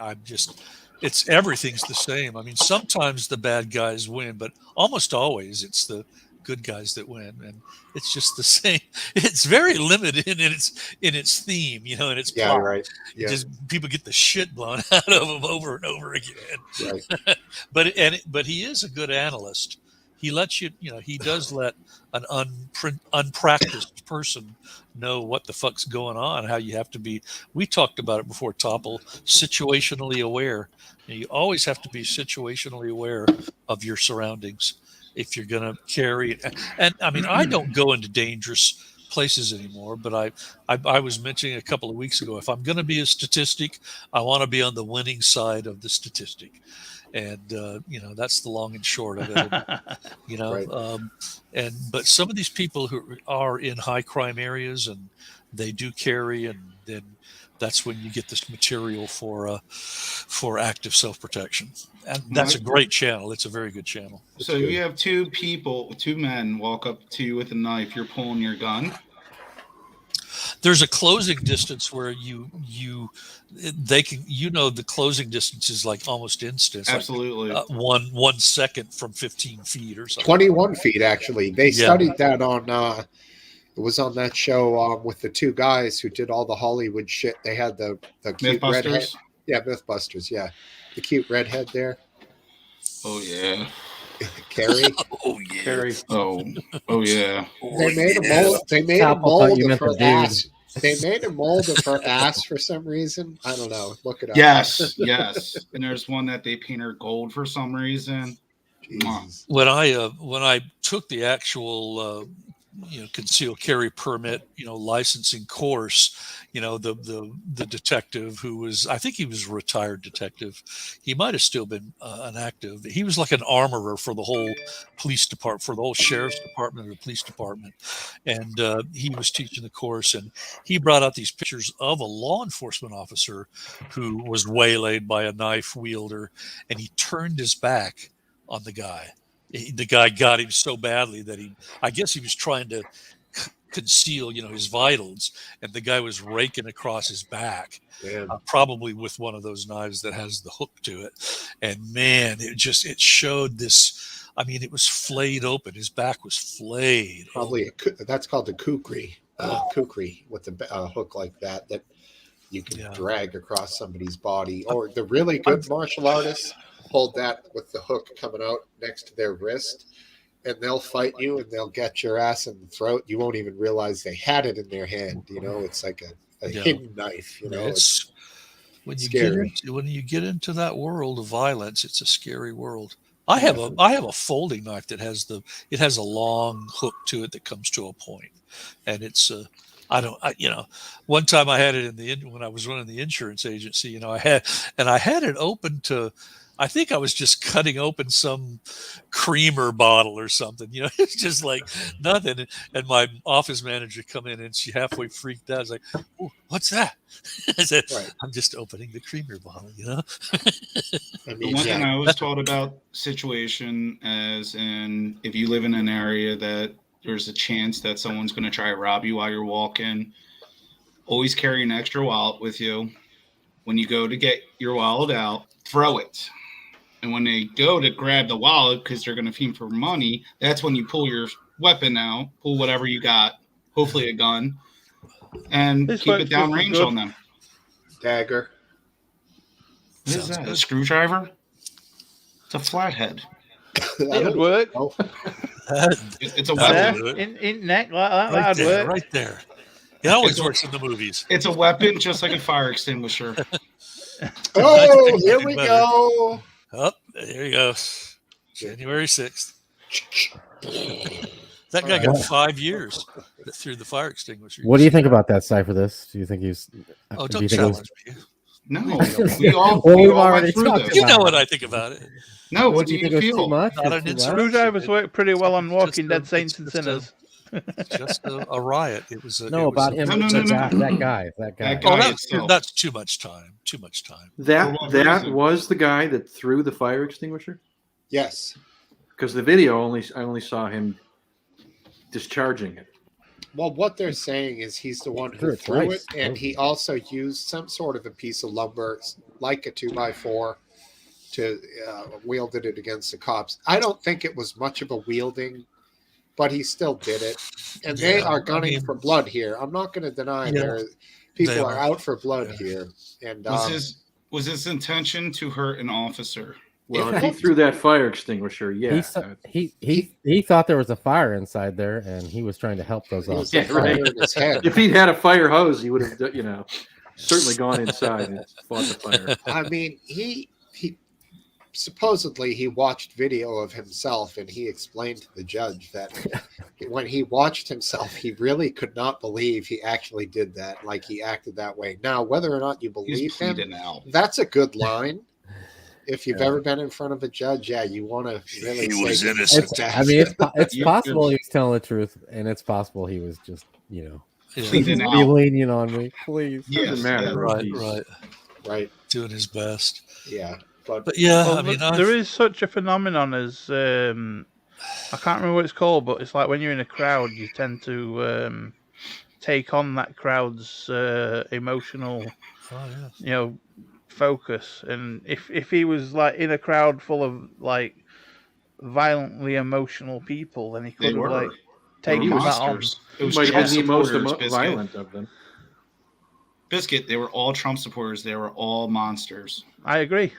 everything's the same. I mean, sometimes the bad guys win, but almost always it's the good guys that win, and it's just the same. It's very limited in its theme, and its plot. Yeah, right. Yeah. Just people get the shit blown out of them over and over again. Right. But he is a good analyst. He lets he does let an unpracticed person know what the fuck's going on, how you have to be. We talked about it before, Topple, situationally aware. You always have to be situationally aware of your surroundings if you're going to carry it. And I mean, I don't go into dangerous places anymore, but I was mentioning a couple of weeks ago, if I'm going to be a statistic, I want to be on the winning side of the statistic. And that's the long and short of it. Right. But some of these people who are in high crime areas, and they do carry, and then that's when you get this material for active self-protection. And that's a great channel. It's a very good channel. So you have two men walk up to you with a knife. You're pulling your gun. There's a closing distance where they can, the closing distance is like almost instant. Absolutely. Like, 1 second from 15 feet or something. 21 feet, actually. They studied that on, it was on that show with the two guys who did all the Hollywood shit. They had the cute redhead. Yeah, Mythbusters, yeah. The cute redhead there. Oh, yeah. Carrie. Oh, yeah. Carrie. Oh, yeah. They made a mold. They made a mold of her ass. They made a mold of her ass for some reason. I don't know. Look it up. Yes, yes. And there's one that they paint her gold for some reason. Jesus. When I took the actual concealed carry permit licensing course, the detective who was, I think he was a retired detective, he might have still been an active, he was like an armorer for the whole police department, for the whole sheriff's department and the police department, and he was teaching the course, and he brought out these pictures of a law enforcement officer who was waylaid by a knife wielder, and he turned his back on the guy. The guy got him so badly that I guess he was trying to conceal, his vitals, and the guy was raking across his back, probably with one of those knives that has the hook to it. And man, it showed this. I mean, it was flayed open. His back was flayed. Probably that's called the Kukri. Kukri with the hook like that you can drag across somebody's body. Or the really good martial artists hold that with the hook coming out next to their wrist, and they'll fight you and they'll get your ass in the throat. You won't even realize they had it in their hand. It's like a hidden knife. It's when you scary. when you get into that world of violence, it's a scary world. I have a folding knife that has a long hook to it that comes to a point, and it's one time I had it when I was running the insurance agency. I had it open to. I think I was just cutting open some creamer bottle or something. It's just like nothing. And my office manager come in and she halfway freaked out. I was like, "Oh, what's that?" I said, Right. "I'm just opening the creamer bottle." The one thing I always taught about situation as in if you live in an area that there's a chance that someone's going to try to rob you while you're walking, always carry an extra wallet with you. When you go to get your wallet out, throw it. And when they go to grab the wallet because they're going to fiend for money, that's when you pull your weapon out, pull whatever you got, hopefully a gun, and keep it downrange on them. Dagger. What is that? A screwdriver? It's a flathead. It would work. Oh. It's a weapon. In neck like that, that'd work. Right there. It always works in the movies. It's a weapon just like a fire extinguisher. Oh, here we go. Oh, there you go. January 6th. That guy got 5 years through the fire extinguisher. What do you think about that, Cypher? This? Do you think he's? Oh, do don't you think challenge me. No, we've already talked about You know what I think about it. No, what do you think it was too feel? much? Not an insurrection. Screwdrivers work pretty well on Walking Dead Saints and Sinners. Just a riot. It was about him. No. That guy. That's too much time. Too much time. That was the guy that threw the fire extinguisher? Yes. Because the video I only saw him discharging it. Well, what they're saying is he's the one who threw it, and he also used some sort of a piece of lumber, like a 2x4, to wielded it against the cops. I don't think it was much of a wielding, but he still did it. And they are gunning for blood here. I'm not going to deny people are out for blood here. And was his intention to hurt an officer? Well, if he threw that fire extinguisher, yeah. He thought there was a fire inside there, and he was trying to help those officers. Yeah, right. in his head. If he'd had a fire hose, he would have, certainly gone inside and fought the fire. I mean, he supposedly he watched video of himself, and he explained to the judge that when he watched himself, he really could not believe he actually did that, like he acted that way. Now, whether or not you believe him, that's a good line. If you've ever been in front of a judge, you want to really he say was innocent. It's possible he was telling the truth, and it's possible he was just, be lenient on me, please. Doesn't matter. Right. Doing his best. Yeah. But yeah, well, there is such a phenomenon as I can't remember what it's called, but it's like when you're in a crowd, you tend to take on that crowd's emotional, focus. And if he was like in a crowd full of like violently emotional people, then he could have like taken that on. It was might have been the most violent violent of them. Biscuit, they were all Trump supporters. They were all monsters. I agree.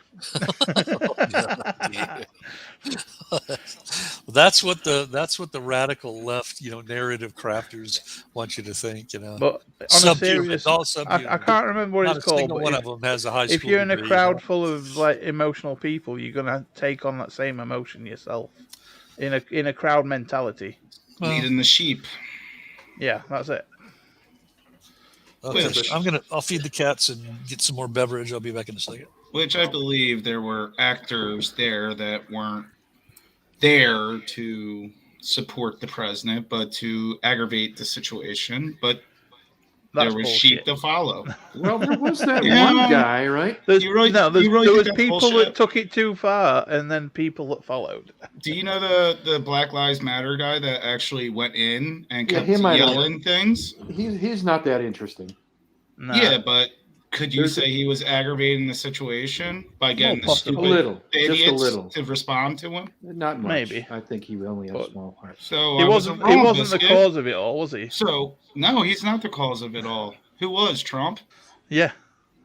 That's what the radical left, narrative crafters want you to think. But on a Subhuman. serious, It's all subhuman. I can't remember what Not it's a called. single But one of them has a high school if you're in a degree, crowd full of like emotional people, you're gonna take on that same emotion yourself. In a crowd mentality. Well, Leading the sheep. Yeah, that's it. Okay, Which- I'll feed the cats and get some more beverage. I'll be back in a second. Which I believe there were actors there that weren't there to support the president, but to aggravate the situation. But That's there was bullshit. sheep to follow. Well, there was that Yeah. one guy, right? There's, You really- no, there's, you really there think was that's people bullshit? that took it too far, and then people that followed. Do you know the Black Lives Matter guy that actually went in and Yeah, kept him I don't- yelling things? He's not that interesting. No. Yeah, but could you There's say he was aggravating the situation by getting the possibly. stupid A little, just a idiots little. to respond to him? Not much. Maybe. I think he only has But- small heart. So He I wasn't. wrong, He wasn't the Biscuit. cause of it all, was he? So no, he's not the cause of it all. Who was Trump? Yeah.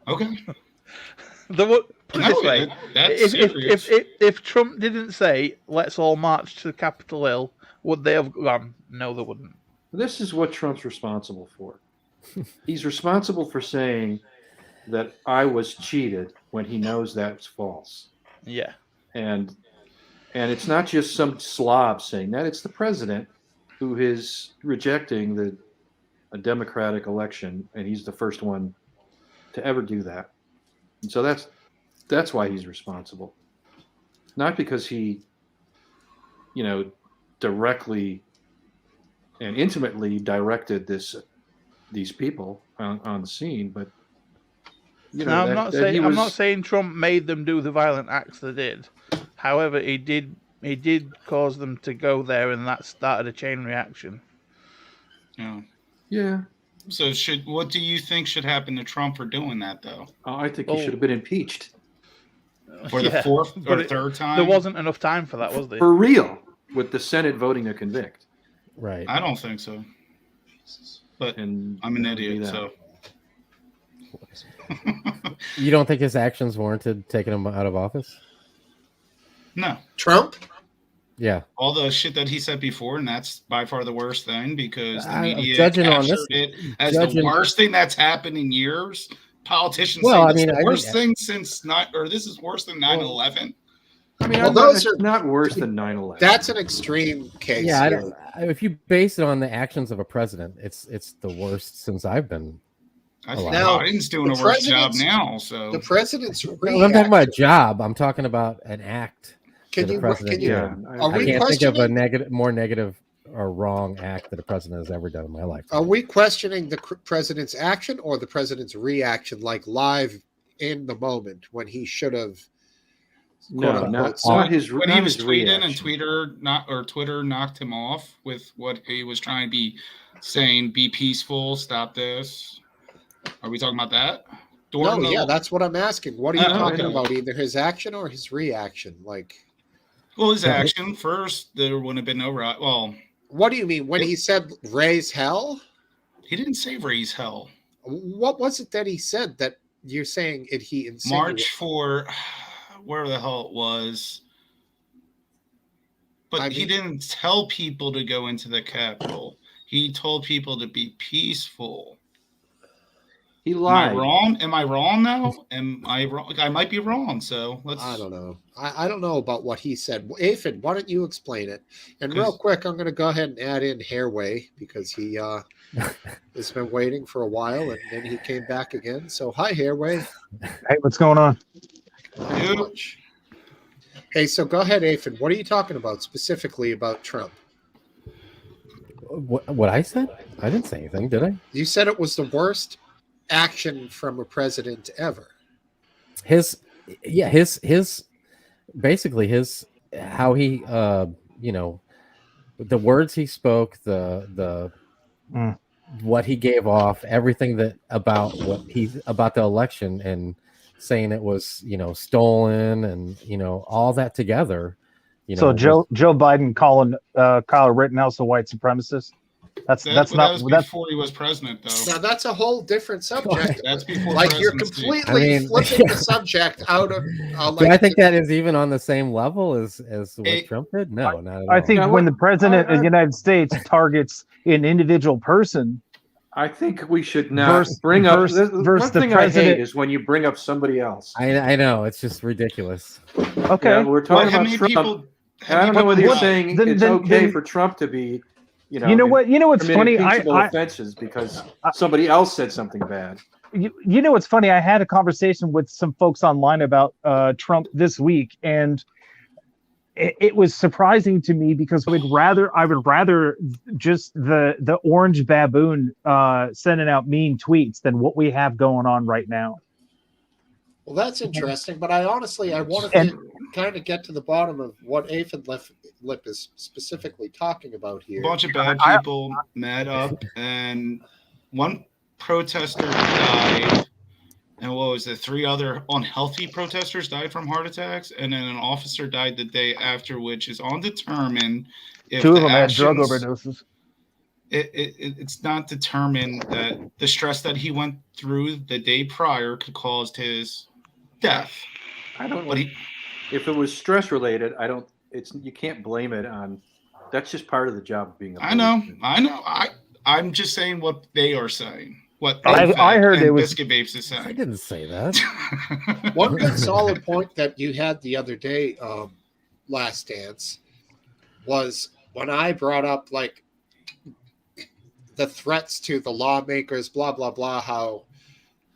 Okay. Put it No, this way: that's serious. if Trump didn't say "Let's all march to Capitol Hill," would they have gone? No, they wouldn't. This is what Trump's responsible for. He's responsible for saying that I was cheated when he knows that's false. Yeah. And it's not just some slob saying that, it's the president who is rejecting a democratic election, and he's the first one to ever do that. And so that's why he's responsible. Not because he, directly and intimately directed these people on the scene, but Now, I'm not saying Trump made them do the violent acts they did. However, he did cause them to go there, and that started a chain reaction. Yeah. Yeah. So what do you think should happen to Trump for doing that though? I think he should have been impeached. For the Yeah, fourth but or third time? There wasn't enough time for that, was there? For real, with the Senate voting to convict. Right. I don't think so. But And I'm an that would be idiot, that. so You don't think his actions warranted taking him out of office? no. Trump? Yeah. All the shit that he said before, and that's by far the worst thing because the I'm media judging on captured this- it as the worst thing that's happened in years. Politicians Well, say I this is mean, the I worst think- thing since this is worse than 9/11. I mean, Well, it's those are- not worse than 9/11. That's an extreme case. Yeah, I here. don't. If you base it on the actions of a president, it's the worst since I've been. I think Now, Biden's doing the a worse job president's- now. So The president's I'm talking about a reaction. job. I'm talking about an act. Can the you? president Can you? yeah. Are I we can't think of a questioning? more negative or wrong act that a president has ever done in my life. Are we questioning the president's action or the president's reaction, like live in the moment when he should have? No, quote, not, unquote, not his. when not he was his tweeting and reaction. Twitter knocked him off with what he was trying to be saying, be peaceful, stop this. Are we talking about that? No, yeah, that's what I'm asking. What are you Oh, talking okay. about? Either his action or his reaction? Like, Well, his action first, there wouldn't have been no right. Well, what do you mean when he said raise hell? he didn't say raise hell. What was it that he said that you're saying it? He insinuated? March for where the hell it was. But I he mean- didn't tell people to go into the Capitol. He told people to be peaceful. He Am lied. I wrong? Am I wrong now? Am I wrong? I might be wrong. So let's. I don't know. I don't know about what he said. Aphid, why don't you explain it? And real 'Cause- quick, I'm going to go ahead and add in Hairway because he has been waiting for a while and then he came back again. So hi, Hairway. Hey, what's going on? Not much. Hey, so go ahead, Aphid. What are you talking about specifically about Trump? What I said? I didn't say anything, did I? You said it was the worst action from a president ever. Basically his how he the words he spoke, the what he gave off, everything that about the election and saying it was stolen and all that together. So Joe Biden calling Kyle Rittenhouse a white supremacist. That's That not was that's before he was president, though. Now that's a whole different subject. That's before Like you're presidency. completely flipping the subject out of. Do I think that is even on the same level as what It- Trump did? No, not at all. I think Yeah, when what- the president of the United States targets an individual person, I think we should not Versus- bring up. versus- One versus the thing I hate president- is when you bring up somebody else. I know it's just ridiculous. okay, Yeah, we're talking How about many Trump. people? And I don't know whether you're What- saying then- it's then- okay then- for Trump to be, you know what? You know what's committing funny? peaceable I offenses because somebody else said something bad. you know what's funny? I had a conversation with some folks online about Trump this week, and it was surprising to me because I would rather just the orange baboon sending out mean tweets than what we have going on right now. Well, that's interesting, but I wanted to kind of get to the bottom of what Aphid Lip is specifically talking about here. A bunch of bad people met up, and one protester died, and what was it? 3 other unhealthy protesters died from heart attacks, and then an officer died the day after, which is undetermined. If 2 of the them had drug actions- overdoses. It's not determined that the stress that he went through the day prior could cause his death. I don't. But If it was stress related, I don't. You can't blame it on. That's just part of the job of being a. I know. I'm just saying what they are saying. What I heard it was Biscuit Babes is I saying. didn't say that. One good solid point that you had the other day, Last Dance, was when I brought up like the threats to the lawmakers, blah blah blah, how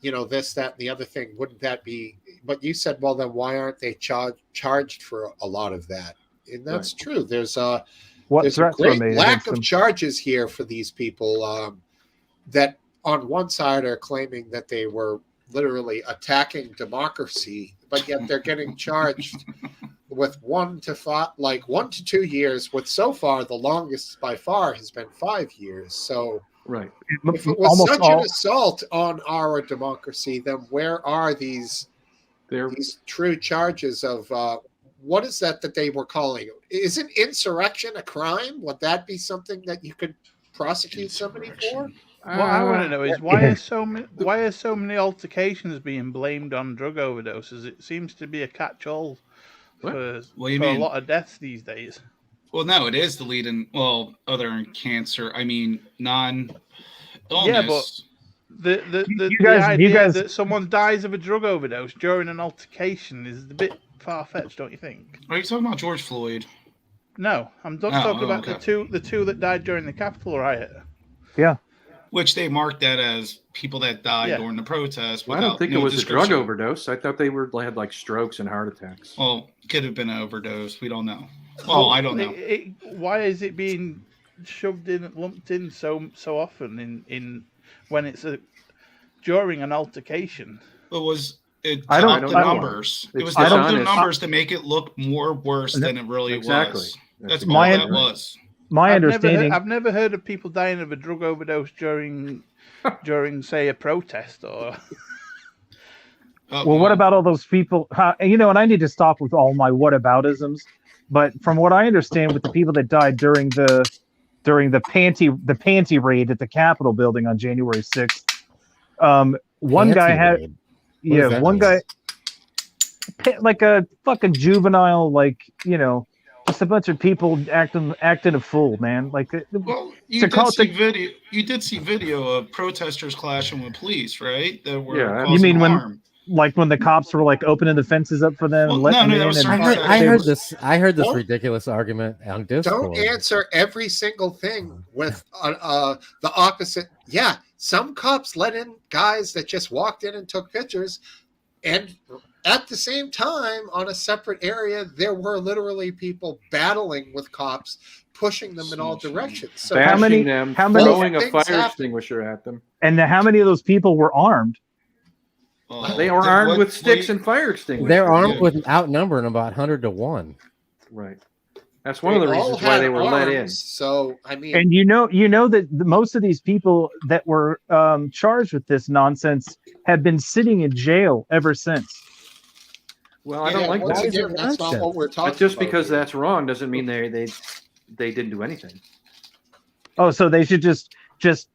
this, that, and the other thing. Wouldn't that be? But you said, well, then why aren't they charged for a lot of that? And that's true. There's what there's a threats were great made lack against of them. charges here for these people that on one side are claiming that they were literally attacking democracy, but yet they're getting charged with 1 to 2 years, with so far the longest by far has been 5 years. So Right. if it was such an assault on our democracy, then where are these true charges of what is that they were calling it? Isn't insurrection a crime? Would that be something that you could prosecute somebody for? What I want to know is why are so many altercations being blamed on drug overdoses? It seems to be a catch-all for a lot of deaths these days. Well, no, it is the leading. Well, other than cancer, I mean non-illness. Yeah, but the idea that someone dies of a drug overdose during an altercation is a bit far-fetched, don't you think? Are you talking about George Floyd? No, I'm not talking about the two that died during the Capitol riot. Yeah. Which they marked that as people that died during the protest. Well, I don't think it was a drug overdose. I thought they had like strokes and heart attacks. Well, could have been an overdose. We don't know. Well, I don't know. Why is it being shoved in, lumped in so often in when it's during an altercation? I don't know. Numbers. It was the numbers to make it look more worse than it really was. That's all that was. My understanding. I've never heard of people dying of a drug overdose during say, a protest or. Well, what about all those people? And I need to stop with all my whataboutisms. But from what I understand, with the people that died during the panty raid at the Capitol building on January 6th, one guy had, one guy, like a fucking juvenile, just a bunch of people acting a fool, man. Well, you did see video of protesters clashing with police, right? That were you mean harm. when the cops were opening the fences up for them? I heard this ridiculous argument on Discord. Don't answer every single thing with the opposite. Yeah, some cops let in guys that just walked in and took pictures, and at the same time, on a separate area, there were literally people battling with cops, pushing them in all directions. So throwing a fire extinguisher at them. And how many of those people were armed? They were armed with sticks and fire extinguishers. They're armed with outnumbering about 100 to 1. Right. That's one of the reasons why they were let in. So I mean, and you know that most of these people that were charged with this nonsense have been sitting in jail ever since. Well, I don't like that. Again, that's not what we're talking but just about because here. that's wrong doesn't mean they didn't do anything. Oh, so they should just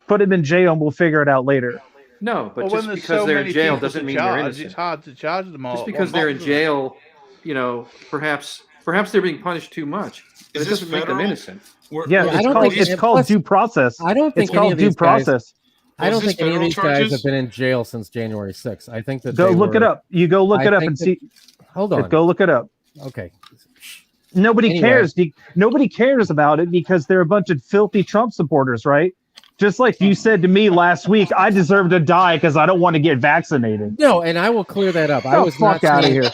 put him in jail and we'll figure it out later. No, but Well, when just there's because so they're many in jail people doesn't to mean they're charge, innocent. it's hard to charge them all. Just at because one they're in box. jail, perhaps they're being punished too much. But Is it this doesn't make them federal? innocent. Yeah, I don't think it's called due process. I don't think It's any called of due these guys. process. I don't Was this think any of federal these guys charges? have been in jail since January 6th. I think that Go they look it were- up. You go look I it up think and that- see. Hold on. Go look it up. Okay. Nobody Anyway. cares. Nobody cares about it because they're a bunch of filthy Trump supporters, right? Just like you said to me last week, I deserve to die because I don't want to get vaccinated. No, and I will clear that up. I Get was the fuck not out of saying- here.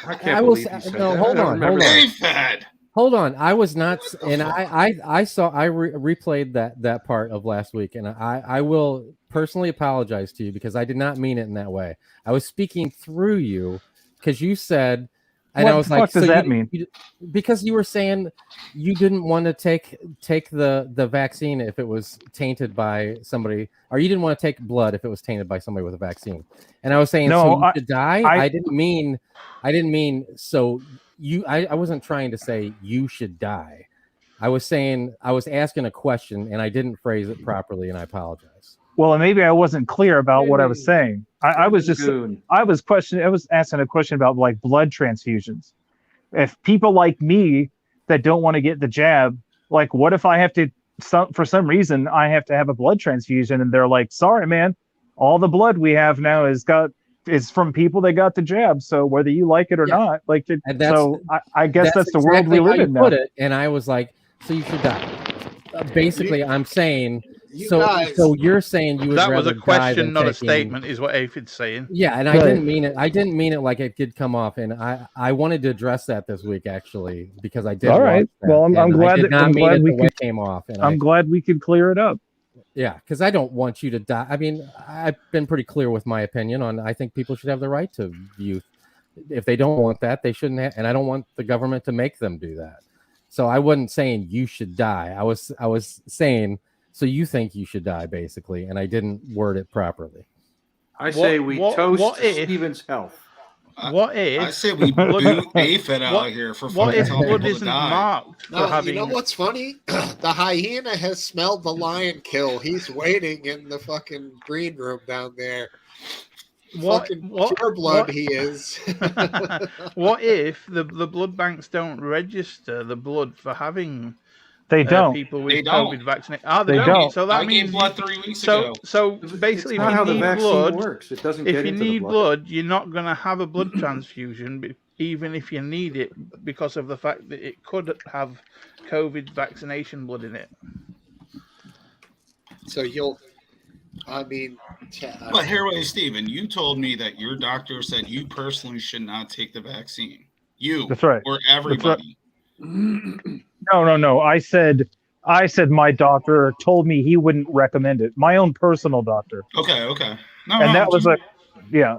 I can't I will believe say- you said no, that. hold I don't on, remember hold on. that. Fed. Hold on. I was not, What the and fuck? I saw, replayed that part of last week, and I will personally apologize to you because I did not mean it in that way. I was speaking through you because you said, and What I was the like, fuck does so that you- mean? because you were saying you didn't want to take the vaccine if it was tainted by somebody, or you didn't want to take blood if it was tainted by somebody with a vaccine. And I was saying, No, so you should die. I- I didn't mean so. I wasn't trying to say you should die. I was saying I was asking a question and I didn't phrase it properly, and I apologize. Well, maybe I wasn't clear about what I was saying. I was asking a question about like blood transfusions. If people like me that don't want to get the jab, like what if I have to, for some reason, I have to have a blood transfusion, and they're like, sorry, man, all the blood we have now is from people that got the jab. So whether you like it or Yeah. not, like, And that's- so I guess that's the world exactly we how live you in now. put it, and I was like, so you should die. Basically, I'm saying. You So guys, you're saying you would That was rather a die question, than not a taking- statement, is what Aphid's saying. Yeah, and I Right. didn't mean it. I didn't mean it like it did come off, and I wanted to address that this week actually because I did. All right. watch that, Well, I'm and glad I did that- not I'm mean glad it we the way it came off. And I'm glad we could clear it up. yeah, because I don't want you to die. I mean, I've been pretty clear with my opinion on. I think people should have the right to view. If they don't want that, they shouldn't have, and I don't want the government to make them do that. So I wasn't saying you should die. I was saying, so you think you should die, basically, and I didn't word it properly. I say we what toast if- Stephen's health. What I if say we boot Aphid out what- here for what fucking if telling blood people to isn't die. marked for no, having? you know what's funny? The hyena has smelled the lion kill. He's waiting in the fucking green room down there. Fucking pure blood he is. What if the blood banks don't register the blood for having They don't. people They with don't. COVID vaccinated? They don't. So that I means gave blood 3 weeks so ago. so It's basically, not if how you the need vaccine blood, works. It doesn't if get you into need the blood. blood, you're not going to have a blood transfusion, even if you need it, because of the fact that it could have COVID vaccination blood in it. So I mean, But Heroine Stephen, you told me that your doctor said you personally should not take the vaccine. You That's right. or everybody. No. I said my doctor told me he wouldn't recommend it. My own personal doctor. Okay. No, And that was yeah.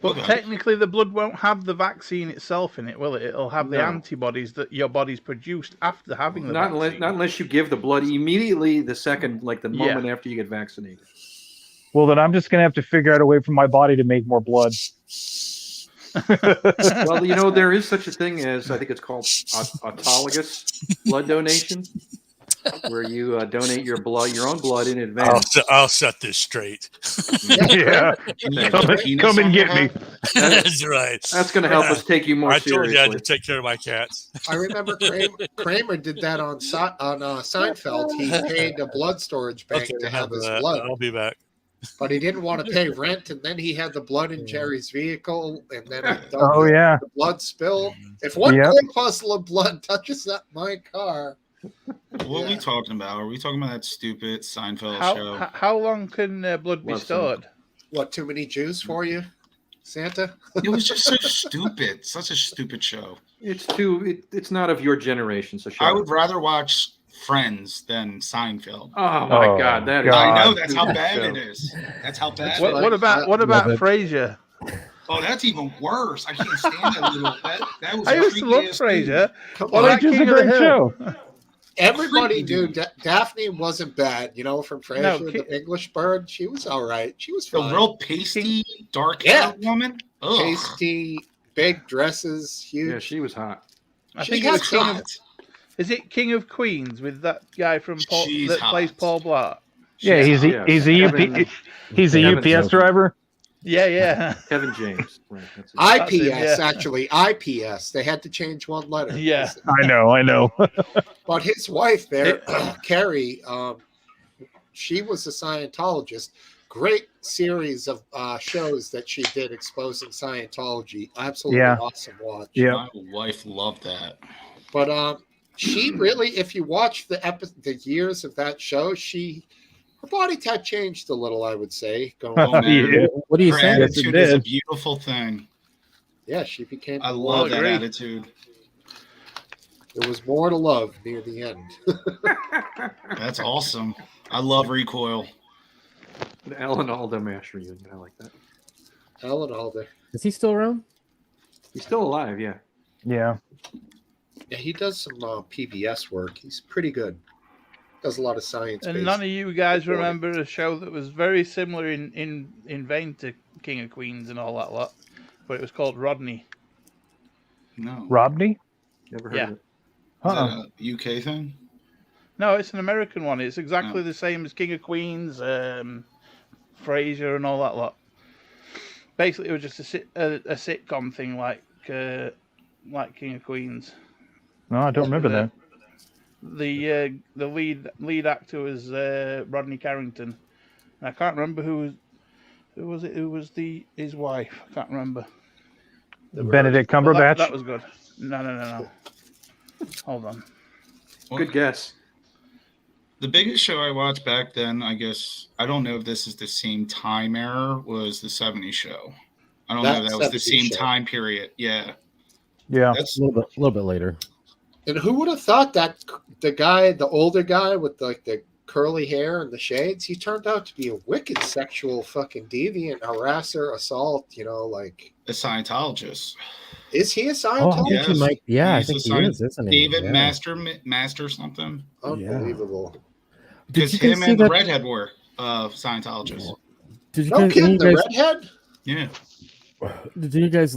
But Okay. technically, the blood won't have the vaccine itself in it, will it? It'll have the No. antibodies that your body's produced after having the Not vaccine. unless you give the blood immediately the second, like the Yeah. moment after you get vaccinated. Well, then I'm just gonna have to figure out a way for my body to make more blood. Well, there is such a thing as, I think it's called autologous blood donation, where you donate your own blood in advance. I'll set this straight. Yeah. And you have a penis Come on and your get me. head? That's right. That's going to help us take you more I told seriously. you I had to take care of my cats. I remember Kramer did that on Seinfeld. He paid a blood storage bank Okay, to have his that. blood, I'll be back. but he didn't want to pay rent, and then he had the blood in Jerry's vehicle, and then Oh yeah. the blood spill. If one Yep. corpuscle of blood touches my car, What are we Yeah. talking about? Are we talking about that stupid Seinfeld show? How long can blood be Love stored? what, too many Jews for you, Santa? It was just so stupid. Such a stupid show. It's not of your generation, so shut I up. would rather watch Friends than Seinfeld. Oh my Oh, God, that is. God. I know that's how stupid bad show. it is. That's how bad. What- it is. What about Love it. Frasier? Oh, that's even worse. I can't stand that little. That was. I the used to love creepiest thing. Frasier. Come Well, on. that Which is King a of the great Hill. show. Everybody knew Daphne wasn't bad, from Frasier, No, the English Bird. She was all right. She was The fine. real pasty, dark Yeah. woman. Ugh. Tasty, big dresses, huge. Yeah, she was hot. I She think it got was King of, hot. Is it King of Queens with that guy from Paul She's that hot. plays Paul Blart? Yeah, he's Yeah, he's a Kevin- he's a Kevin UPS Jones. driver. Yeah. Kevin James. Right. That's it. That's him, IPS, yeah. actually. IPS. They had to change one letter. Yeah. I know. But his wife there, Carrie, she was a Scientologist. Great series of shows that she did exposing Scientology. Absolutely awesome watch. Yeah. My wife loved that. But she really, if you watch the years of that show, her body type changed a little, I would say. Oh, man. Yeah. What do you Her say? Yes, it attitude is a did. beautiful thing. Yeah, she became. I love that agree. attitude. There was more to love near the end. That's awesome. I love Recoil. The Alan Alda MASH reunion. I like that. Alan Alda. Is he still around? He's still alive. Yeah. Yeah. Yeah, he does some PBS work. He's pretty good. Does a lot of science. And none of you guys remember a show that was very similar in vein to King of Queens and all that lot, but it was called Rodney. No. Rodney? Never heard Yeah. of it. Is that a UK thing? No, it's an American one. It's exactly the same as King of Queens, Frasier, and all that lot. Basically, it was just a sitcom thing like King of Queens. No, I don't remember that. The lead actor was Rodney Carrington. And I can't remember who was it. Who was his wife? I can't remember. Benedict But Cumberbatch. that was good. No. Hold on. Good guess. The biggest show I watched back then, I guess, I don't know if this is the same time era, was the 70s show. I don't know if that was the 70s same show. time period. Yeah. Yeah. That's A little bit later. And who would have thought that the older guy with like the curly hair and the shades, he turned out to be a wicked sexual fucking deviant, harasser, assault, like. a Scientologist. Is he a Oh, I Scientologist? think he might. Yeah, I He's think a he Scient- is, isn't he? David Yeah. Master something. Unbelievable. Because Did you guys him see and the that- redhead were Scientologists. Did you No guys? kidding, you the guys redhead? Yeah. Did you guys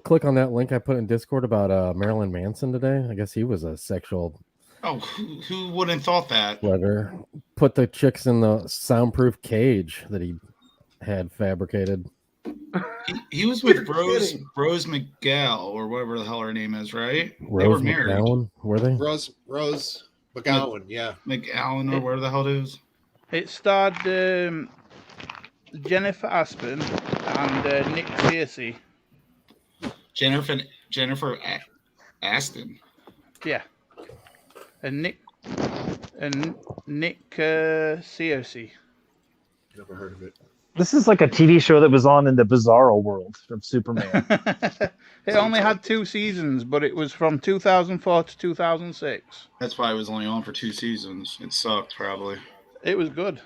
click on that link I put in Discord about Marilyn Manson today? I guess he was a sexual Oh, who wouldn't thought that? predator. Put the chicks in the soundproof cage that he had fabricated. He was with You're Rose kidding. McGowan or whatever the hell her name is, right? They were Rose married. McGowan, were they? Rose McGowan, yeah. McGowan or whatever the hell it is. It starred Jennifer Aspen and Nick Searcy. Jennifer Aston. Yeah. And Nick Searcy. Never heard of it. This is like a TV show that was on in the Bizarro world of Superman. It only had 2 seasons, but it was from 2004 to 2006. That's why it was only on for 2 seasons. It sucked, probably. It was good.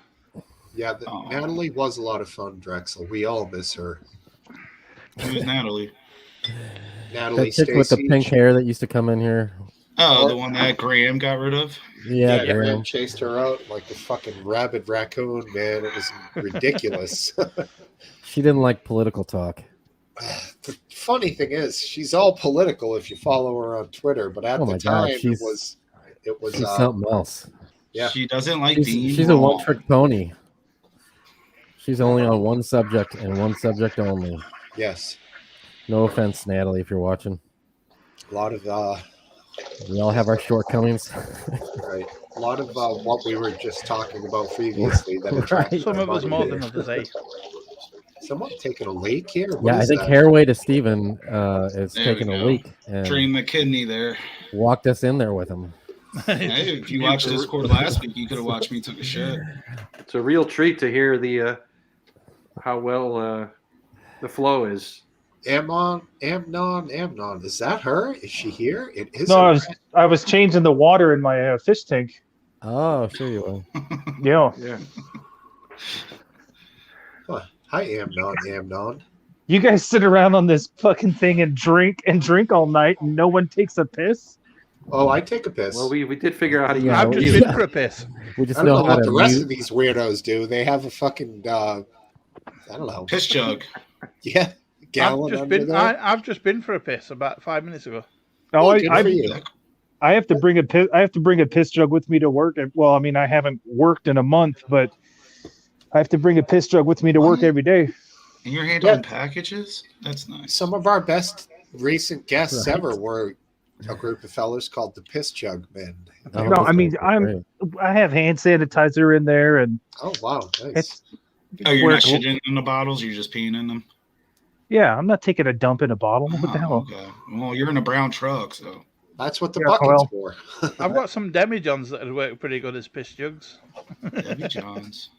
Yeah, Natalie was a lot of fun, Drexel. We all miss her. Who's Natalie? Natalie That chick with the Stacey, pink hair that used to come in here. Oh, the one that Graham got rid of? Yeah, Yeah, Graham. Graham chased her out like a fucking rabid raccoon, man. It was ridiculous. She didn't like political talk. The funny thing is, she's all political if you follow her on Twitter, but at Oh the my God, time she's- it was She's something else. Yeah. She doesn't like being She's a wrong. one-trick pony. She's only on one subject and one subject only. yes, No offense, Natalie, if you're watching. a lot of We all have our shortcomings. right, a lot of what we were just talking about previously that attracted Right. Some of us my more money. than others, eh? Someone taking a leak here? What Yeah, I is think that? Hairway to Steven is There taking we a go. leak and Drain the kidney there. walked us in there with him. Hey, if you watched Discord last week, you could have watched me took a shit. It's a real treat to hear the how well the flow is. Amnon. Is that her? Is she here? It is. No, her. I was changing the water in my fish tank. Oh, sure you will. Yeah. Yeah. Huh. Hi, Amnon. You guys sit around on this fucking thing and drink all night and no one takes a piss? Oh, I take a piss. Well, we did figure out how to use Yeah, I've it. just been for a piss. We just I don't know how what to the rest mute. of these weirdos do. They have a fucking I don't know. Piss jug. Yeah, gallon under there. I've just been for a piss about 5 minutes ago. Oh, Good for you. I have to bring a piss jug with me to work. Well, I mean, I haven't worked in a month, but I have to bring a piss jug with me to work What? every day. And you're handling packages? That's nice. Some of our best recent guests Right. ever were a group of fellas called the Piss Jug Men. Oh, No, I mean, great. I have hand sanitizer in there, and Oh wow, nice. it's Oh, you're where- not shitting in the bottles. You're just peeing in them. yeah. I'm not taking a dump in a bottle. What the Oh, hell? okay. Well, you're in a brown truck, so That's what the Yeah, bucket's well. for. I've got some demijohns that would work pretty good as piss jugs. Debbie Johns.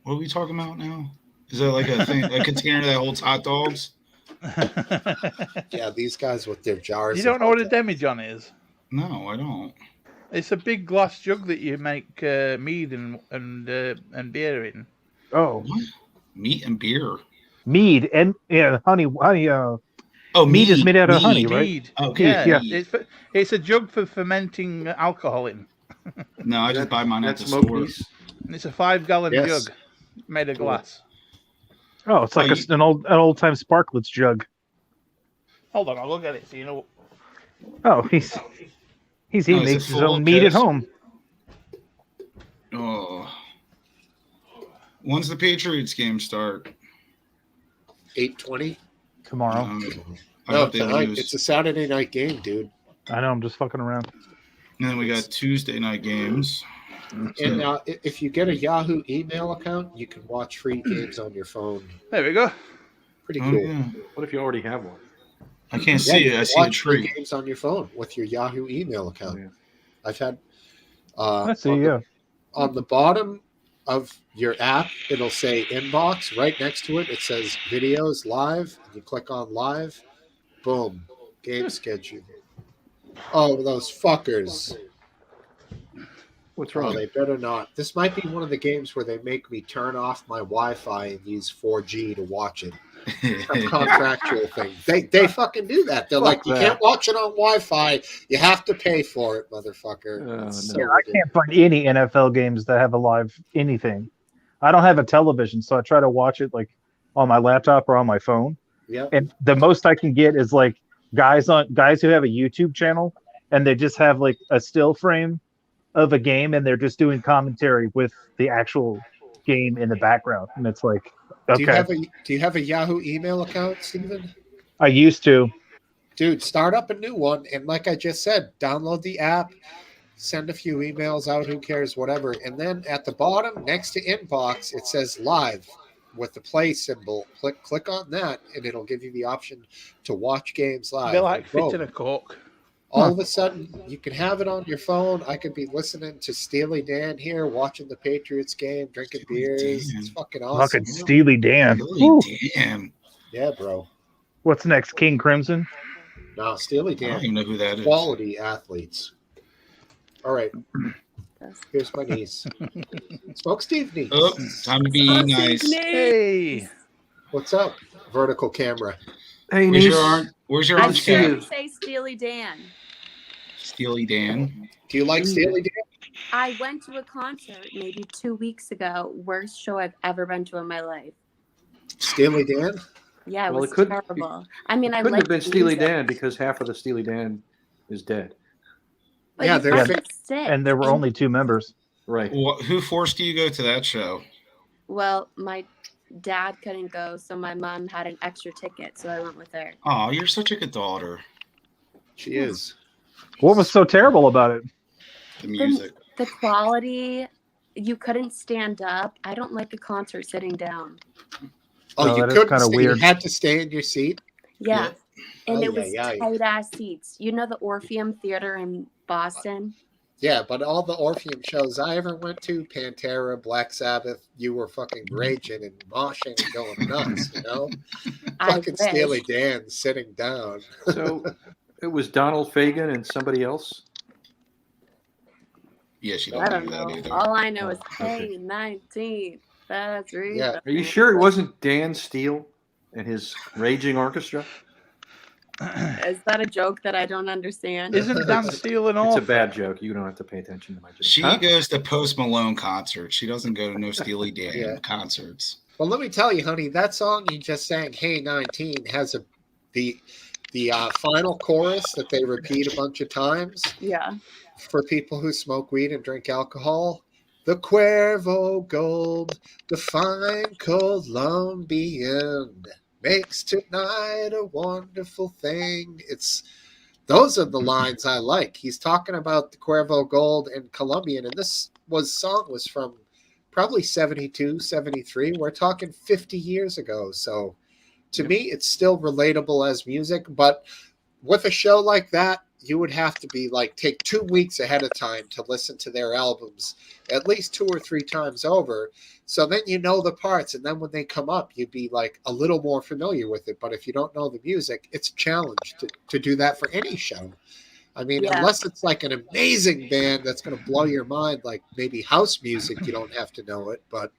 What are we talking about now? Is that like a thing, a container that holds hot dogs? Yeah, these guys with their jars. You don't of know what a hot demijohn is? No, I don't. It's a big glass jug that you make mead and beer in. Oh, What? Meat and beer. mead and honey. Oh, Mead is made out of honey, right? Mead. Okay. Yeah. It's a jug for fermenting alcohol in. No, I just buy mine at That's the store. Smokies. And it's a 5-gallon Yes. jug made of glass. Oh, it's like an old time Sparklets jug. Hold on, I'll look at it so you know. Oh, he Oh, is makes it his full own of mead at piss? home. Oh. When's the Patriots game start? 8:20. Tomorrow. I No, hope they tonight. lose. It's a Saturday night game, dude. I know. I'm just fucking around. And then we got Tuesday night games. And if you get a Yahoo email account, you can watch free games on your phone. There we go. Pretty Oh, cool. yeah. What if you already have one? I can't Yeah, see you it. I can see a watch free tree. games on your phone with your Yahoo email account. Yeah. I've had. I see. on the- Yeah. On the bottom of your app, it'll say inbox. Right next to it, it says videos live. You click on live. Boom. Game schedule. Oh, those fuckers. What's Oh, wrong? they better not. This might be one of the games where they make me turn off my Wi-Fi and use 4G to watch it. A contractual thing. They fucking do that. They're like, you that. can't watch it on Wi-Fi. You have to pay for it, motherfucker. Oh, It's no. so Yeah, I can't find any NFL games that have a live anything. I don't have a television, so I try to watch it like on my laptop or on my phone. Yep. And the most I can get is like guys who have a YouTube channel and they just have like a still frame of a game and they're just doing commentary with the actual game in the background. And it's like, Do okay, you have a Yahoo email account, Steven? I used to. Dude, start up a new one, and like I just said, download the app, send a few emails out, who cares, whatever. And then at the bottom, next to inbox, it says live with the play symbol. Click on that, and it'll give you the option to watch games live. They're like Boom. fitting a cork. All of a sudden, you can have it on your phone. I could be listening to Steely Dan here, watching the Patriots game, drinking Steely beers. Dan. It's fucking awesome. Fucking Steely Dan. Really? Woo. Damn. Yeah, bro. What's next? King Crimson? No, Steely I don't Dan. even know who that is. Quality athletes. All right. Here's my niece. Smoke Steve niece. Oh, time to be nice. Hey, What's up? Vertical camera. Hey, Where's niece. your I'm orange sure cat? you say Steely Dan. Steely Dan. Do you like Steely Dan? I went to a concert maybe 2 weeks ago. Worst show I've ever been to in my life. Steely Dan? Yeah, it Well, was it could- terrible. I mean, I Couldn't like have been Steely music, Dan because half of the Steely Dan is dead. but Yeah, you they're fucking fi- sick. And there were only 2 members. Right. Who forced you to go to that show? Well, my dad couldn't go, so my mom had an extra ticket, so I went with her. Oh, you're such a good daughter. She is. What was so terrible about it? The music. The quality, you couldn't stand up. I don't like a concert sitting down. Oh, No, you that is couldn't kinda stay. weird. You had to stay in your seat? Yeah. And Ay, it was ay, ay. tight ass seats. You know the Orpheum Theater in Boston? Yeah, but all the Orpheum shows I ever went to, Pantera, Black Sabbath, you were fucking raging and moshing and going nuts, you know? I Fucking wish. Steely Dan sitting down. So it was Donald Fagen and somebody else. Yeah, she I don't don't do know. that either. All I know is Okay. hey, 19. That's real. Yeah. Are you sure it wasn't Dan Steele and his raging orchestra? Is that a joke that I don't understand? isn't Dan Steele an It's a author? bad joke. You don't have to pay attention to my joke. She Huh? goes to Post Malone concerts. She doesn't go to no Steely Dan Yeah. concerts. Well, let me tell you, honey, that song you just sang, Hey 19, has a beat. The final chorus that they repeat a bunch of times Yeah. for people who smoke weed and drink alcohol. The Cuervo Gold, the fine Colombian, makes tonight a wonderful thing. Those are the lines I like. He's talking about the Cuervo Gold and Colombian, and this song was from probably 72, 73. We're talking 50 years ago. So to me, it's still relatable as music, but with a show like that, you would have to be like take 2 weeks ahead of time to listen to their albums at least 2 or 3 times over. So then you know the parts, and then when they come up, you'd be like a little more familiar with it. But if you don't know the music, it's a challenge to do that for any show. I mean, Yeah. unless it's like an amazing band that's going to blow your mind, like maybe house music, you don't have to know it. But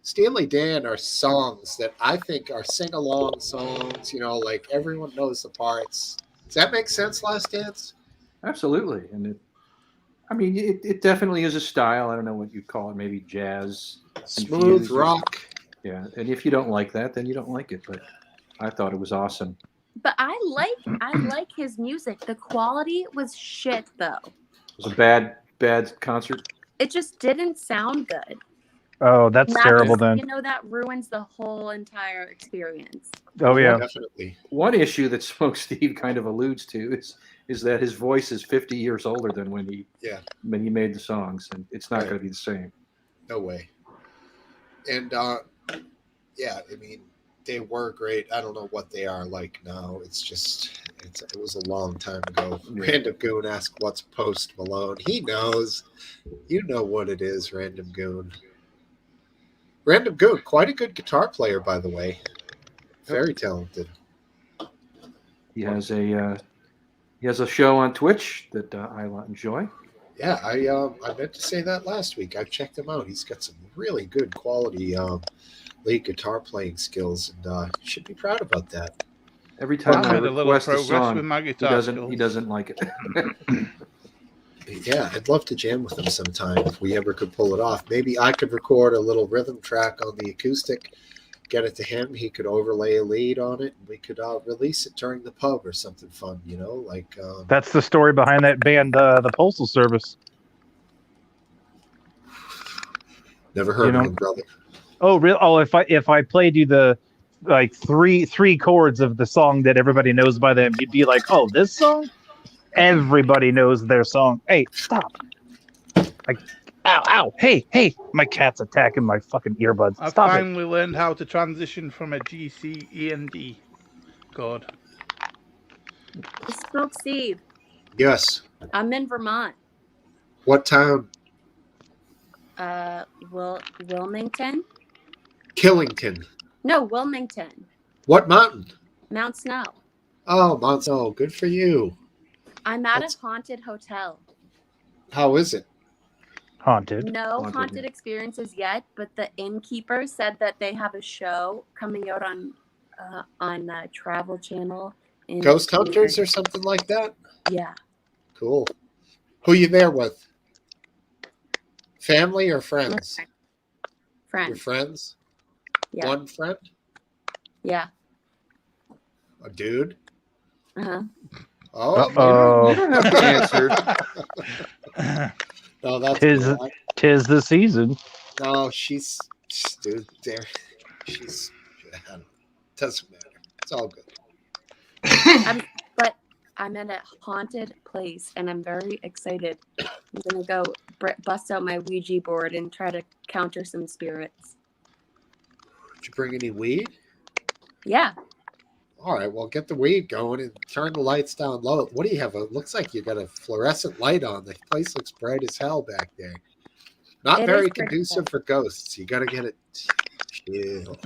Steely Dan are songs that I think are sing-along songs, like everyone knows the parts. Does that make sense, Last Dance? Absolutely. And it definitely is a style. I don't know what you call it, maybe jazz. Smooth infused or rock. Yeah. And if you don't like that, then you don't like it. But I thought it was awesome. But I like his music. The quality was shit though. It was a bad concert. It just didn't sound good. Oh, that's terrible then. That ruins the whole entire experience. Oh yeah. Definitely. One issue that Smoke Steve kind of alludes to is that his voice is 50 years older than when he made the songs, and it's not going to be the same. No way. And they were great. I don't know what they are like now. It was a long time ago. Yeah. Random Goon asked what's Post Malone. He knows. You know what it is, Random Goon. Random Goon, quite a good guitar player, by the way. Very talented. He has a show on Twitch that I enjoy. Yeah, I meant to say that last week. I've checked him out. He's got some really good quality lead guitar playing skills, and you should be proud about that. Every time I made a little request a progress song, with my he guitar doesn't skills. like it. Yeah, I'd love to jam with him sometime if we ever could pull it off. Maybe I could record a little rhythm track on the acoustic, get it to him. He could overlay a lead on it, and we could release it during the pub or something fun, like... That's the story behind that band, the Postal Service. Never heard of him, brother. Oh, really? Oh, if I played you the three chords of the song that everybody knows by them, you'd be like, "Oh, this song? Everybody knows their song." Hey, stop! Ow! Hey! My cat's attacking my fucking earbuds. I Stop it! finally learned how to transition from a GC END chord. Smoke Steve. Yes. I'm in Vermont. What town? Wilmington. Killington. No, Wilmington. What mountain? Mount Snow. Oh, Mount Snow. Good for you. I'm at a haunted hotel. How is it? Haunted. No haunted experiences yet, but the innkeeper said that they have a show coming out on Travel Channel. Ghost Hunters or something like that? Yeah. Cool. Who you there with? Family or friends? Friends. Your friends? Yeah. One friend? Yeah. A dude? Uh-huh. Oh, You don't have to answer. No, that's Tis the season. No, she's dude there. Doesn't matter. It's all good. I'm at a haunted place and I'm very excited. I'm gonna go bust out my Ouija board and try to counter some spirits. Did you bring any weed? Yeah. All right, well, get the weed going and turn the lights down low. What do you have? It looks like you got a fluorescent light on. The place looks bright as hell back there. Not It very is pretty conducive cool. for ghosts. You got to get it chill.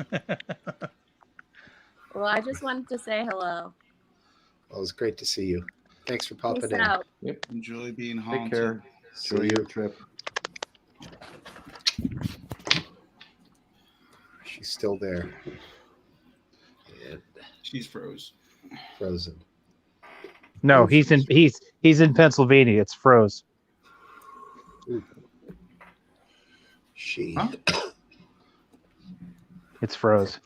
Well, I just wanted to say hello. Well, it was great to see you. Thanks for popping Peace in. out. Yep. Enjoy being Take haunted. care. Enjoy your trip. She's still there. And She's froze. frozen. No, he's in Pennsylvania. It's froze. She. Huh? It's froze.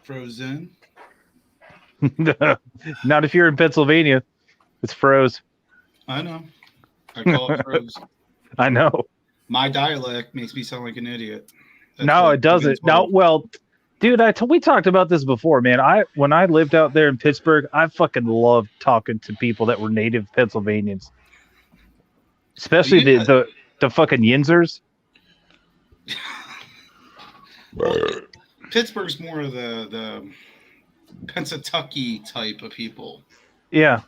Frozen. Not if you're in Pennsylvania. It's froze. I know. I call it froze. I know. My dialect makes me sound like an idiot. That's No, what it doesn't. I've been No, told. well, dude, we talked about this before, man. When I lived out there in Pittsburgh, I fucking loved talking to people that were native Pennsylvanians, especially Yeah. the fucking Yinzers. Pittsburgh's more of the Pennsatucky type of people. Yeah,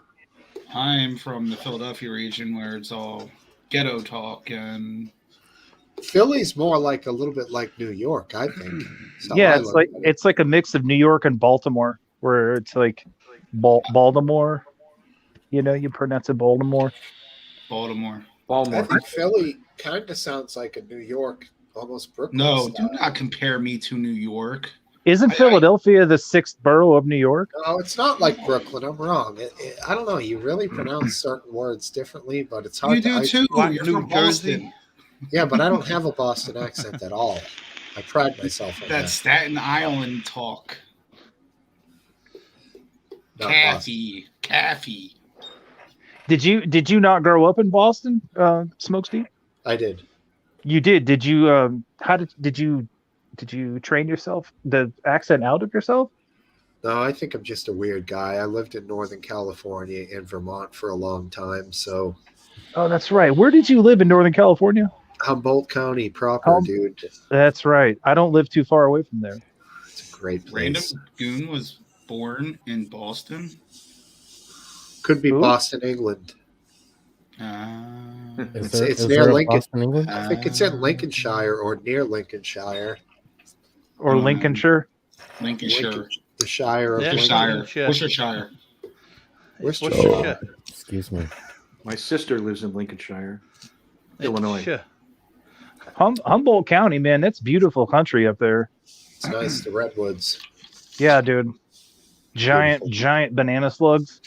I'm from the Philadelphia region where it's all ghetto talk and Philly's more like a little bit like New York, I think. So yeah. I It's look like at it. it's like a mix of New York and Baltimore, where it's like Baltimore. You know, you pronounce it Baltimore. Baltimore. I Baltimore. think Philly kind of sounds like a New York, almost Brooklyn. No, style. do not compare me to New York. Isn't Philadelphia the 6th borough of New York? No, it's not like Brooklyn. I'm wrong. I don't know. You really pronounce certain words differently, but it's hard You to do too. Like You're New from Jersey. Boston. Yeah, but I don't have a Boston accent at all. I pride myself on That's that. Staten Island talk. Not Boston. Caffey. Did you not grow up in Boston, Smokestein? I did. You did. Did you? How did you train yourself the accent out of yourself? No, I think I'm just a weird guy. I lived in Northern California and Vermont for a long time, so Oh, that's right. Where did you live in Northern California? Humboldt County proper, dude. That's right. I don't live too far away from there. It's a great Random place. Goon was born in Boston. Could be Who? Boston, England. Is It's is near a Lincoln. Boston, England? I think it's in Lincolnshire or near Lincolnshire. Or Lincolnshire. Lincolnshire. Lincoln, the Shire of Yeah, Lincoln. Worcestershire. Worcestershire. Worcestershire. Excuse me. My sister lives in Lincolnshire, Illinois. Sure. Humboldt County, man, that's beautiful country up there. It's nice, the redwoods. Yeah, dude. Beautiful. Giant banana slugs.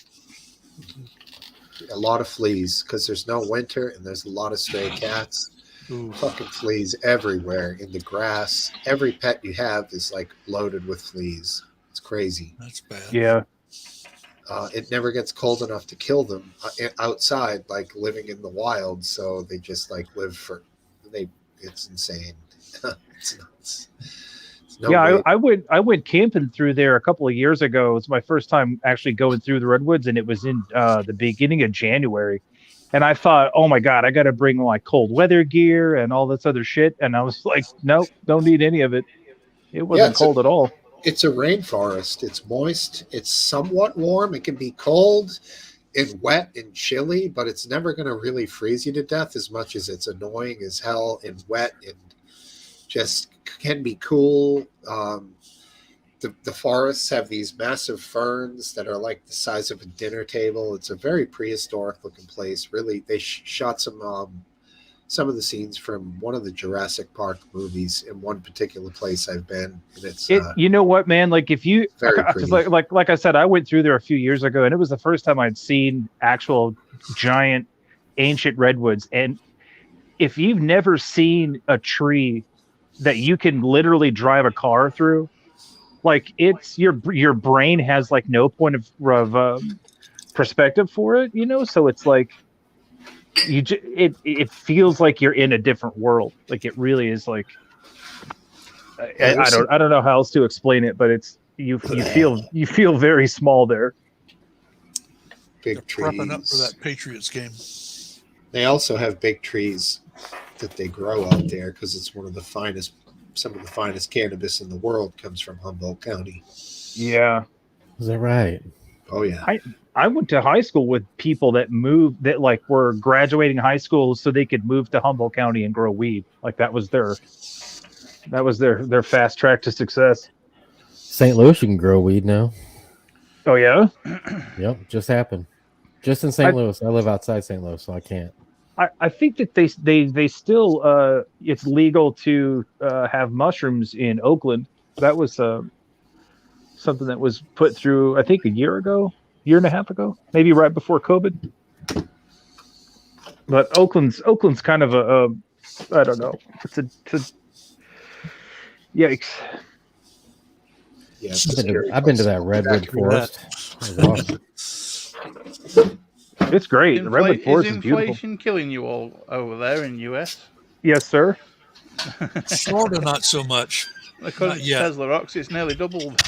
A lot of fleas because there's no winter and there's a lot of stray cats. Ooh, Fucking fleas everywhere in the grass. Every pet you have is like loaded with fleas. It's crazy. that's bad. Yeah. It never gets cold enough to kill them outside, like living in the wild. So they just like live for they. It's insane. It's nuts. It's no Yeah, way- I went camping through there a couple of years ago. It was my first time actually going through the redwoods, and it was in the beginning of January. And I thought, oh my god, I got to bring like cold weather gear and all this other shit. And I was like, nope, don't need any of it. It wasn't it's cold at all. It's a rainforest. It's moist. It's somewhat warm. It can be cold and wet and chilly, but it's never going to really freeze you to death as much as it's annoying as hell and wet and just can be cool. The forests have these massive ferns that are like the size of a dinner table. It's a very prehistoric looking place. Really, they shot some of the scenes from one of the Jurassic Park movies in one particular place I've been, and it's You know what, man? Like if you, Very because pretty. like I said, I went through there a few years ago, and it was the first time I'd seen actual giant ancient redwoods. And if you've never seen a tree that you can literally drive a car through, like it's your brain has like no point of perspective for it, you know. So it's like it feels like you're in a different world. Like it really is. Like I don't know how else to explain it, but it's you feel very small there. big Prepping up for trees. that Patriots game. They also have big trees that they grow out there because it's one of the finest. Some of the finest cannabis in the world comes from Humboldt County. Yeah. Is that right? Oh yeah, I went to high school with people that moved that like were graduating high school so they could move to Humboldt County and grow weed. Like that was their fast track to success. St. Louis, you can grow weed now. Oh yeah. Yep, just happened. Just in St. Louis. I live outside St. Louis, so I can't. I think that they still it's legal to have mushrooms in Oakland. That was something that was put through I think a year and a half ago, maybe right before COVID. But Oakland's kind of a I don't know. It's a yikes. Yeah, I've been to that redwood forest. It was awesome. It's great. The redwood forest is beautiful. inflation killing you all over there in US? Yes, sir. Florida, not so much. According to yet. Tesla Rocks, it's nearly doubled.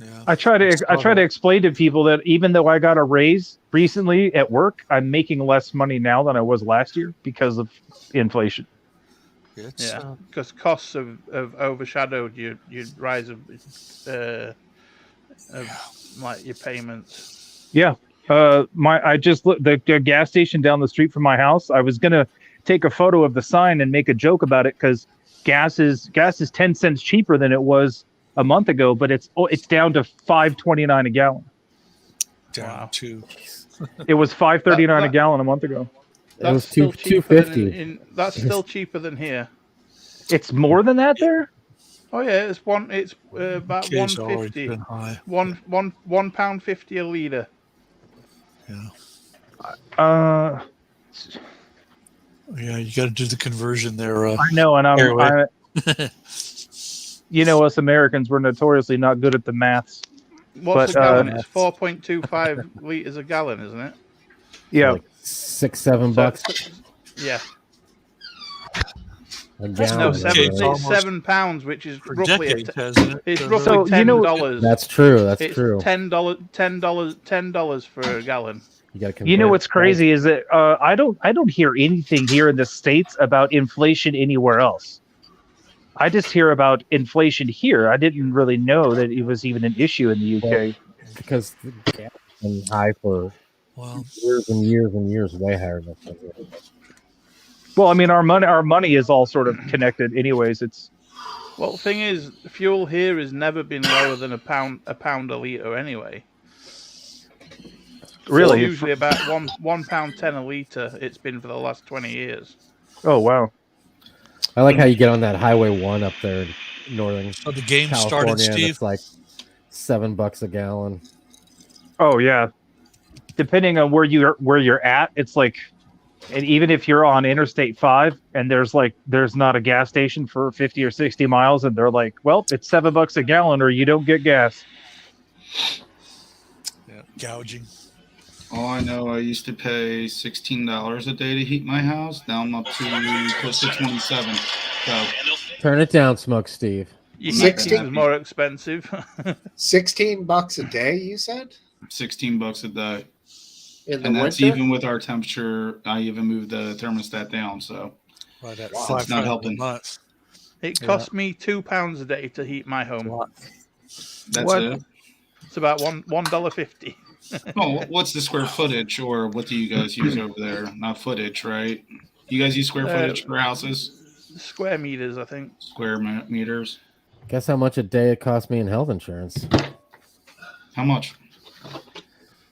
Yeah. I try to explain to people that even though I got a raise recently at work, I'm making less money now than I was last year because of inflation. It's, Yeah, because costs have overshadowed your rise of like your payments. Yeah. I just looked the gas station down the street from my house. I was gonna take a photo of the sign and make a joke about it because gas is 10 cents cheaper than it was a month ago, but it's down to $5.29 a gallon. down to It was $5.39 a gallon a month ago. It was still cheaper than $2.50. that's still cheaper than here. It's more than that there. Oh yeah, it's about K's always £1.50. been high. £1.50 a litre. Yeah. Yeah, you got to do the conversion there. I know, and Heroine. you know, us Americans, we're notoriously not good at the maths. What's But, a gallon? It's 4.25 litres a gallon, isn't it? Yeah, Like $6-7 Yeah. a No, gallon. It's almost- £7, which is For roughly decades, hasn't it? it's So roughly So, you know- $10. That's true. That's It's true. $10 for a gallon. you know what's crazy is that I don't hear anything here in the States about inflation anywhere else. I just hear about inflation here. I didn't really know that it was even an issue in the UK. Because the gas has been high for Well, years and years and years, way higher than that. Well, I mean, our money is all sort of connected, anyways. It's Well, the thing is, fuel here has never been lower than a pound a litre anyway. really. It's usually about £1.10 a litre. It's been for the last 20 years. Oh wow. I like how you get on that Highway 1 up there in Northern so the game California, started, and Steve. it's like $7 a gallon. Oh yeah. Depending on where you're at, it's like, and even if you're on Interstate 5 and there's not a gas station for 50 or 60 miles, and they're like, well, it's $7 a gallon or you don't get gas. Yeah, gouging. All I know, I used to pay $16 a day to heat my house. Now I'm up to close to 27. So Turn it down, Smoke Steve. Your 60? heating is more expensive. $16 a day, you said? $16 a day, In the and that's winter? even with our temperature. I even moved the thermostat down. So Right at Wow, it's not $5 helping. a month. It cost me £2 a day to heat my home. that's What? it. It's about $1.50. Oh, what's the square footage, or what do you guys use over there? Not footage, right? You guys use square footage for houses, Square meters, I think. square meters. Guess how much a day it cost me in health insurance? How much?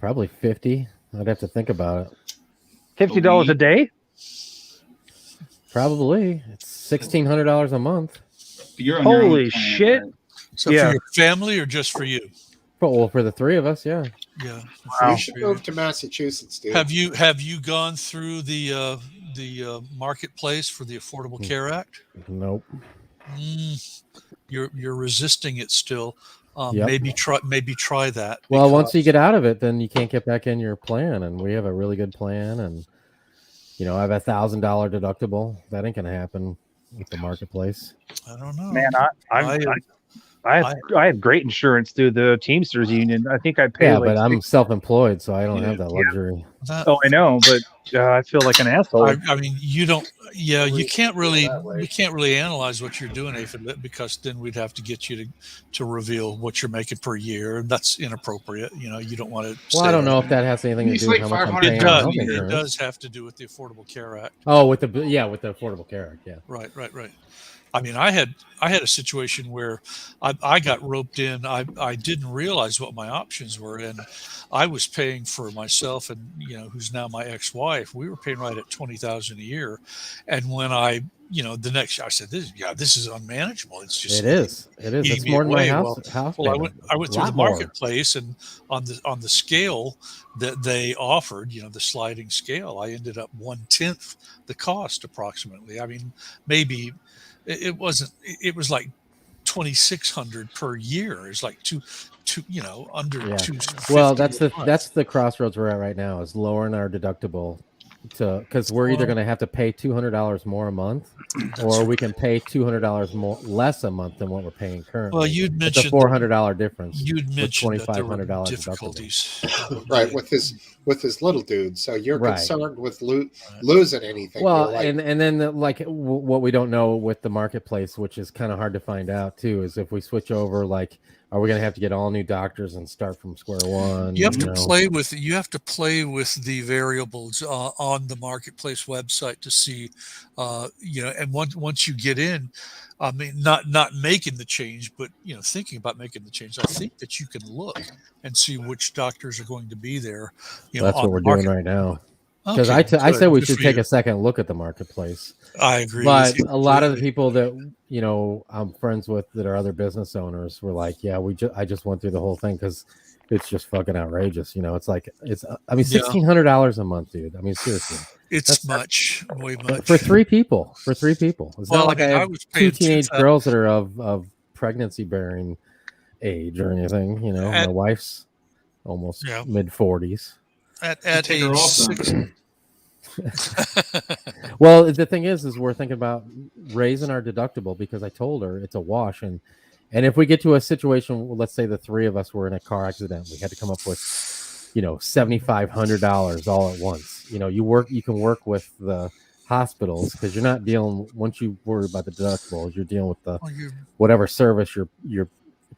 Probably 50. I'd have to think about it. $50 a day? Probably. It's $1,600 a month. You're on your own Holy plan, shit. right? So Yeah. for your family or just for you? Well, for the three of us, yeah. Yeah. You should move to Massachusetts, dude. Have you gone through the marketplace for the Affordable Care Act? Nope. You're resisting it still. Yep. Maybe try that. Well, once you because- get out of it, then you can't get back in your plan, and we have a really good plan, and I have $1,000 deductible. That ain't gonna happen with the marketplace. I don't know. Man, I had great insurance through the Teamsters Union. I think I paid Yeah, like but I'm self-employed, so I don't have that Yeah. luxury. That- Oh, I know, but I feel like an asshole. I mean, you don't. Yeah, you can't really. We can't really analyze what you're doing, Aphid, because then we'd have to get you to reveal what you're making per year, and that's inappropriate. You don't want to. Well, I don't know if that has anything to It's do with like how much I'm $500 paying It on does. health It insurance. does have to do with the Affordable Care Act. Oh, with the Affordable Care Act, yeah. Right. I mean, I had a situation where I got roped in. I didn't realize what my options were, and I was paying for myself and who's now my ex-wife. We were paying right at $20,000 a year, and when I said this is unmanageable. It's just It is. It's eating me more than my away. house. Well, payment. I went A through lot the more. marketplace, and on the scale that they offered, the sliding scale, I ended up 1/10 the cost approximately. I mean, maybe it wasn't. It was like $2,600 per year. It's like two, under Yeah. 250 Well, a month. that's the crossroads we're at right now, is lowering our deductible because we're either going to have to pay $200 more a month, or we can pay $200 more less a month than what we're paying currently. Well, you'd it's a mentioned $400 difference. You'd mentioned that there were $2,500 deductible. difficulties, Right, with his little dude. So you're Right. concerned with losing anything. Well, You're like, and then what we don't know with the marketplace, which is kind of hard to find out too, is if we switch over, like, are we going to have to get all new doctors and start from square one? You have to play with the variables on the marketplace website to see, and once you get in, I mean, not making the change, but thinking about making the change. I think that you can look and see which doctors are going to be there. That's what we're doing right now. Because Okay, I said we good should for take you. a second look at the marketplace. I agree. But with you a lot of the completely. people that I'm friends with that are other business owners were like, yeah, I just went through the whole thing because it's just fucking outrageous. It's like $1,600 a month, dude. I mean, seriously, It's way much for three people. It's not like I have was two paying teenage $2,000 girls that are of pregnancy bearing age or anything. My wife's almost mid 40s. at Take her age off 6. Well, the thing is we're thinking about raising our deductible because I told her it's a wash, and if we get to a situation, let's say the three of us were in a car accident, we had to come up with $7,500 all at once. You can work with the hospitals because you're not dealing, once you worry about the deductibles, you're dealing with whatever service you're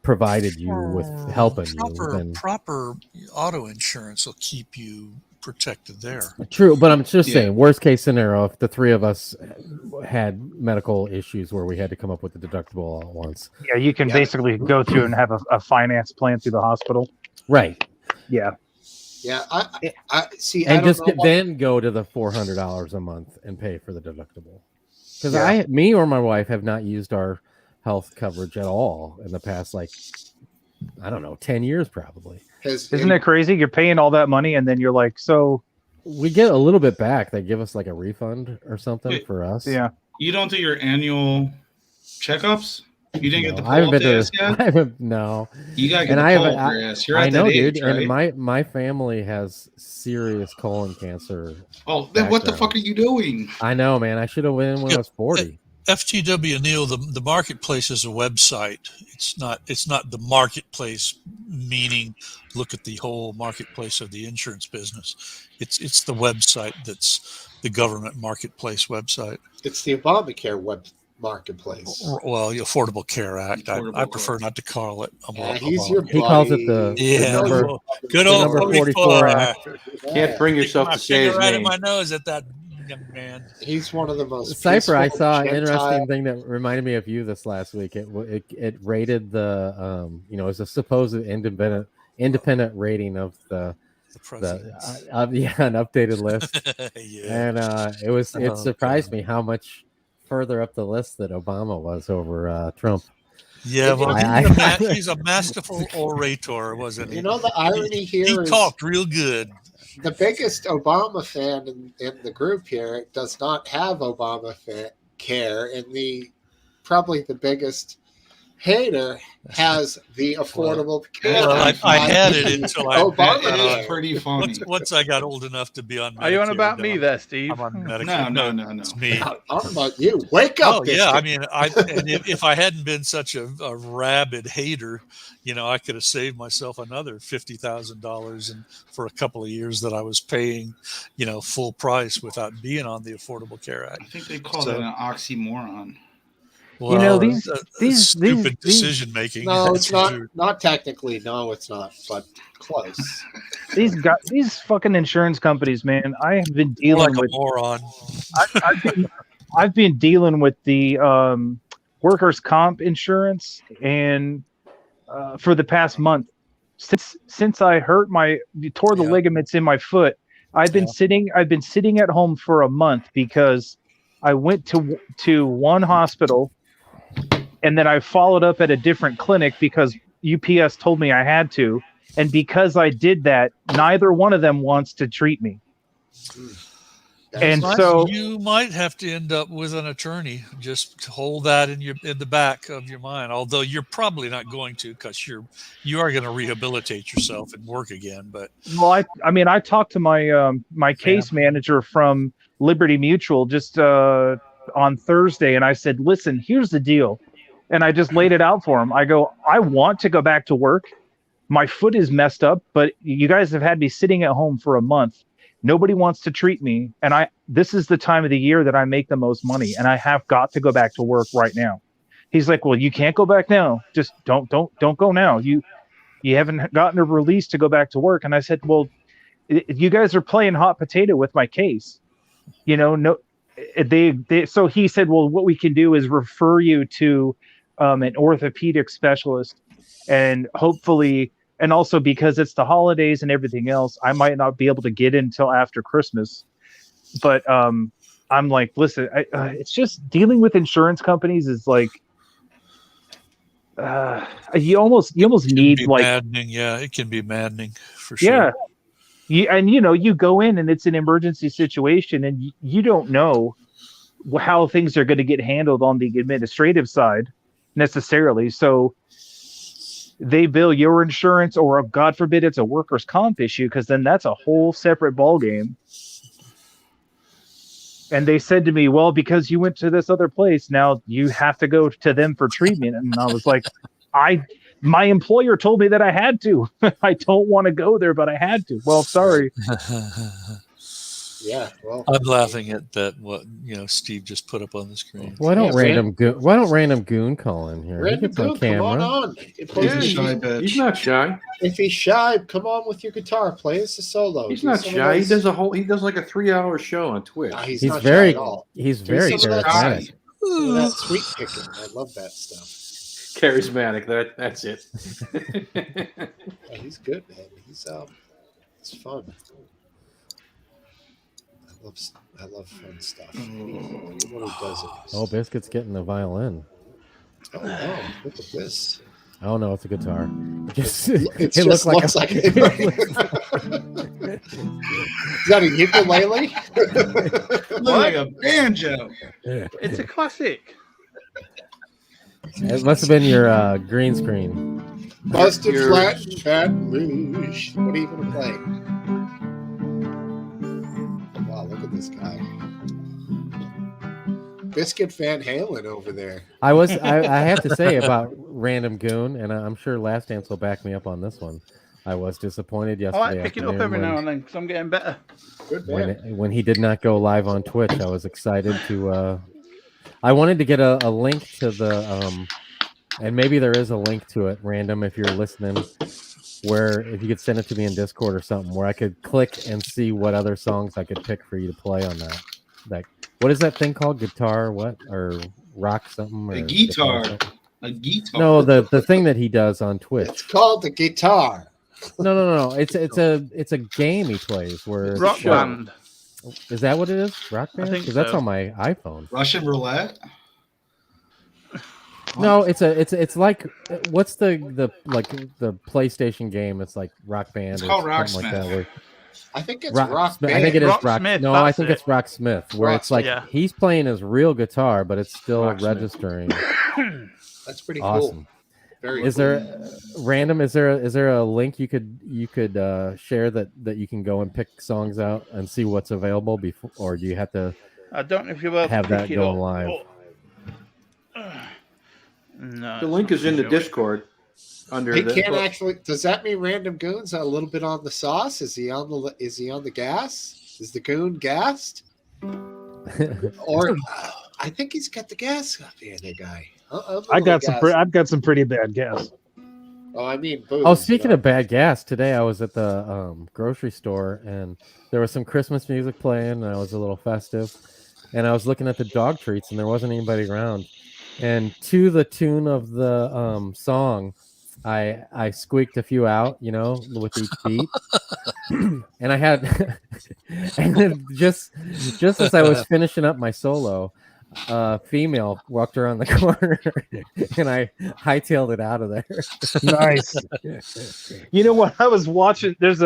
provided you with helping you. Proper auto insurance will keep you protected there. True, but I'm just saying, worst case scenario, if the three of us had medical issues where we had to come up with the deductible all at once. Yeah, you can basically go through and have a finance plan through the hospital. Right. Yeah. yeah, I see. And I don't just know then go to the $400 a month and pay for the deductible. Because me or my wife have not used our health coverage at all in the past, 10 years probably. Isn't that crazy? You're paying all that money and then you're like, so we get a little bit back. They give us like a refund or something for us. Yeah. You don't do your annual checkups? You didn't get the I haven't been pull-up test yet? No. You gotta get the pull-up test. You're at that age, dude. right? And my family has serious colon cancer. Oh, then what the fuck are you doing? I know, man. I should have went when I was 40. FTW, Neil, the marketplace is a website. It's not the marketplace, meaning look at the whole marketplace of the insurance business. It's the website that's the government marketplace website. It's the Obamacare web marketplace. Well, the Affordable Care Act. I prefer not to call it. He calls it the good old number 44 Act. Can't bring yourself to say his right name. in my nose at that young man. He's one of the most. Cypher, I peaceful, saw an Gentile. interesting thing that reminded me of you this last week. It rated the it's a supposed independent rating of an updated list. And it surprised me how much further up the list that Obama was over Trump. Yeah, well, he's a masterful orator, wasn't he? The irony here he is talked real good. The biggest Obama fan in the group here does not have Obamacare, and probably the biggest hater has the Affordable Care. Well, I had it until Obama is pretty funny. Once I got old enough to be on Medicare. Are you on about me there, Steve? I'm on Medicare. No. It's me. I'm about you. Wake up. Oh, yeah. I mean, if I hadn't been such a rabid hater, I could have saved myself another $50,000 for a couple of years that I was paying, full price without being on the Affordable Care Act. I think they call it an oxymoron. Well, these stupid decision making. No, it's not. Not technically. No, it's not. But close. These fucking insurance companies, man. I have been dealing with a moron. I've been dealing with the workers' comp insurance, and for the past month, since I tore the ligaments in my foot, I've been sitting at home for a month because I went to one hospital. And then I followed up at a different clinic because UPS told me I had to. And because I did that, neither one of them wants to treat me. And But so you might have to end up with an attorney. Just to hold that in the back of your mind. Although you're probably not going to, because you are going to rehabilitate yourself and work again. But well, I mean, I talked to my my case manager from Liberty Mutual just on Thursday, and I said, "Listen, here's the deal," and I just laid it out for him. I go, "I want to go back to work. My foot is messed up, but you guys have had me sitting at home for a month. Nobody wants to treat me, and this is the time of the year that I make the most money, and I have got to go back to work right now." He's like, "Well, you can't go back now. Just don't go now. You haven't gotten a release to go back to work." And I said, "Well, you guys are playing hot potato with my case. No, so he said, well, what we can do is refer you to an orthopedic specialist, and hopefully, and also because it's the holidays and everything else, I might not be able to get in until after Christmas." But I'm like, listen, it's just dealing with insurance companies is like, you almost need like maddening. Yeah, it can be maddening for sure. Yeah. And you go in and it's an emergency situation, and you don't know how things are going to get handled on the administrative side necessarily. So they bill your insurance, or God forbid it's a workers' comp issue, because then that's a whole separate ballgame. And they said to me, "Well, because you went to this other place, now you have to go to them for treatment." And I was like, my employer told me that I had to. I don't want to go there, but I had to. Well, sorry. Yeah, well, I'm laughing at that. What Steve just put up on the screen. Why don't random goon call in here? Random Goon, come on. He's not shy. If he's shy, come on with your guitar. Play us a solo. He's not shy. He does like a 3-hour show on Twitch. No, he's not very shy at all. He's Do very some of that charismatic. That sweet picking. I love that stuff. Charismatic. That's it. Yeah, he's good, man. It's fun. I love fun stuff. Anyone who does it. Oh, Biscuit's getting the violin. Oh no! Look at this. Oh no, it's a guitar. It looks like it. Is that a ukulele? Look like a banjo. It's a classic. It must have been your green screen. Busted flat in Baton Rouge. What are you going to play? Wow, look at this guy. Biscuit Van Halen over there. I have to say about Random Goon, and I'm sure Last Dance will back me up on this one. I was disappointed yesterday. I like pick it up every now and then because I'm getting better. Good man. When he did not go live on Twitch, I was excited to. I wanted to get a link to the, and maybe there is a link to it, Random, if you're listening, where if you could send it to me in Discord or something, where I could click and see what other songs I could pick for you to play on that. Like, what is that thing called? Guitar what? Or rock something? Or A guitar. A guitar. No, the thing that he does on Twitch. It's called the guitar. No. It's a game he plays where Rock Band. Is that what it is? Rock Band? I think Because that's so. on my iPhone. Russian roulette. No, it's like what's the PlayStation game? It's like Rock Band. It's or called something like Rocksmith. that. Where I think it's Rock Band. I think it is Rocksmith, Rock. No, that's I think it. it's Rocksmith, where it's like yeah. he's playing his real guitar, but it's still Rocksmith. registering. That's pretty Awesome. cool. Very Is cool. there Random? Is there a link you could share that you can go and pick songs out and see what's available before, or do you have to I don't know if you're able have to that pick it going up. live? No, The link is in the sure. Discord. Under He the can't actually. Does that mean Random Goon's a little bit on the sauce? Is he on the gas? Is the Goon gassed? Or I think he's got the gas up here, that guy. I've got some pretty bad gas. Oh, I mean, booze, Oh, speaking of bad gas, today I was at the grocery store and there was some Christmas music playing, and I was a little festive. And I was looking at the dog treats, and there wasn't anybody around. And to the tune of the song, I squeaked a few out, with each beat. And I had, and then just as I was finishing up my solo, female walked around the corner, and I hightailed it out of there. Nice. You know what? I was watching. There's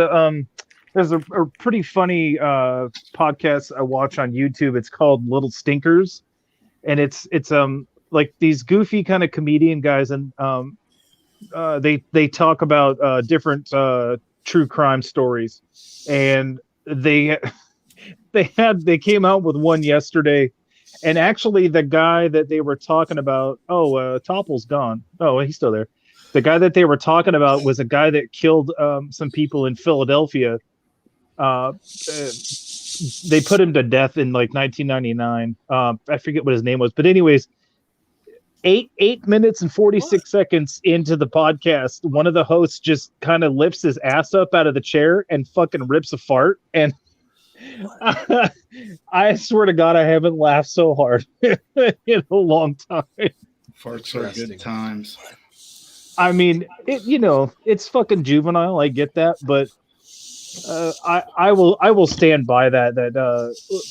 there's a pretty funny podcast I watch on YouTube. It's called Little Stinkers, and it's like these goofy kind of comedian guys, and they talk about different true crime stories, and they came out with one yesterday, and actually the guy that they were talking about, Topple's gone. Oh, he's still there. The guy that they were talking about was a guy that killed some people in Philadelphia. They put him to death in like 1999. I forget what his name was, but anyways, 8 minutes and 46 seconds into the podcast, one of the hosts just kind of lifts his ass up out of the chair and fucking rips a fart. And I swear to God, I haven't laughed so hard in a long time. Farts are good times. I mean, it's fucking juvenile. I get that, but I will stand by that.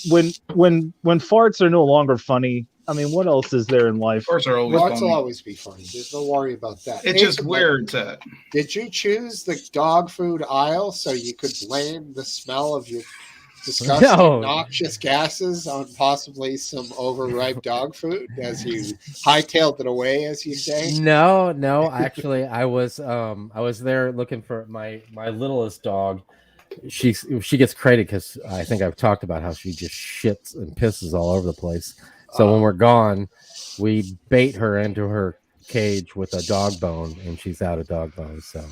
When farts are no longer funny, I mean, what else is there in life? Farts are always Farts funny. will always be funny. There's no worry about that. It's just weird that. Did you choose the dog food aisle so you could blame the smell of your disgusting, noxious gases on possibly some overripe dog food as you hightailed it away, as you say? No. Actually, I was there looking for my littlest dog. She gets credit because I think I've talked about how she just shits and pisses all over the place. So when we're gone, we bait her into her cage with a dog bone, and she's out of dog bone. So,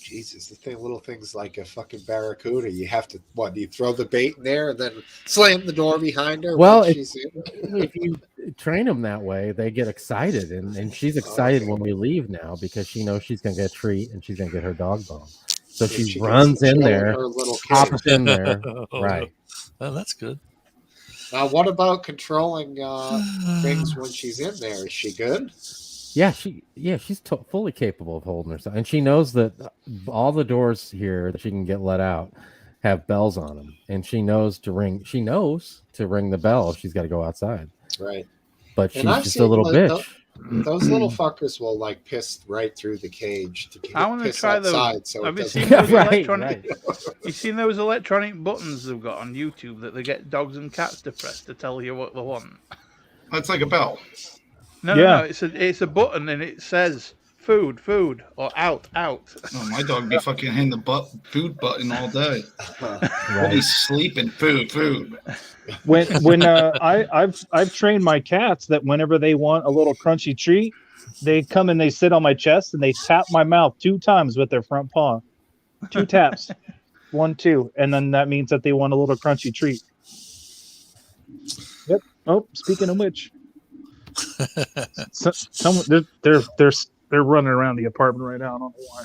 Jesus, little things like a fucking barracuda. You have to you throw the bait in there and then slam the door behind her. Well, if you train them that way, they get excited, and she's excited when we leave now because she knows she's gonna get a treat and she's gonna get her dog bone. So she runs in there, hops in there, right? Oh, that's good. Now, what about controlling things when she's in there? Is she good? Yeah, she's fully capable of holding herself, and she knows that all the doors here that she can get let out have bells on them, and she knows to ring. She knows to ring the bell if she's got to go outside. Right. But she's just a little bitch. Those little fuckers will piss right through the cage to I want to try outside, those. so Have you seen doesn't. those electronic? You've seen those electronic buttons they've got on YouTube that they get dogs and cats to press to tell you what they want. That's like a bell. No, it's a button and it says food, or out. Oh, my dog be fucking hitting the food button all day. Right. He's sleeping food. When I've trained my cats that whenever they want a little crunchy treat, they come and they sit on my chest and they tap my mouth 2 times with their front paw. 2 taps. 1, 2, and then that means that they want a little crunchy treat. Yep. Oh, speaking of which. They're running around the apartment right now. I don't know why.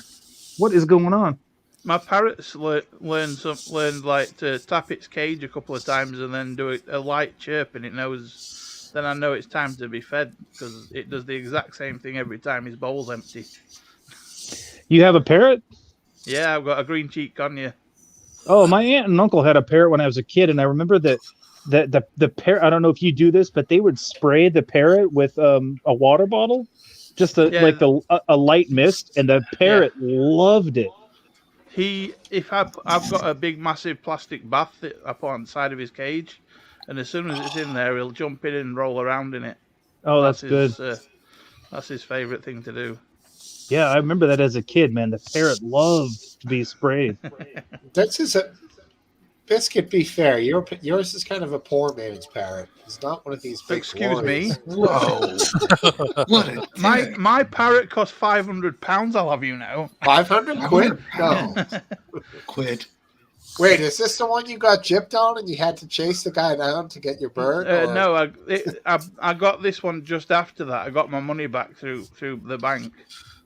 What is going on? My parrot's learned to tap its cage a couple of times and then do a light chirp, and it knows. Then I know it's time to be fed because it does the exact same thing every time his bowl's empty. You have a parrot? Yeah, I've got a green cheek conure. Oh, my aunt and uncle had a parrot when I was a kid, and I remember that the parrot. I don't know if you do this, but they would spray the parrot with a water bottle, just a light mist, and the parrot loved it. I've got a big massive plastic bath that I put on the side of his cage, and as soon as it's in there, he'll jump in and roll around in it. Oh, that's good. That's his favorite thing to do. Yeah, I remember that as a kid, man. The parrot loved to be sprayed. Biscuit, be fair. Yours is kind of a poor man's parrot. It's not one of these big Excuse me? Whoa. My parrot cost £500, I'll have you know. 500 quid? No. Quid. Wait, is this the one you got gypped on and you had to chase the guy down to get your bird? No, I got this one just after that. I got my money back through the bank.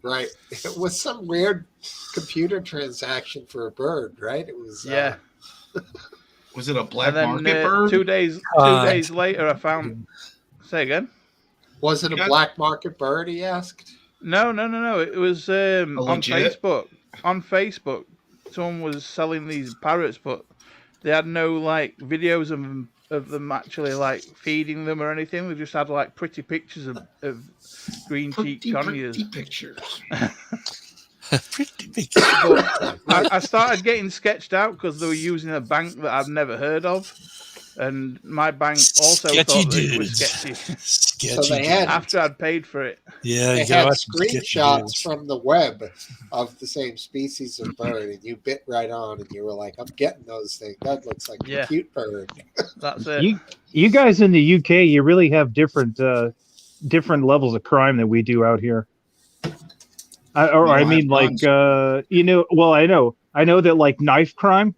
Right. It was some weird computer transaction for a bird, right? It was. Yeah. Was it a black market bird? 2 days later, I found. Say again. Was it a black market bird? He asked. No. It was on Facebook. On Facebook, someone was selling these parrots, but they had no videos of them actually feeding them or anything. They just had pretty pictures of green cheek conures. Pretty pictures. Pretty big. But I started getting sketched out because they were using a bank that I've never heard of, and my bank also Sketchy thought that it was dudes. sketchy Sketchy So they had- after I'd paid for it. Yeah, They you gotta had watch some sketchy screenshots dudes. from the web of the same species of bird, and you bit right on, and you were like, "I'm getting those things. That looks like Yeah. a cute bird." That's it. You guys in the UK, you really have different levels of crime that we do out here. I don't mean, have like guns. well, I know that like knife crime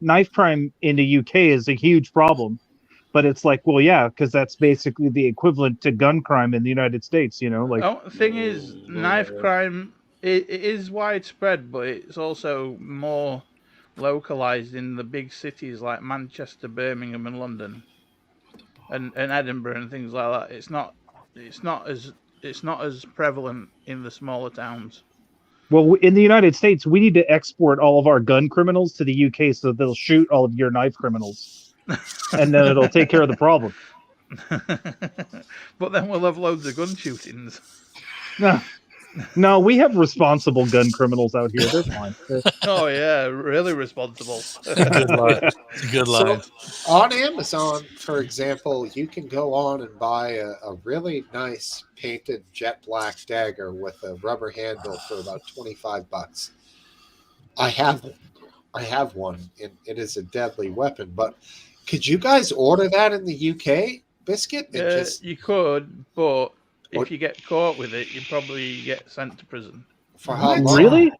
in the UK is a huge problem, but it's like, well, yeah, because that's basically the equivalent to gun crime in the United States. Like The thing is, knife crime it is widespread, but it's also more localized in the big cities like Manchester, Birmingham, and London, and Edinburgh and things like that. It's not as prevalent in the smaller towns. well, in the United States, we need to export all of our gun criminals to the UK so that they'll shoot all of your knife criminals, and then it'll take care of the problem. But then we'll have loads of gun shootings. No, we have responsible gun criminals out here. They're fine. Oh yeah, really responsible. Good line. Good line. So on Amazon, for example, you can go on and buy a really nice painted jet black dagger with a rubber handle for about $25. I have one, and it is a deadly weapon. But could you guys order that in the UK, Biscuit? You could, but What? if you get caught with it, you probably get sent to prison. For how long? Really?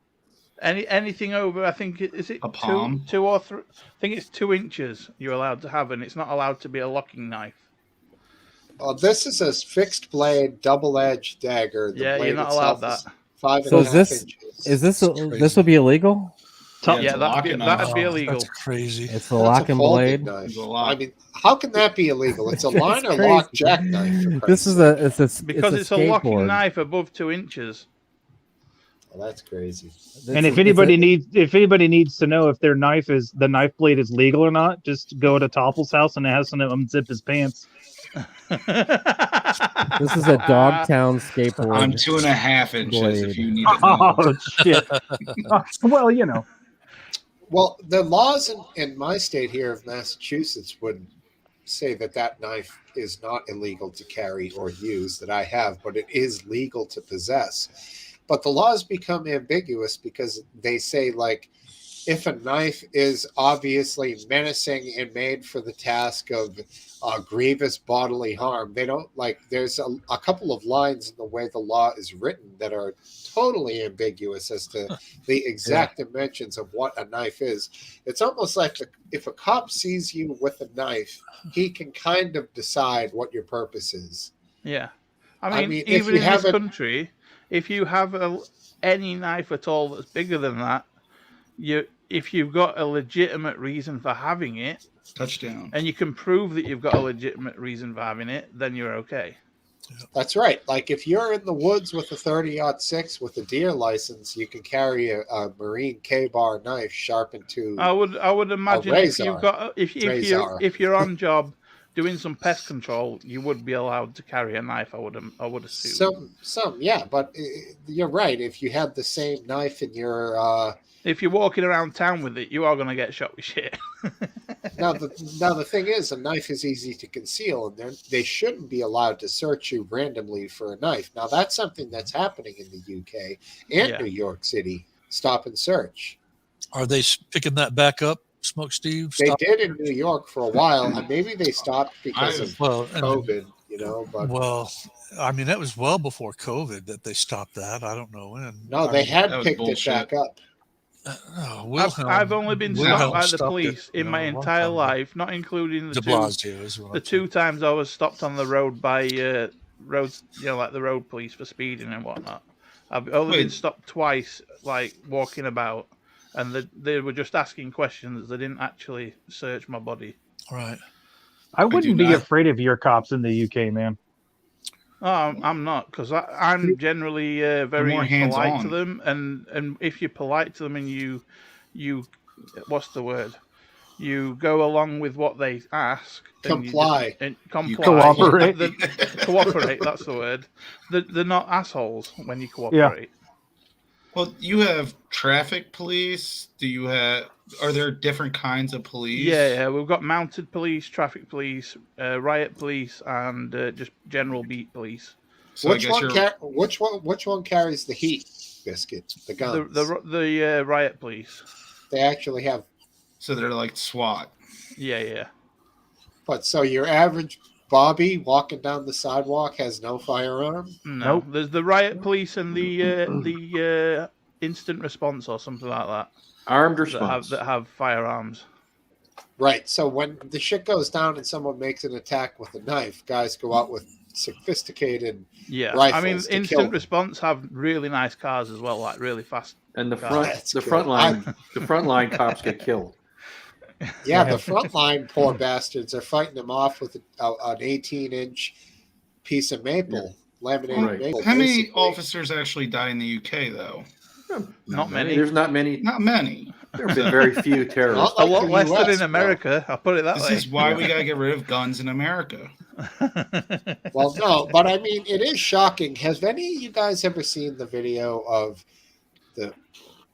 Anything over, I think, is it A palm? two or three? I think it's 2 inches you're allowed to have, and it's not allowed to be a locking knife. This is a fixed blade, double-edged dagger. The Yeah, blade you're not itself allowed is that. 5.5 So is this- inches. Is this It's crazy. this will be illegal? Yeah, that'd be illegal. That's crazy. It's a That's lock a and folding blade. knife. It's a lock. I mean, how can that be illegal? It's a It's line or crazy. lock jackknife. for This Christ's is sake. Because it's a locking skateboard. knife above 2 inches. Oh, that's crazy. And if anybody needs to know if the knife blade is legal or not, just go to Topple's house and ask him to unzip his pants. This is a Dogtown skateboard. I'm 2.5 inches if you need to know. Oh shit! Well, Well, the laws in my state here of Massachusetts would say that knife is not illegal to carry or use that I have, but it is legal to possess. But the laws become ambiguous because they say, like, if a knife is obviously menacing and made for the task of grievous bodily harm, they don't like. There's a couple of lines in the way the law is written that are totally ambiguous as to the exact dimensions of what a knife is. It's almost like if a cop sees you with a knife, he can kind of decide what your purpose is. Yeah. I mean, if even you in this have country, if you have any knife at all that's bigger than that, if you've got a legitimate reason for having it, Touchdown. and you can prove that you've got a legitimate reason for having it, then you're okay. That's right. Like if you're in the woods with a 30-06 with a deer license, you can carry a Marine K-bar knife sharpened to. I would imagine if razor. you've got Razor. if you're on job doing some pest control, you would be allowed to carry a knife. I would assume. Some, yeah, but you're right. If you have the same knife in your If you're walking around town with it, you are going to get shot with shit. now the thing is, a knife is easy to conceal, and they shouldn't be allowed to search you randomly for a knife. Now that's something that's happening in the UK and Yeah. New York City. Stop and search. Are they picking that back up, Smoke Steve? They Stop- did in New York for a while, and maybe they stopped because of Well, and- COVID. But well, I mean, that was well before COVID that they stopped that. I don't know when. no, I they mean, had that was picked bullshit. it back up. I've only been Wilhelm stopped by the stopped police it, in my a long entire time ago. life, not including De Blasio is what the I'm two times I was stopped on the road by roads, like the road police for speeding and whatnot. I've only been Wait. stopped twice, like walking about, and they were just asking questions. They didn't actually search my body. Right. I wouldn't do be not. afraid of your cops in the UK, man. Oh, I'm not, because I'm generally very more polite hands-on. to them, and if you're polite to them and you what's the word? You go along with what they ask. Comply. And comply. Cooperate. Cooperate. That's the word. They're not assholes when you cooperate. Well, you have traffic police. Are there different kinds of police? Yeah, we've got mounted police, traffic police, riot police, and just general beat police. So which one carries the heat, Biscuit? The guns. The riot police. They actually have. So they're like SWAT. Yeah. But so your average Bobby walking down the sidewalk has no firearm? No, there's the riot police and the instant response or something like that. Armed response. That have firearms. Right. So when the shit goes down and someone makes an attack with a knife, guys go out with sophisticated rifles. I mean, to kill instant them. response have really nice cars as well, like really fast. And the That's good. front line cops get killed. Yeah, the front line poor bastards are fighting them off with an 18-inch piece of maple, laminated Right. maple. How many basically. officers actually die in the UK, though? Not many. There's not many. Not many. There have been very few terrorists. Not A like lot the less than US, in America. I'll put it that This way. is why we gotta get rid of guns in America. Well, no, but I mean, it is shocking. Has any of you guys ever seen the video of the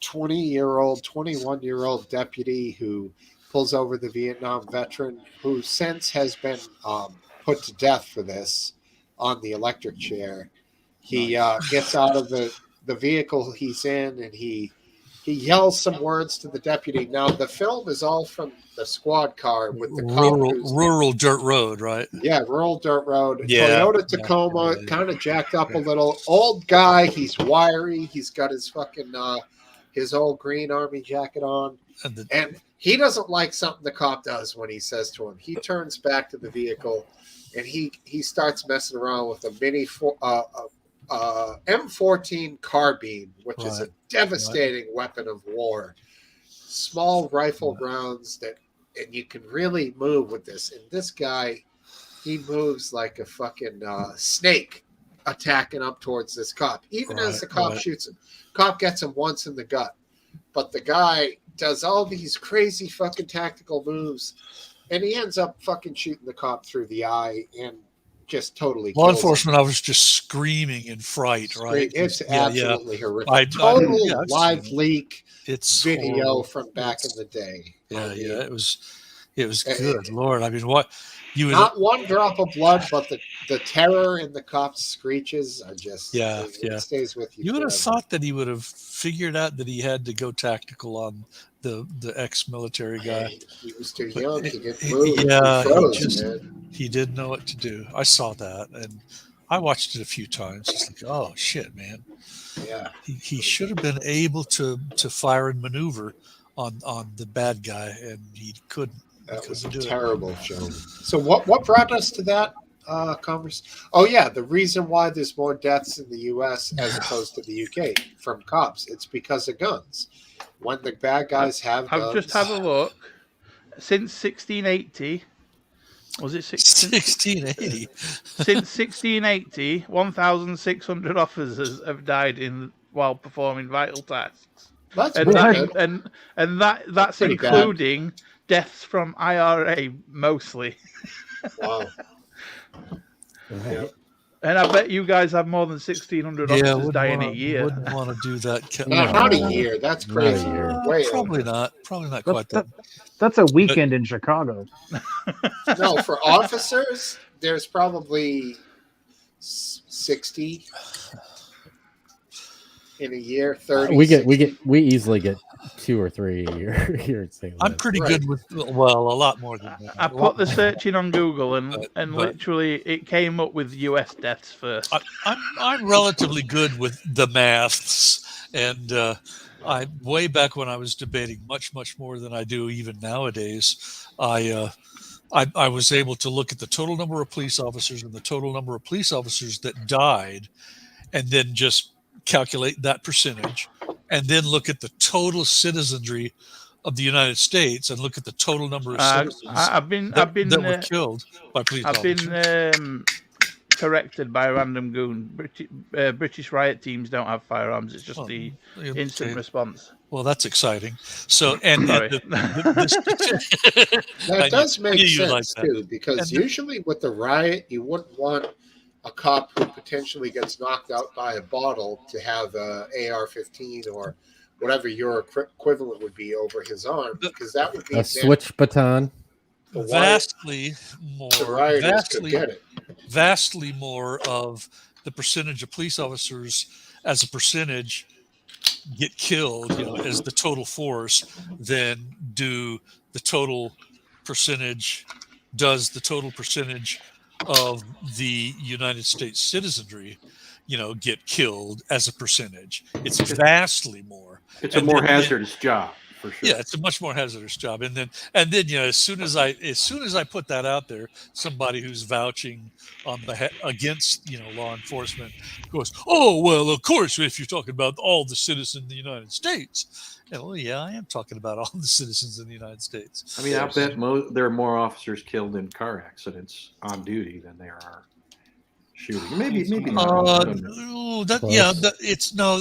21-year-old deputy who pulls over the Vietnam veteran who since has been put to death for this on the electric chair? He gets out of the vehicle he's in and he yells some words to the deputy. Now, the film is all from the squad car with the cop rural dirt road, right? Yeah, rural dirt road. Yeah. Toyota Tacoma, kind of jacked up a little. Old guy, he's wiry. He's got his fucking his old green army jacket on, and he doesn't like something the cop does when he says to him. He turns back to the vehicle, and he starts messing around with a M14 carbine, which is a devastating weapon of war. Small rifle rounds and you can really move with this. And this guy, he moves like a fucking snake attacking up towards this cop. Even as the cop shoots him, cop gets him once in the gut. But the guy does all these crazy fucking tactical moves, and he ends up fucking shooting the cop through the eye and just totally Law kills enforement, him. I was just screaming in fright, right? It's absolutely horrific. I- Total yeah, I've live seen it. leak It's video horrible. from back in the day. Yeah, it was Eh, good. Lord, I mean, what you would Not one drop of blood, but the terror in the cop's screeches are just it stays with you. You would have forever. thought that he would have figured out that he had to go tactical on the ex-military guy. He was too But young to get moved. yeah, he froze, he just- man. He didn't know what to do. I saw that, and I watched it a few times. It's like, oh shit, man. Yeah. He should have been able to fire and maneuver on the bad guy, and he couldn't. That was a couldn't do it. terrible show. So what brought us to that conversation? Oh yeah, the reason why there's more deaths in the U.S. as opposed to the UK from cops, it's because of guns. When the bad guys have guns, I've just had a look. Since 1680, was it 1680? Since 1680, 1,600 officers have died while performing vital tasks. That's and pretty that, good. and that's pretty bad. including deaths from IRA mostly. Wow. Right. And I bet you guys have more than 1,600 officers wouldn't dying a wanna- year. Wouldn't want to do that. Not a year. That's Not a crazy. year. Way Probably over. not. Probably not quite that. That's a weekend in Chicago. No, for officers, there's probably 60 in a year. 30. We easily get 2 or 3 a year here at St. I'm Louis. pretty Right. good with a lot more than that. I put the search in on Google and But- literally it came up with US deaths first. I'm relatively good with the maths, and I way back when I was debating much more than I do even nowadays. I was able to look at the total number of police officers and the total number of police officers that died, and then just calculate that percentage, and then look at the total citizenry of the United States and look at the total number of citizens I've been that were killed by police I've officers. been corrected by a random goon. British riot teams don't have firearms. It's just Well, the okay. instant response. Well, that's exciting. So, and Sorry. That does make knew you'd sense like that. too, because And- usually with the riot, you wouldn't want a cop who potentially gets knocked out by a bottle to have a AR-15 or whatever your equivalent would be over his arm, because that would be A switch baton. Vastly more. The rioters could get it. Vastly more of the percentage of police officers as a percentage get killed, as the total force, than does the total percentage of the United States citizenry, get killed as a percentage. It's vastly more. It's a more hazardous job. For sure. Yeah, it's a much more hazardous job. And then as soon as I put that out there, somebody who's vouching against law enforcement goes, "Oh, well, of course, if you're talking about all the citizens in the United States." And, well, yeah, I am talking about all the citizens in the United States. I mean, I bet there are more officers killed in car accidents on duty than there are shooting. Maybe not.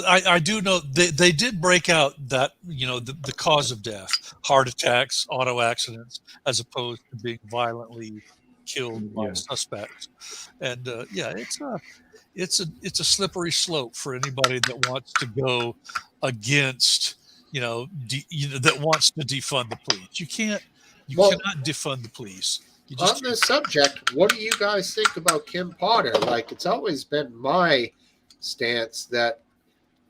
I do know they did break out that the cause of death, heart attacks, auto accidents, as opposed to being violently killed by suspects. And it's a slippery slope for anybody that wants to go against that wants to defund the police. You cannot defund the police. On this subject, what do you guys think about Kim Potter? Like, it's always been my stance that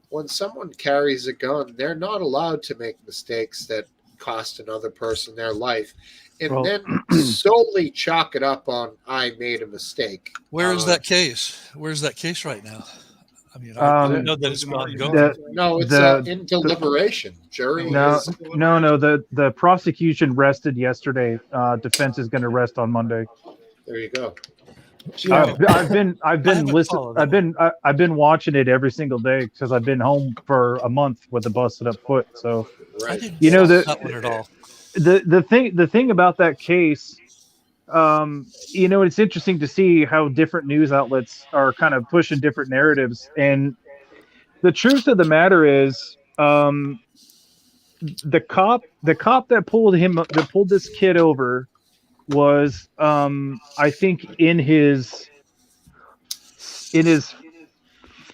when someone carries a gun, they're not allowed to make mistakes that cost another person their life, and then solely chalk it up on "I made a mistake." Where is that case? Where's that case right now? I mean, I know that it's not going. No, it's in deliberation. Jury. No. The prosecution rested yesterday. Defense is going to rest on Monday. There you go. I've been listening. I've been watching it every single day because I've been home for a month with a busted up foot. So, right. The thing about that case. It's interesting to see how different news outlets are kind of pushing different narratives. And the truth of the matter is, the cop that pulled this kid over was, I think in his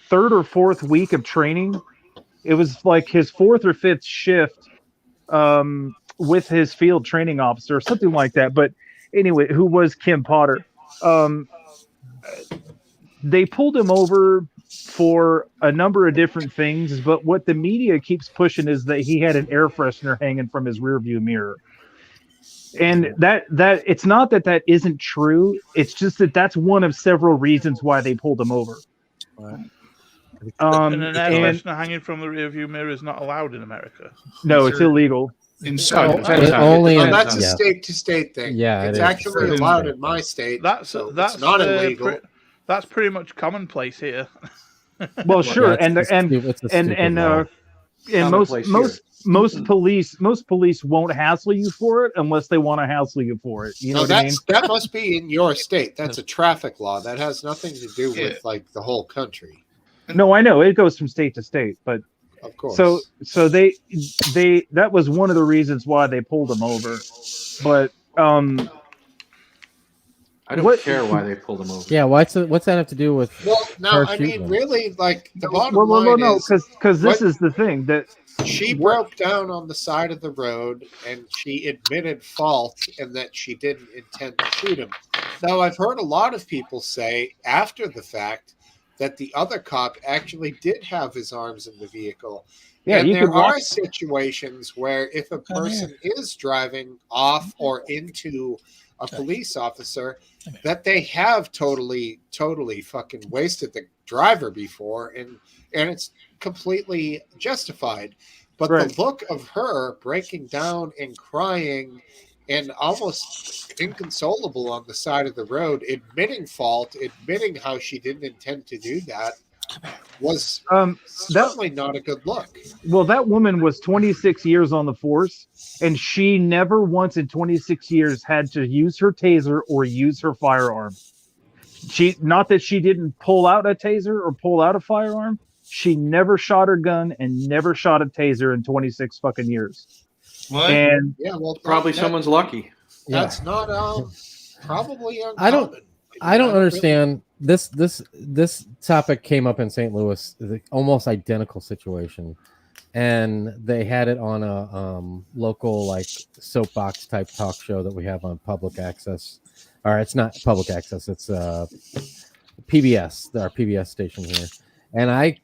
third or fourth week of training. It was like his fourth or fifth shift, with his field training officer or something like that. But anyway, who was Kim Potter? They pulled him over for a number of different things, but what the media keeps pushing is that he had an air freshener hanging from his rearview mirror. And that it's not that isn't true. It's just that that's one of several reasons why they pulled him over. Right. And an air freshener hanging from the rearview mirror is not allowed in America. No, it's illegal. That's a state-to-state thing. Yeah, it's actually allowed in my state. That's not illegal. That's pretty much commonplace here. Well, sure, most police won't hassle you for it unless they want to hassle you for it. You know what I mean? That must be in your state. That's a traffic law. That has nothing to do with like the whole country. No, I know it goes from state to state, but of course. So they that was one of the reasons why they pulled him over, but I don't care why they pulled him over. Yeah, what's that have to do with? Well, no, I mean, really, like the bottom line is because this is the thing that she broke down on the side of the road and she admitted fault and that she didn't intend to shoot him. Now, I've heard a lot of people say after the fact that the other cop actually did have his arms in the vehicle. Yeah, and there are situations where if a person is driving off or into a police officer, that they have totally fucking wasted the driver before, and it's completely justified. But the look of her breaking down and crying and almost inconsolable on the side of the road, admitting fault, admitting how she didn't intend to do that, was certainly not a good look. Well, that woman was 26 years on the force, and she never once in 26 years had to use her taser or use her firearm. Not that she didn't pull out a taser or pull out a firearm. She never shot her gun and never shot a taser in 26 fucking years. What? And probably someone's lucky. That's not probably uncommon. I don't understand this topic came up in St. Louis, the almost identical situation, and they had it on a local like soapbox type talk show that we have on public access. Or it's not public access, it's PBS, our PBS station here. And I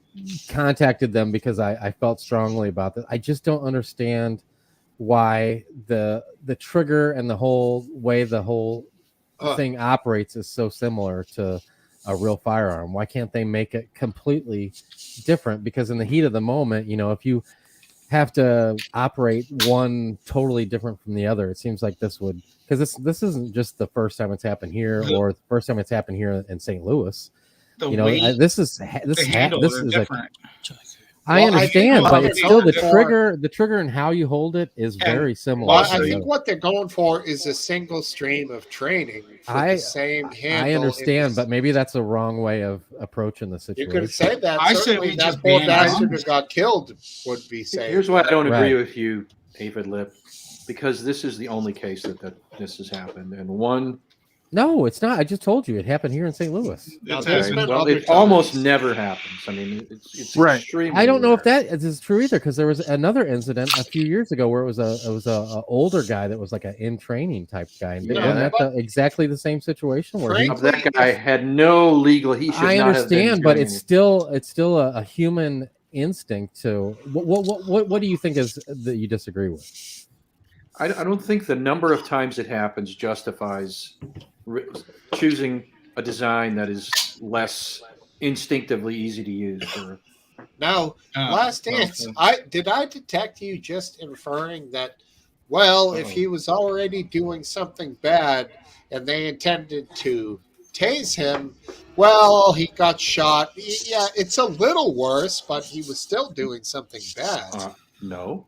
contacted them because I felt strongly about this. I just don't understand why the trigger and the whole way the whole thing operates is so similar to a real firearm. Why can't they make it completely different? Because in the heat of the moment, you know, if you have to operate one totally different from the other, it seems like this would, because this isn't just the first time it's happened here or the first time it's happened here in St. Louis. You know, this is different. I understand, but it's still the trigger and how you hold it is very similar. Well, I think what they're going for is a single stream of training for the same handle. I understand, but maybe that's a wrong way of approaching the situation. You could say that. I say we that just poor ban bastard guns. who got killed would be saying. Here's why I don't agree with you, David Lip, because this is the only case that this has happened. And one. No, it's not. I just told you it happened here in St. Louis. Well, it almost never happens. I mean, it's right. Extremely I don't know rare. if that is true either, because there was another incident a few years ago where it was a older guy that was like an in training type guy, and wasn't that exactly the same situation where that guy had no legal. He should I not have been understand, but doing it's still a human instinct to what do you think is that you disagree with? I don't think the number of times it happens justifies choosing a design that is less instinctively easy to use. Now, last dance. I detect you just inferring that, well, if he was already doing something bad and they intended to tase him, well, he got shot. Yeah, it's a little worse, but he was still doing something bad. No,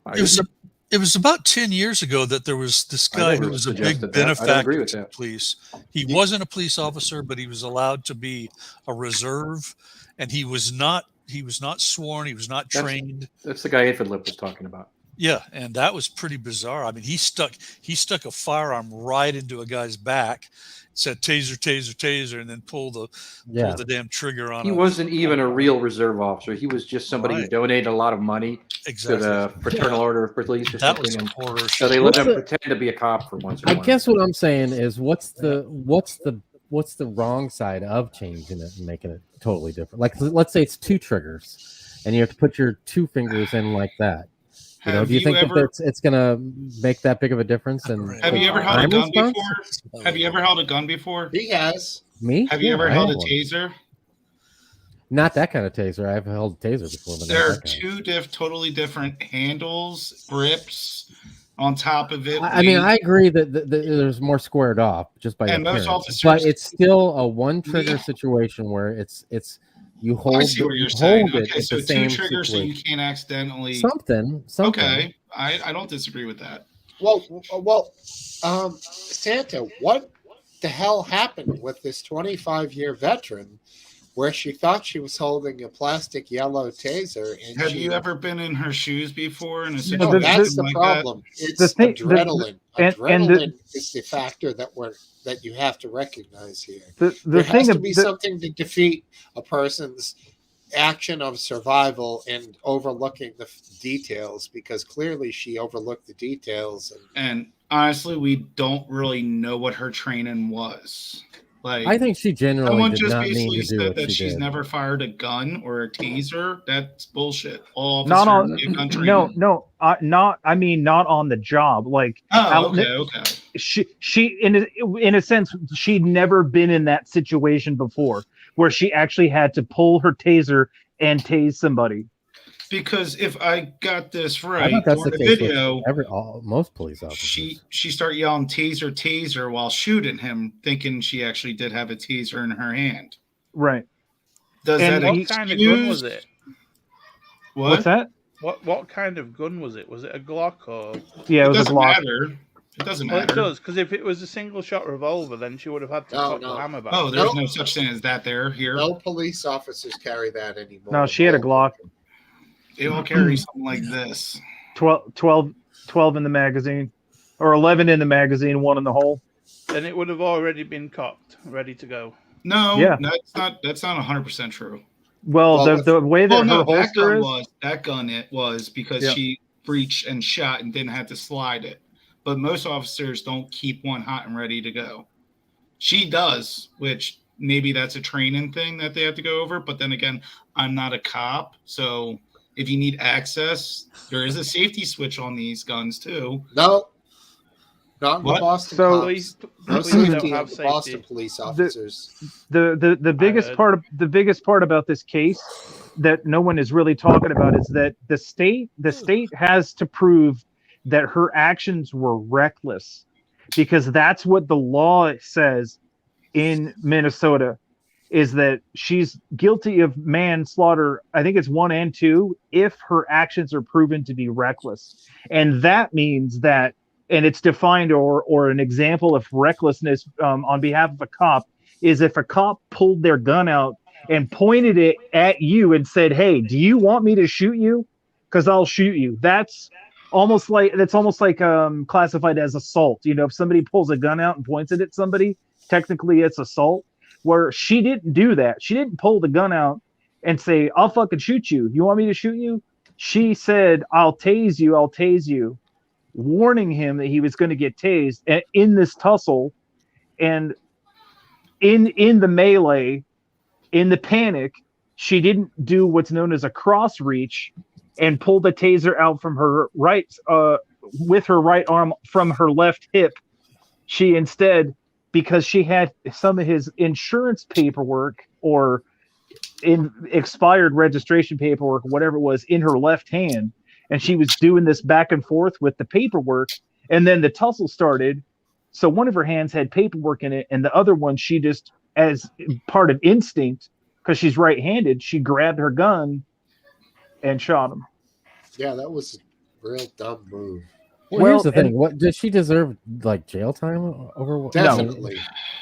It was about 10 years ago that there was this guy who was a big benefactor to the police. He wasn't a police officer, but he was allowed to be a reserve, and he was not sworn. He was not trained. That's the guy Infant Lip was talking about. Yeah, and that was pretty bizarre. I mean, he stuck a firearm right into a guy's back, said taser, taser, taser, and then pull the damn trigger on. He wasn't even a real reserve officer. He was just somebody who donated a lot of money to the Fraternal Order of Police or that something. Was horror. So they let him pretend to be a cop for once. I guess what I'm saying is, what's the wrong side of changing it and making it totally different? Like, let's say it's two triggers, and you have to put your two fingers in like that. You know, do you think that it's going to make that big of a difference? And have you ever held a gun before? Have you ever held a gun before? He has. Me? Have you ever held a taser? Not that kind of taser. I've held a taser before. But there are two totally different handles, grips on top of it. I mean, I agree that there's more squared off just by appearance, but it's still a one trigger situation where it's you hold. I see what you're saying. Okay, so two triggers so you can't accidentally something. Okay, I don't disagree with that. Well, Santa, what the hell happened with this 25-year veteran where she thought she was holding a plastic yellow taser? And have you ever been in her shoes before? In a situation no, that's the problem. It's adrenaline. Adrenaline is the factor that you have to recognize here. There has to be something to defeat a person's action of survival and overlooking the details, because clearly she overlooked the details. And honestly, we don't really know what her training was. Like, I think she generally someone did just not basically mean to do said what that she she's did. never fired a gun or a taser. That's bullshit. All not on not on the job. Like, okay. She in a sense, she'd never been in that situation before where she actually had to pull her taser and tase somebody. Because if I got this right, that's the case video, most police officers. She started yelling "taser, taser" while shooting him, thinking she actually did have a taser in her hand. Right. What kind of gun was it? What's that? What kind of gun was it? Was it a Glock or? Yeah, it was a Glock. It doesn't matter. It does, because if it was a single shot revolver, then she would have had to put the hammer back. Oh, there's no such thing as that here. No police officers carry that anymore. No, she had a Glock. They will carry something like this. 12 in the magazine, or 11 in the magazine, one in the hole. then it would have already been cocked, ready to go. No, Yeah. that's not 100% true. Well, Well, the way that Well, her no, holster is. that gun it was because Yeah. she breached and shot and didn't have to slide it. But most officers don't keep one hot and ready to go. She does, which maybe that's a training thing that they have to go over. But then again, I'm not a cop, so if you need access, there is a safety switch on these guns too. No, not in the What? Boston So- cops. No Police don't safety have of the safety. Boston police officers. The biggest heard. part about this case that no one is really talking about is that the state has to prove that her actions were reckless, because that's what the law says in Minnesota, is that she's guilty of manslaughter. I think it's 1 and 2 if her actions are proven to be reckless. And that means that, and it's defined, or an example of recklessness on behalf of a cop is if a cop pulled their gun out and pointed it at you and said, "Hey, do you want me to shoot you? Because I'll shoot you." That's almost like classified as assault. You know, if somebody pulls a gun out and points it at somebody, technically it's assault. Where she didn't do that. She didn't pull the gun out and say, "I'll fucking shoot you. You want me to shoot you?" She said, "I'll tase you. I'll tase you," warning him that he was going to get tased in this tussle. And in the melee, in the panic, she didn't do what's known as a cross reach and pull the taser out from her right, with her right arm from her left hip. She instead, because she had some of his insurance paperwork or in expired registration paperwork, whatever it was, in her left hand, and she was doing this back and forth with the paperwork, and then the tussle started. So one of her hands had paperwork in it, and the other one, she just, as part of instinct, because she's right-handed, she grabbed her gun and shot him. Yeah, that was a real dumb move. Well, here's the thing. What does she deserve? Like jail time over what? Definitely.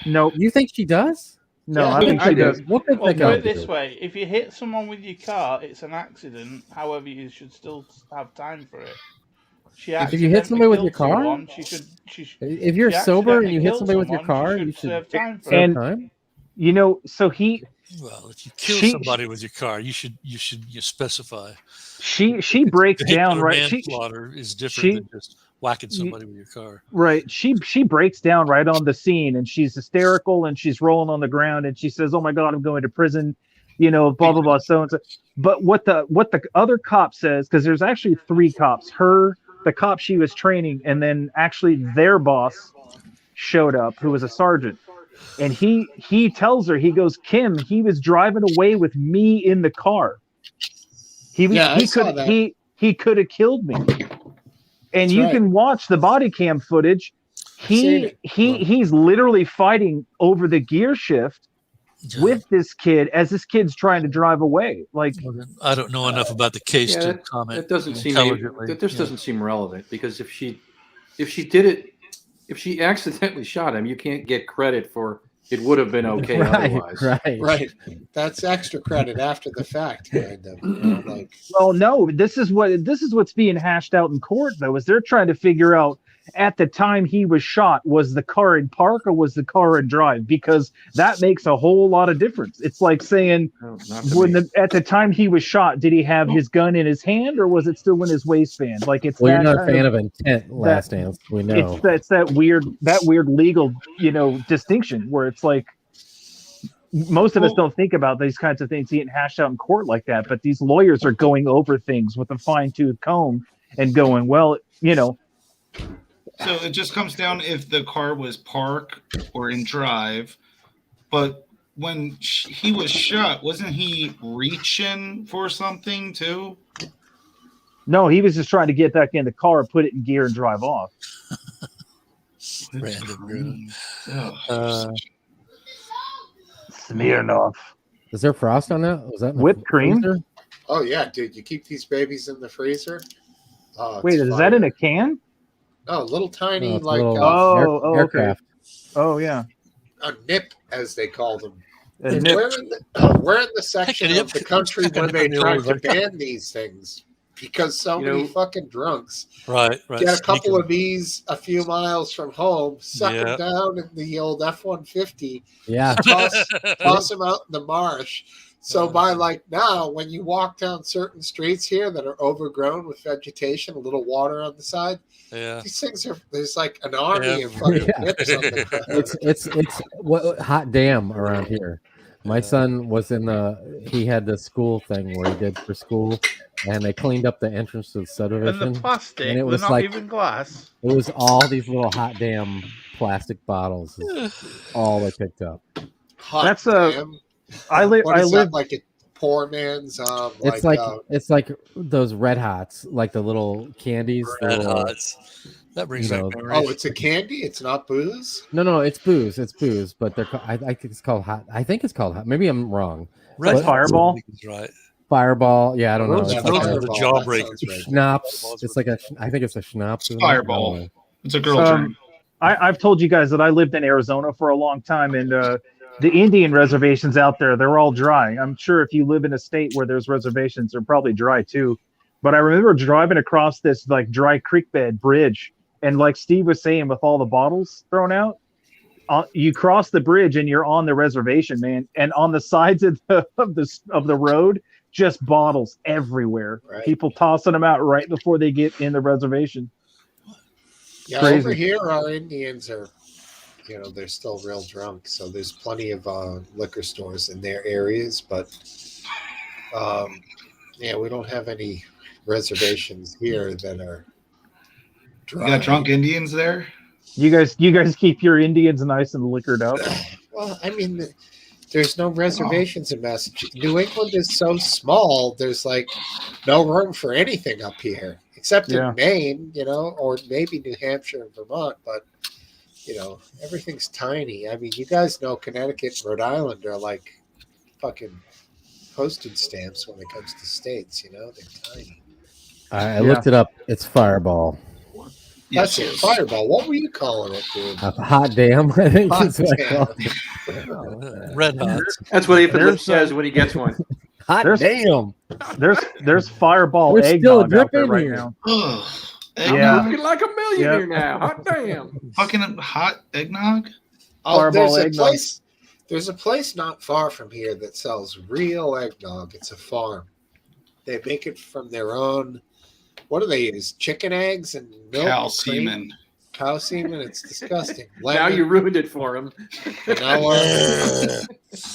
No, You think she does? no, Yeah, I think I she do. does. What could Well, they put go it this do? way: if you hit someone with your car, it's an accident. However, you should still have time for it. She If you hit somebody with your car? someone, she should. If you're she sober and accidentally you hit killed somebody with your someone, car, she you should should serve time for serve it. And- time. You know, so Well, if you kill She- somebody with your car, you should specify. she breaks down, Vehicular right? Manslaughter is different she- than just whacking somebody with your car. Right. She breaks down right on the scene, and she's hysterical, and she's rolling on the ground, and she says, "Oh my God, I'm going to prison," you know, blah blah blah, so and so. But what the other cop says, because there's actually 3 cops, her, the cop she was training, and then actually their boss showed up, who was a sergeant, and he tells her, he goes, "Kim, he was driving away with me in the car. He was Yeah, I saw that. he could have killed me." And That's you right. can watch the body cam footage. seen it. He's literally fighting over the gear shift with this kid as this kid's trying to drive away. Like, Well, then I don't know enough about the case to comment. That doesn't seem intelligently. that this Yeah. doesn't seem relevant, because if she did it, if she accidentally shot him, you can't get credit for it would have been okay otherwise. Right. Right. That's extra credit after the fact, kind of. You know, like, well, no, this is what's being hashed out in court, though, is they're trying to figure out, at the time he was shot, was the car in park or was the car in drive? Because that makes a whole lot of difference. It's like saying, No, not to me. at the time he was shot, did he have his gun in his hand or was it still in his waistband? Like, it's Well, you're that not a kind fan of- of intent, last dance. We know. it's that weird legal, you know, distinction where it's like most of us don't think about these kinds of things getting hashed out in court like that, but these lawyers are going over things with a fine-tooth comb and going, well, you know. So it just comes down if the car was park or in drive. But when he was shot, wasn't he reaching for something too? No, he was just trying to get back in the car, put it in gear, and drive off. Random. Ugh. Smirnoff. Is there frost on that? Was that in the Whipped cream? freezer? oh yeah, dude, you keep these babies in the freezer. Oh, Wait, it's is that in fire. a can? Oh, little tiny, No, it's a like little Oh, okay. aircraft. Oh, yeah. a nip, as they call them. A And nip. we're in the section Pick it of up. the country Pick it when up they in the tried old to record. ban these things. because so You many know- fucking drunks Right. get a couple Sneaking. of these a few miles from home, suck Yeah. them down in the old F-150, Yeah. toss them out in the marsh. So by like now, when you walk down certain streets here that are overgrown with vegetation, a little water on the side, Yeah. these things are there's like an army Yeah. of fucking Yeah. whips on the ground. It's what hot damn around here. My Yeah. son was he had the school thing where he did for school, and they cleaned up the entrance to the And subdivision. the plastic, and it they're was not like- even glass. It was all these little hot damn plastic bottles. Is all they picked up. Hot That's damn. I live. What I is live. that, like a poor man's It's like those Red Hots, like the little candies. the Red little- Hots. That brings you back know- memories. oh, it's a candy, it's not booze. No, it's booze. It's booze, but they're. I think it's called hot. I think it's called hot. Maybe I'm wrong. Red Like Hots, Fireball? I think is right. Fireball. Yeah, I don't know. Those, Yeah, It's those like are a the Fireball, that jawbreakers. sounds right. schnapps. It's like I think it's a schnapps. isn't it? Fireball. I don't know. It's a girl Um, drink. I've told you guys that I lived in Arizona for a long time, and the Indian reservations out there, they're all dry. I'm sure if you live in a state where there's reservations, they're probably dry too. But I remember driving across this like dry creek bed bridge, and like Steve was saying, with all the bottles thrown out, you cross the bridge and you're on the reservation, man. And on the sides of the road, just bottles everywhere. Right. People tossing them out right before they get in the reservation. Yeah, Crazy. over here our Indians are, they're still real drunk. So there's plenty of liquor stores in their areas, but we don't have any reservations here that are dry. You got drunk Indians there? You guys keep your Indians nice and liquored up. Well, I mean, there's no reservations in Massachusetts. New England is so small. There's like no room for anything up here, except Yeah. in Maine, or maybe New Hampshire and Vermont. But everything's tiny. I mean, you guys know Connecticut and Rhode Island are like fucking postage stamps when it comes to states. They're tiny. I looked it up. It's Fireball. That's it. Fireball. What were you calling it, dude? Hot damn. I think Hot that's what I damn. called it. Red Hots. That's what Ethan There's, says when he gets one. Hot There's- damn. There's Fireball We're still eggnog out there dripping right here. now. Ugh. Yeah. Eggnog? Looking like a millionaire now. Hot damn. Fucking hot eggnog? Oh, Fireball there's a eggnog. place. There's a place not far from here that sells real eggnog. It's a farm. They make it from their own. What do they use? Chicken eggs and milk. Cow and cream? semen. Cow semen. It's disgusting. Now Lemon, you ruined it for him. vanilla.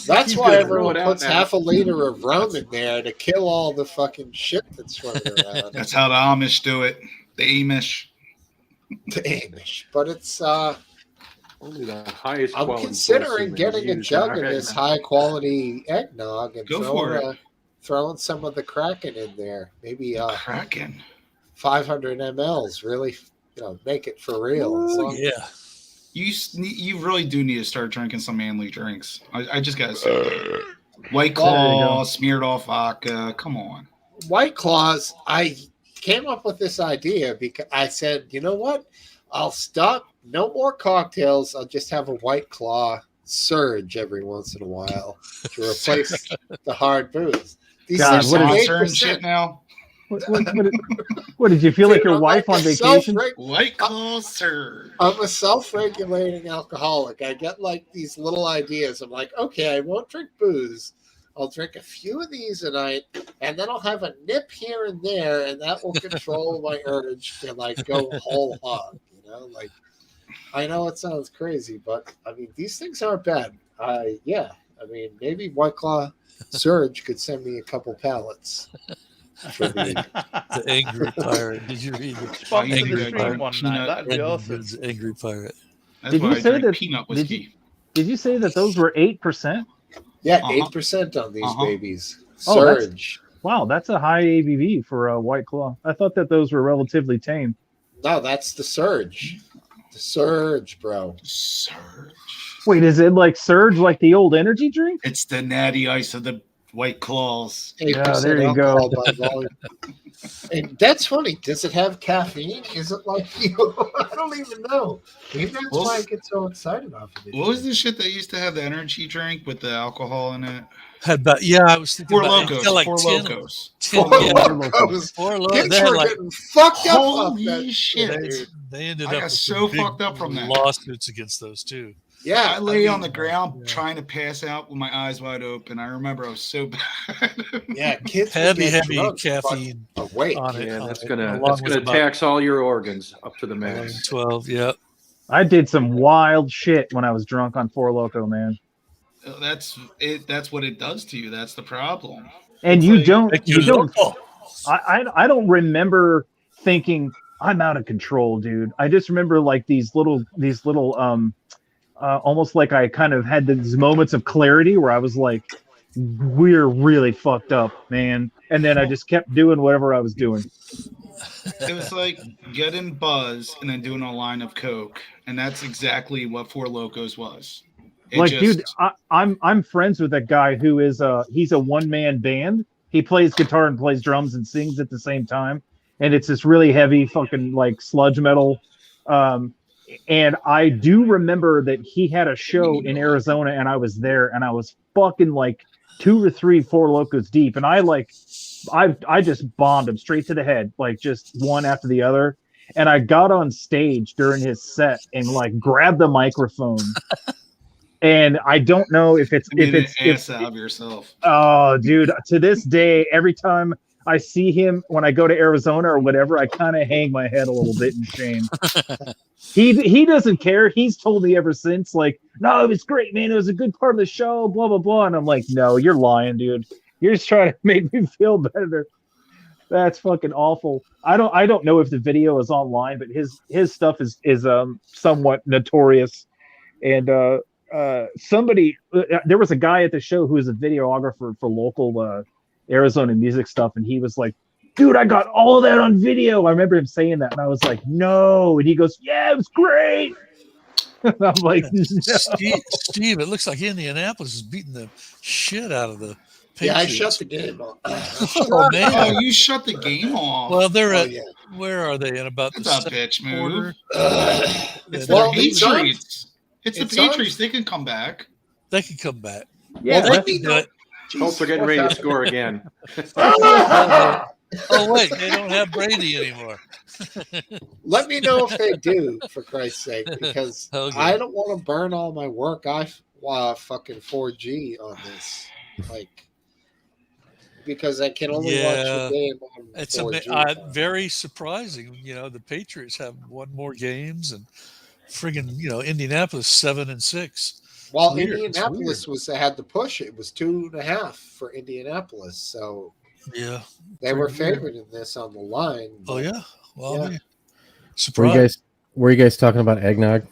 That's He's why gonna everyone throw it out puts now. half a liter of rum in there to kill all the fucking shit that's swimming around. That's how the Amish do it. The Amish. The Amish. But it's Only the highest I'm quality considering semen is getting a used jug in of our this eggnog. high quality eggnog and Go for throwing some of the Kraken in there. Maybe Kraken. 500 mLs. Really, make it for real. As long- Yeah. You really do need to start drinking some manly drinks. I just gotta say, White There you Claw, go. smeared off vodka. Come on. White Claws. I came up with this idea because I said, you know what? I'll stop. No more cocktails. I'll just have a White Claw surge every once in a while to replace the hard booze. These God, things what are is- Sponsor and 8%. shit now. What did you feel like Dude, your I'm wife like on a vacation? White Claw, sir. I'm a self-regulating alcoholic. I get like these little ideas. I'm like, okay, I won't drink booze. I'll drink a few of these a night, and then I'll have a nip here and there, and that will control my urge to like go whole hog. Like I know it sounds crazy, but I mean these things aren't bad. I mean maybe White Claw Surge could send me a couple pallets. For the, The Angry Pirate. Did you read it? Sponsor Angry the stream Pirate. one night. That'd be Brendan awesome. Hood's Angry Pirate. That's Did why you I say drink that- peanut did whiskey. Did you say that those were 8%? yeah, Uh-huh. 8% on these Uh-huh. babies. Oh, that's- Surge. Wow, that's a high ABV for a White Claw. I thought that those were relatively tame. No, that's the Surge. The Surge, bro. Surge. Wait, is it like Surge, like the old energy drink? It's the natty ice of the White Claws. 8% there you go. alcohol by volume. And that's funny. Does it have caffeine? Is it like you? I don't even know. Maybe that's why I get so excited off of it. What was the shit that used to have the energy drink with the alcohol in it? Had about I was thinking Four about Locos. It like Four 10, Locos. 10 Four yeah, Locos. Four Locos. Kids They had were like getting fucked up off Holy that. shit, they, dude. they ended I up got with so some big fucked up from that. lawsuits against those too. Yeah, I lay on the ground yeah. trying to pass out with my eyes wide open. I remember I was so bad. Yeah, kids would Heavy get drunk, caffeine but awake. on it. Yeah, on that's it, gonna along with about tax all your organs up to the 11, max. 12. Yeah. I did some wild shit when I was drunk on Four Loko, man. That's it. That's what it does to you. That's the problem. And It's you like- don't, Make you you don't. local. I don't remember thinking I'm out of control, dude. I just remember like these little almost like I kind of had these moments of clarity where I was like, we're really fucked up, man. And then I just kept doing whatever I was doing. It was like getting buzz and then doing a line of coke, and that's exactly what Four Locos was. Dude, I'm friends with a guy who is he's a one-man band. He plays guitar and plays drums and sings at the same time, and it's this really heavy fucking like sludge metal. And I do remember that he had a show in Arizona, and I was there, and I was fucking like 2 or 3 Four Locos deep, and I just bombed him straight to the head, like just one after the other. And I got on stage during his set and like grabbed the microphone. And I don't know if it's ass out of yourself. Oh, dude! To this day, every time I see him when I go to Arizona or whatever, I kind of hang my head a little bit in shame. He doesn't care. He's told me ever since, like, no, it was great, man. It was a good part of the show, blah blah blah. And I'm like, no, you're lying, dude. You're just trying to make me feel better. That's fucking awful. I don't know if the video is online, but his stuff is somewhat notorious. And there was a guy at the show who was a videographer for local Arizona music stuff, and he was like, dude, I got all of that on video. I remember him saying that, and I was like, no. And he goes, yeah, it was great. And I'm like, no. Steve, it looks like Indianapolis is beating the shit out of the Patriots. Yeah, I shut the game off. Oh, man. Oh, you shut the game off. Well, they're Oh, at yeah. where are they? In about the That's a second bitch move. quarter. It's Well, the it's on. Patriots. It's the It's on. Patriots. They can come back. They can come back. Yeah, Well, let me do know. it. Colts are getting ready to score again. Oh wait, they don't have Brady anymore. Let me know if they do, for Christ's sake, because Okay. I don't want to burn all my work. Fucking 4G on this, like, because I can only watch the game on It's 4G. very surprising. You know, the Patriots have won more games, and friggin', Indianapolis 7-6. Well, Weird. It's Indianapolis had the push. It was 2.5 for Indianapolis, so Yeah. they were Pretty weird. favored in this on the line. Oh yeah. Well, Yeah. I mean, Were surprise. you guys talking about eggnog?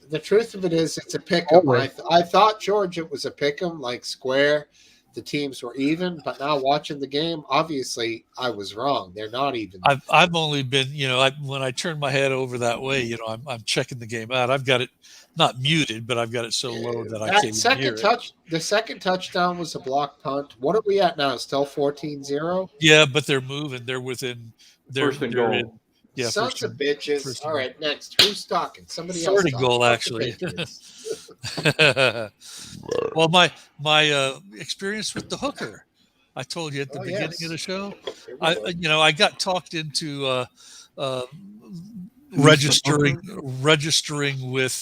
The truth of it is, it's a pick'em. Always. I thought, George, it was a pick'em, like square. The teams were even, but now watching the game, obviously, I was wrong. They're not even. I've only been, when I turn my head over that way, I'm checking the game out. I've got it not muted, but I've got it so low that I can't even hear it. The second touchdown was a block punt. What are we at now? Still 14-0? Yeah, but they're moving. They're within. First and goal. In, yeah, Sons first of and- bitches. first All and- right, next. Who's talking? Somebody else. Third and talk. goal, Fuck the actually. Patriots. Well, my experience with the hooker, I told you at the Oh, beginning yes. of the show. Here we go. I got talked into registering with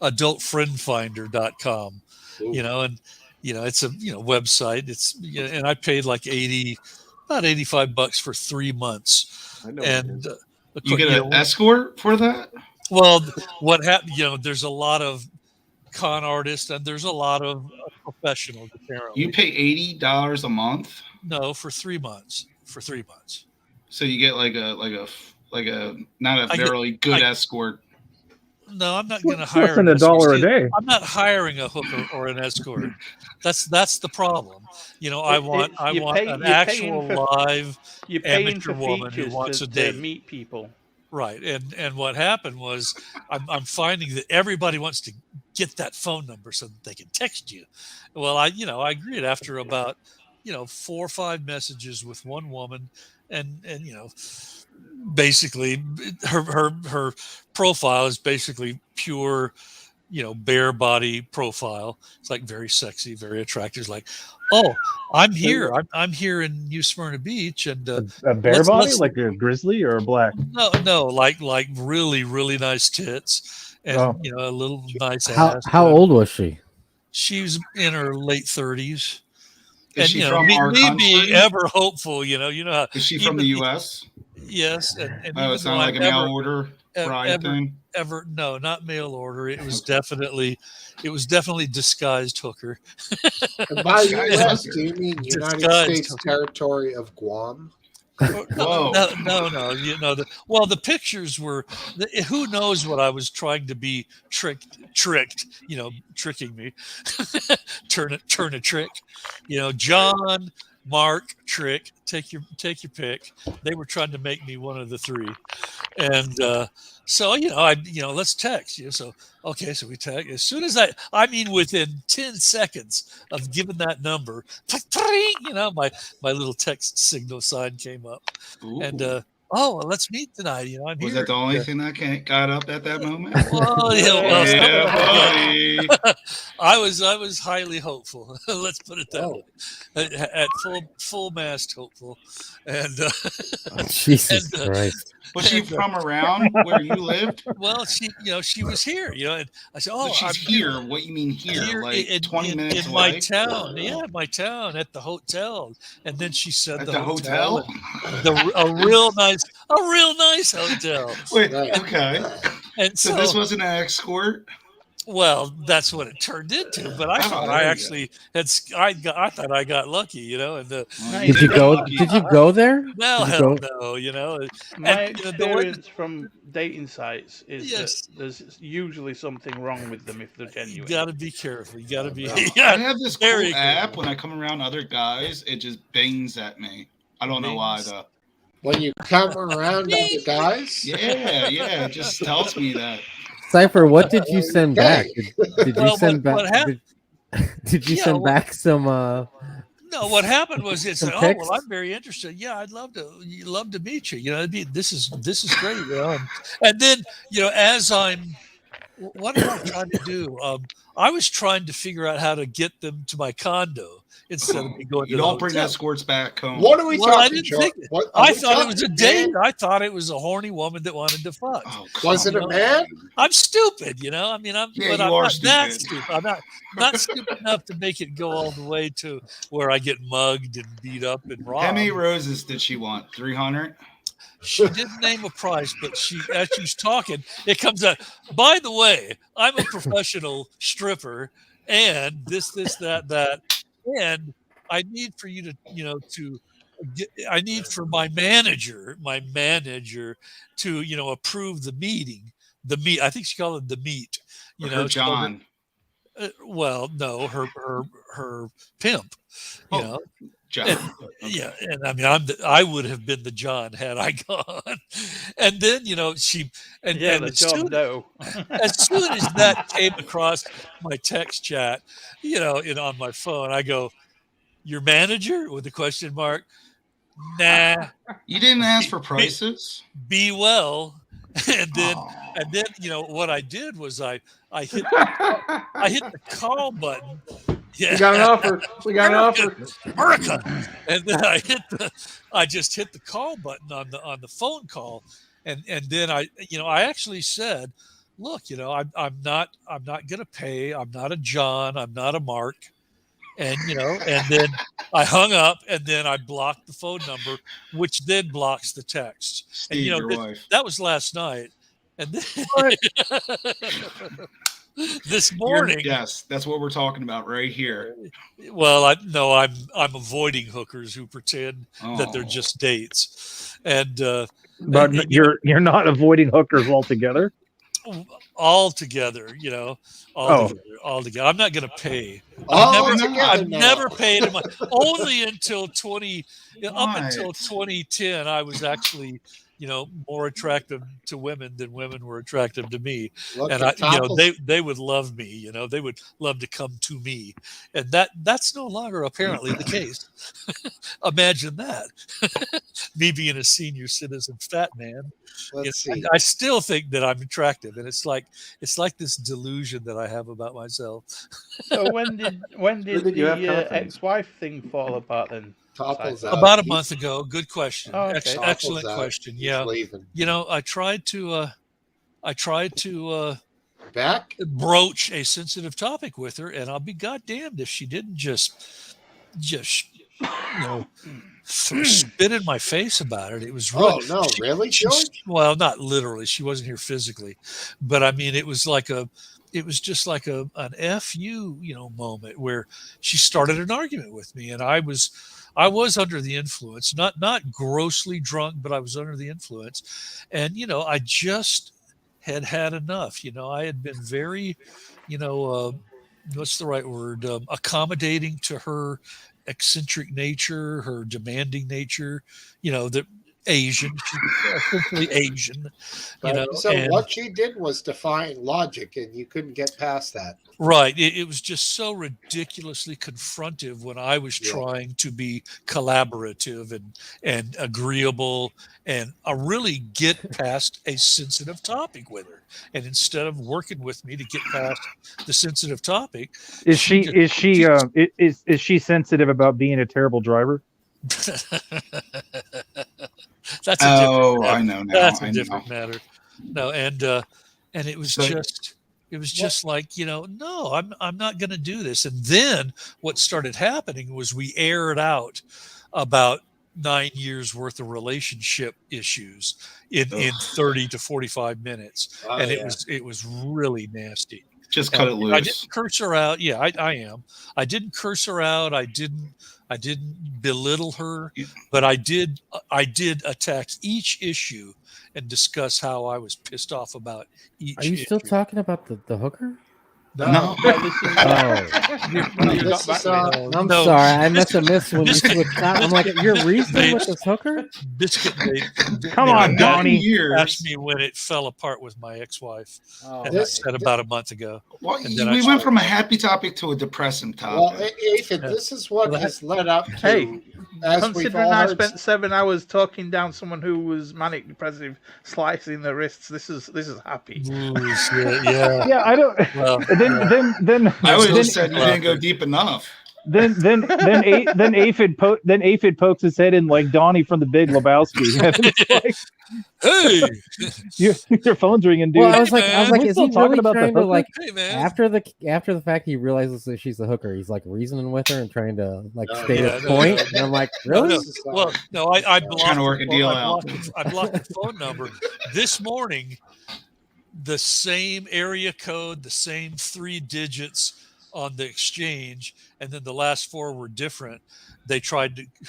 adultfriendfinder.com. Ooh. And it's a website. It's and I paid like about $85 for 3 months. I know. And You get an escort for that? well, what happened? There's a lot of con artists and there's a lot of professionals. Apparently, You pay $80 a month, no for 3 months. so you get like a not a I get- very good escort. No, I'm not going to It's hire less than an $1 a escort. day. I'm not hiring a hooker or an escort. That's the problem. I want an actual live You're paying amateur for woman who features wants to a date. meet people. Right, and what happened was I'm finding that everybody wants to get that phone number so that they can text you. Well, I agreed after about 4 or 5 messages with one woman, and basically her profile is basically pure, bare body profile. It's like very sexy, very attractive. It's like, oh, I'm here. I'm here in New Smyrna Beach, and A bare body, like a grizzly or a black? no, like really, really nice tits, and a little nice ass. How old was she? She was in her late 30s. Is And she from our me country? being ever hopeful, you know how. Is she from the U.S.? Yes, and Oh, it's not like a mail order bride thing. No, not mail order. It was definitely disguised hooker. And by U.S., do you mean United States territory of Guam? No. The pictures were. Who knows what I was trying to be tricked. Tricking me. turn a trick. John, Mark, trick. Take your pick. They were trying to make me one of the three, and so let's text. So okay, so we text. As soon as within 10 seconds of giving that number, my little text signal sign came up. Ooh. And let's meet tonight. I'm was here. that the only thing that got up at that moment? Well, yeah, buddy. I was highly hopeful. Let's put it that way. At full mast hopeful, and Jesus Christ. Was she from around where you lived? Well, she was here. And I said, "Oh, so she's here." What you mean here? Like 20 minutes in away? my town? Yeah, my town at the hotel. And then she said at the hotel. A real nice hotel. Wait, okay. And so this wasn't an escort. Well, that's what it turned into. But I thought I actually had. I thought I got lucky, And did you go? Did you go there? Well, hell no, My experience from dating sites is that there's usually something wrong with them if they're genuine. You got to be careful. You got to be. I have this cool app when I come around other guys, it just bings at me. I don't know why though. When you come around other guys? Yeah, it just tells me that. Cypher, what did you send back? Did you send back? Did you send back some? No, what happened was it's like, oh well, I'm very interested. Yeah, I'd love to meet you. This is great. And then as what am I trying to do? I was trying to figure out how to get them to my condo instead of me going. You don't bring escorts back home. What are we talking? I didn't think it. I thought it was a date. I thought it was a horny woman that wanted to fuck. Oh, was it a man? I'm stupid, I'm not that stupid. I'm not stupid enough to make it go all the way to where I get mugged and beat up and robbed. How many roses did she want? 300? She didn't name a price, but as she's talking, it comes out. By the way, I'm a professional stripper, and this, that, and I need for you to, I need for my manager to, approve the meeting. I think she called it the meet. Her John. Well, no, her pimp. John. And I would have been the John had I gone. And then she and as soon as that came across my text chat, on my phone, I go, "Your manager?" with a question mark. Nah. You didn't ask for prices? Be well. And then what I did was I hit the call button. Yeah. We got an offer. America. And then I just hit the call button on the phone call, and then I actually said, look, I'm not gonna pay. I'm not a John. I'm not a Mark. And and then I hung up, and then I blocked the phone number, which then blocks the text. Steve, and your wife. That was last night. And then this morning, yes, that's what we're talking about right here. Well, I'm avoiding hookers who pretend that they're just dates, and but you're not avoiding hookers altogether. Altogether, altogether. I'm not going to pay. I've never paid only until until 2010. I was actually more attractive to women than women were attractive to me. Look And at Topples. they would love me, they would love to come to me. And that's no longer apparently the case. Imagine that. Me being a senior citizen fat man. Let's see. I still think that I'm attractive, and it's like this delusion that I have about myself. So when did did you have the confidence? ex-wife thing fall apart then? Topples Like, out. About a month ago. Good question. Oh, okay. Topples Excellent out. question. He's Yeah. leaving. I tried to Back? broach a sensitive topic with her, and I'll be goddamned if she didn't just spit in my face about it. It was really, Oh no, really, George? well, not literally. She wasn't here physically, but I mean, it was just like an F you, moment where she started an argument with me, and I was under the influence, not grossly drunk, but I was under the influence, and I just had enough. I had been very, what's the right word? Accommodating to her eccentric nature, her demanding nature. The Asian, she's essentially Asian. So and- what she did was defying logic, and you couldn't get past that. Right. It was just so ridiculously confrontive when I was trying to be collaborative and agreeable and really get past a sensitive topic with her. And instead of working with me to get past the sensitive topic, Is she sensitive about being a terrible driver? That's a different Oh, matter. I know now. That's a I different know. matter. No, and it was So- just like, no, I'm not going to do this. And then what started happening was we aired out about 9 years worth of relationship issues in 30 to 45 minutes. Oh, And yeah. it was really nasty. Just cut it I loose. didn't curse her out. Yeah, I am. I didn't curse her out. I didn't belittle her, but I did attack each issue and discuss how I was pissed off about each Are you still issue. talking about the hooker? No. Yeah, this is- Oh, you This got is, back with it. I'm No. sorry. I must have missed when you switched out. I'm like, you're reasoning with this hooker? Biscuit made Come on, made- Donnie. asked me when it fell apart with my ex-wife, Oh, and This- I said about a month ago. Well, And then we I- went from a happy topic to a depressing Well, topic. Aphid, this is what Well, has led up to. Hey, as we've Considering all I heard, spent 7 hours talking down someone who was manic depressive, slicing their wrists, this is happy. Ooh, shit, yeah. Yeah, I don't. Well, Then I would have then said you didn't go deep enough. Aphid pokes his head in like Donnie from the Big Lebowski. And it's like, hey, your phone's ringing, dude. Well, I was like, We're is still he talking really about the trying to hooker? like hey, man. after the fact he realizes that she's a hooker, he's like reasoning with her and trying to like Oh, state yeah, his no, point. no, And I'm like, No, really? no. Well, no, I blocked. Trying to work a deal out. I blocked the phone number this morning. The same area code, the same 3 digits on the exchange, and then the last 4 were different. They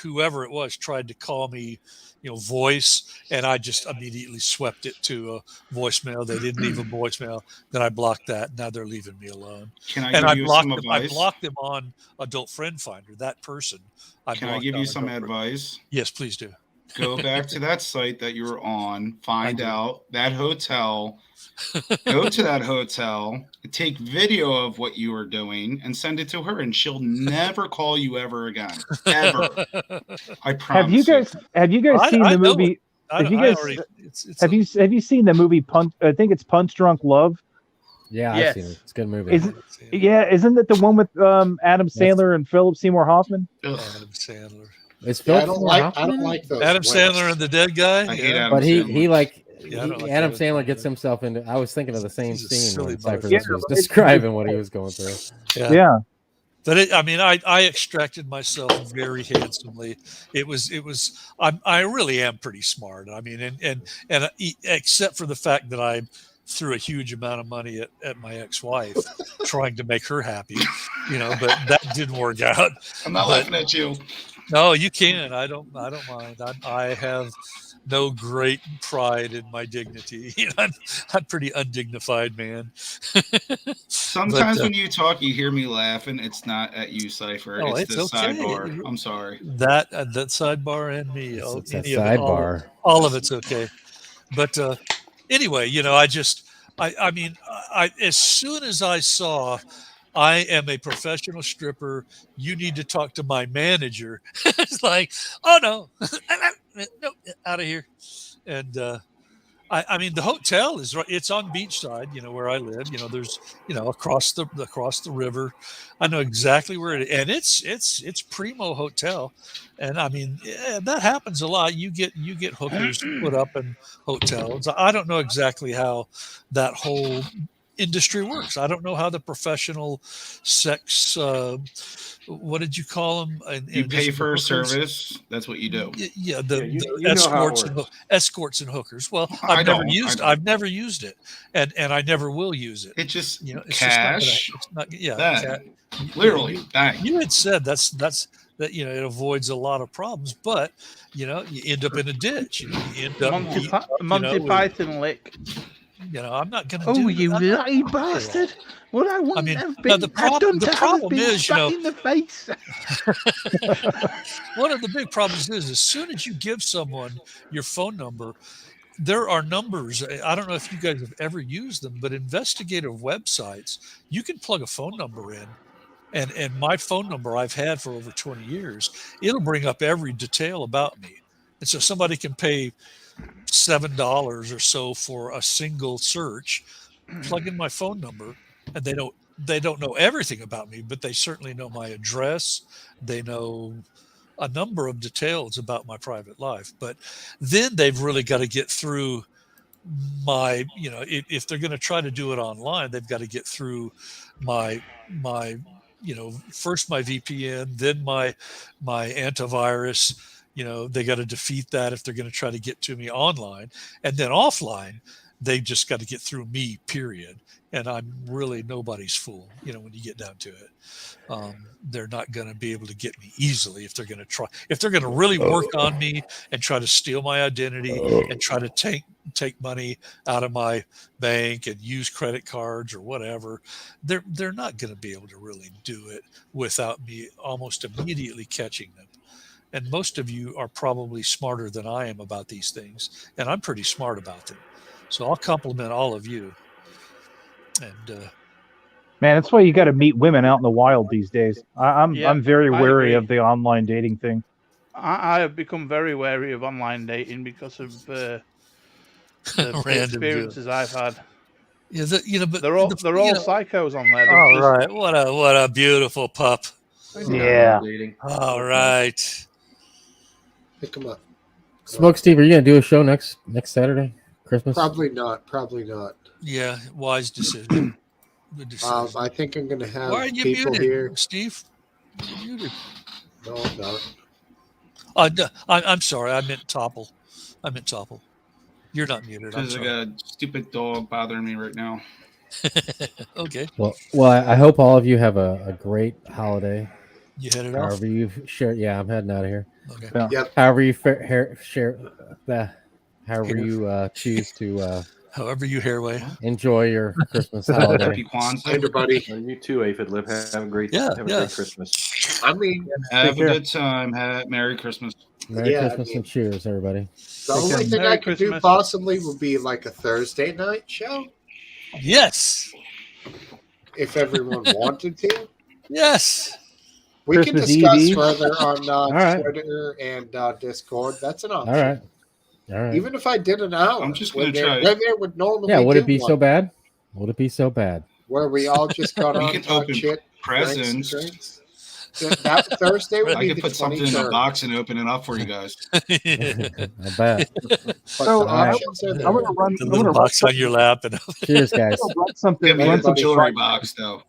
whoever it was tried to call me, voice, and I just immediately swept it to a voicemail. They didn't leave a voicemail. Then I blocked that. Now they're leaving me alone. Can I And give you some I advice? blocked them on Adult Friend Finder. That person. Can I blocked give on you some Adult Friend. advice? Yes, please do. Go back to that site that you were on, find do. out that hotel, go to that hotel, take video of what you were doing, and send it to her, and she'll never call you ever again. Ever. I promise. Have you guys seen I the know movie? I, Have you I guys- already, it's Have you seen the movie Punch? I think it's Punch Drunk Love. Yeah, Yes. I've seen it. It's a good movie. Is it? Yeah, isn't it the one with Adam Sandler and Philip Seymour Hoffman? Ugh, Adam Sandler. It's Yeah, I Philip don't Seymour like. I Hoffman don't in it? like those. Adam wimps. Sandler and the dead guy. I hate yeah. Adam But he Sandler. like Yeah, I don't like Adam Adam Sandler Sandler. gets himself into. I was thinking of the same He's a scene silly when Cypher motherfucker. was describing what he was going through. Yeah. But I extracted myself very handsomely. It was I really am pretty smart. I mean, and except for the fact that I threw a huge amount of money at my ex-wife trying to make her happy, but that didn't work out. I'm not But- laughing at you. No, you can. I don't mind. I have no great pride in my dignity. I'm pretty undignified man. Sometimes But when you talk, you hear me laughing. It's not at you, Cypher. oh, It's it's the okay. sidebar. I'm sorry. That sidebar and me, It's a any of it, sidebar. all of it's okay. But anyway, I mean, as soon as I saw I am a professional stripper, you need to talk to my manager. It's like, oh no, no, out of here. And I mean, the hotel is right. It's on beachside, where I live. There's, across the river. I know exactly where it is, and it's primo hotel. And I mean, yeah, that happens a lot. You get hookers put up in hotels. I don't know exactly how that whole industry works. I don't know how the professional sex. What did you call them? You pay for a hookers? service. That's what you do. Yeah, you the know how it escorts and works. escorts and hookers. Well, I I've never don't. used it, and I never will use it. It's just It's cash. just not gonna, yeah. Bang. Literally, bang. You had said that's that it avoids a lot of problems, but you end up in a ditch. You end up Monty with, Python lick. I'm not going to. Oh, do you I'm not bloody gonna do that. bastard! What I wouldn't mean, have now been the have done to have problem been is, back in the face. one of the big problems is as soon as you give someone your phone number, there are numbers. I don't know if you guys have ever used them, but investigative websites, you can plug a phone number in. And my phone number I've had for over 20 years, it'll bring up every detail about me. And so somebody can pay $7 or so for a single search, plug in my phone number, and they don't know everything about me, but they certainly know my address. They know a number of details about my private life. But then they've really got to get through my, if they're going to try to do it online, they've got to get through my first my VPN, then my antivirus. They got to defeat that if they're going to try to get to me online, and then offline they just got to get through me, period. And I'm really nobody's fool, when you get down to it. They're not going to be able to get me easily if they're going to try. If they're going to really work on me and try to steal my identity and try to take money out of my bank and use credit cards or whatever, they're not going to be able to really do it without me almost immediately catching them. And most of you are probably smarter than I am about these things, and I'm pretty smart about them. So I'll compliment all of you. And Man, that's why you got to meet women out in the wild these days. I'm very wary agree. of the online dating thing. I have become very wary of online dating because of the experiences I've had. Yeah, but they're all psychos on there. All right, what a beautiful pup. Yeah. All right. Pick them up. Smoke Steve, are you gonna do a show next Saturday, Christmas? Probably not. Yeah, wise decision. Good decision. I think I'm going to have Why are you people muted, here. Steve? You're muted. No, I'm not. I'm sorry. I meant Topple. You're not muted. I'm Because I sorry. got a stupid dog bothering me right now. Okay. Well, I hope all of you have a great holiday. You headed off? However you share. Yeah, I'm heading out of here. Okay. Yeah. Yep. However you share. However you choose to. However you hairway. Enjoy your Christmas holiday. Happy Kwanzaa. Everybody. You too, Aphid. Have a great Christmas. I mean, Have a care. good time. Merry Christmas. Merry Yeah, Christmas I mean- and cheers, everybody. the only thing Merry I could do Christmas. possibly would be like a Thursday night show Yes. if everyone wanted to. Yes. We Christmas can discuss Eve. further on right. Twitter and Discord. That's an All option. right. Even if I did an hour, I'm just when gonna try. there would normally Yeah. Would do it be one, so bad? Would it be so bad? where we all just got We on can talk open shit, presents. drinks. That Thursday would I be can the put something in a 23rd. box and open it up for you guys. I bet. But So, the options are I'm there. gonna run. The I'm little gonna box on your lap. And Cheers, guys. run something. Give me Run a something jewelry by- box though.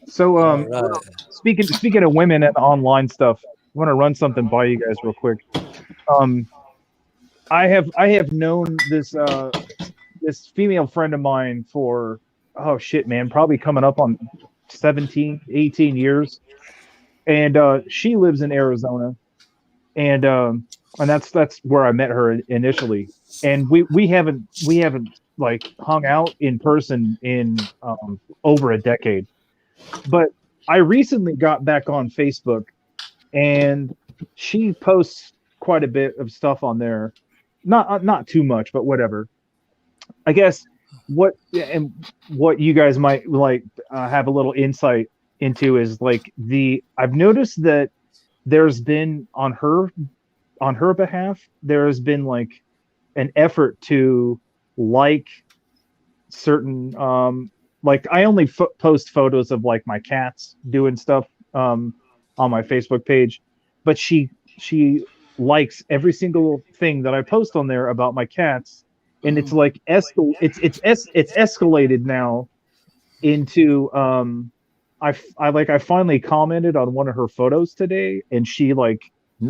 So, All right. speaking of women and online stuff, I want to run something by you guys real quick. I have known this this female friend of mine for probably coming up on 17, 18 years. and she lives in Arizona, and that's where I met her initially, and we haven't like hung out in person in over a decade, but I recently got back on Facebook, and she posts quite a bit of stuff on there, not too much, but whatever. I guess what you guys might like have a little insight into is like I've noticed that there's been on her behalf there has been like an effort to like certain like I only post photos of like my cats doing stuff on my Facebook page, but she likes every single thing that I post on there about my cats, and it's like it's escalated now into I finally commented on one of her photos today, and she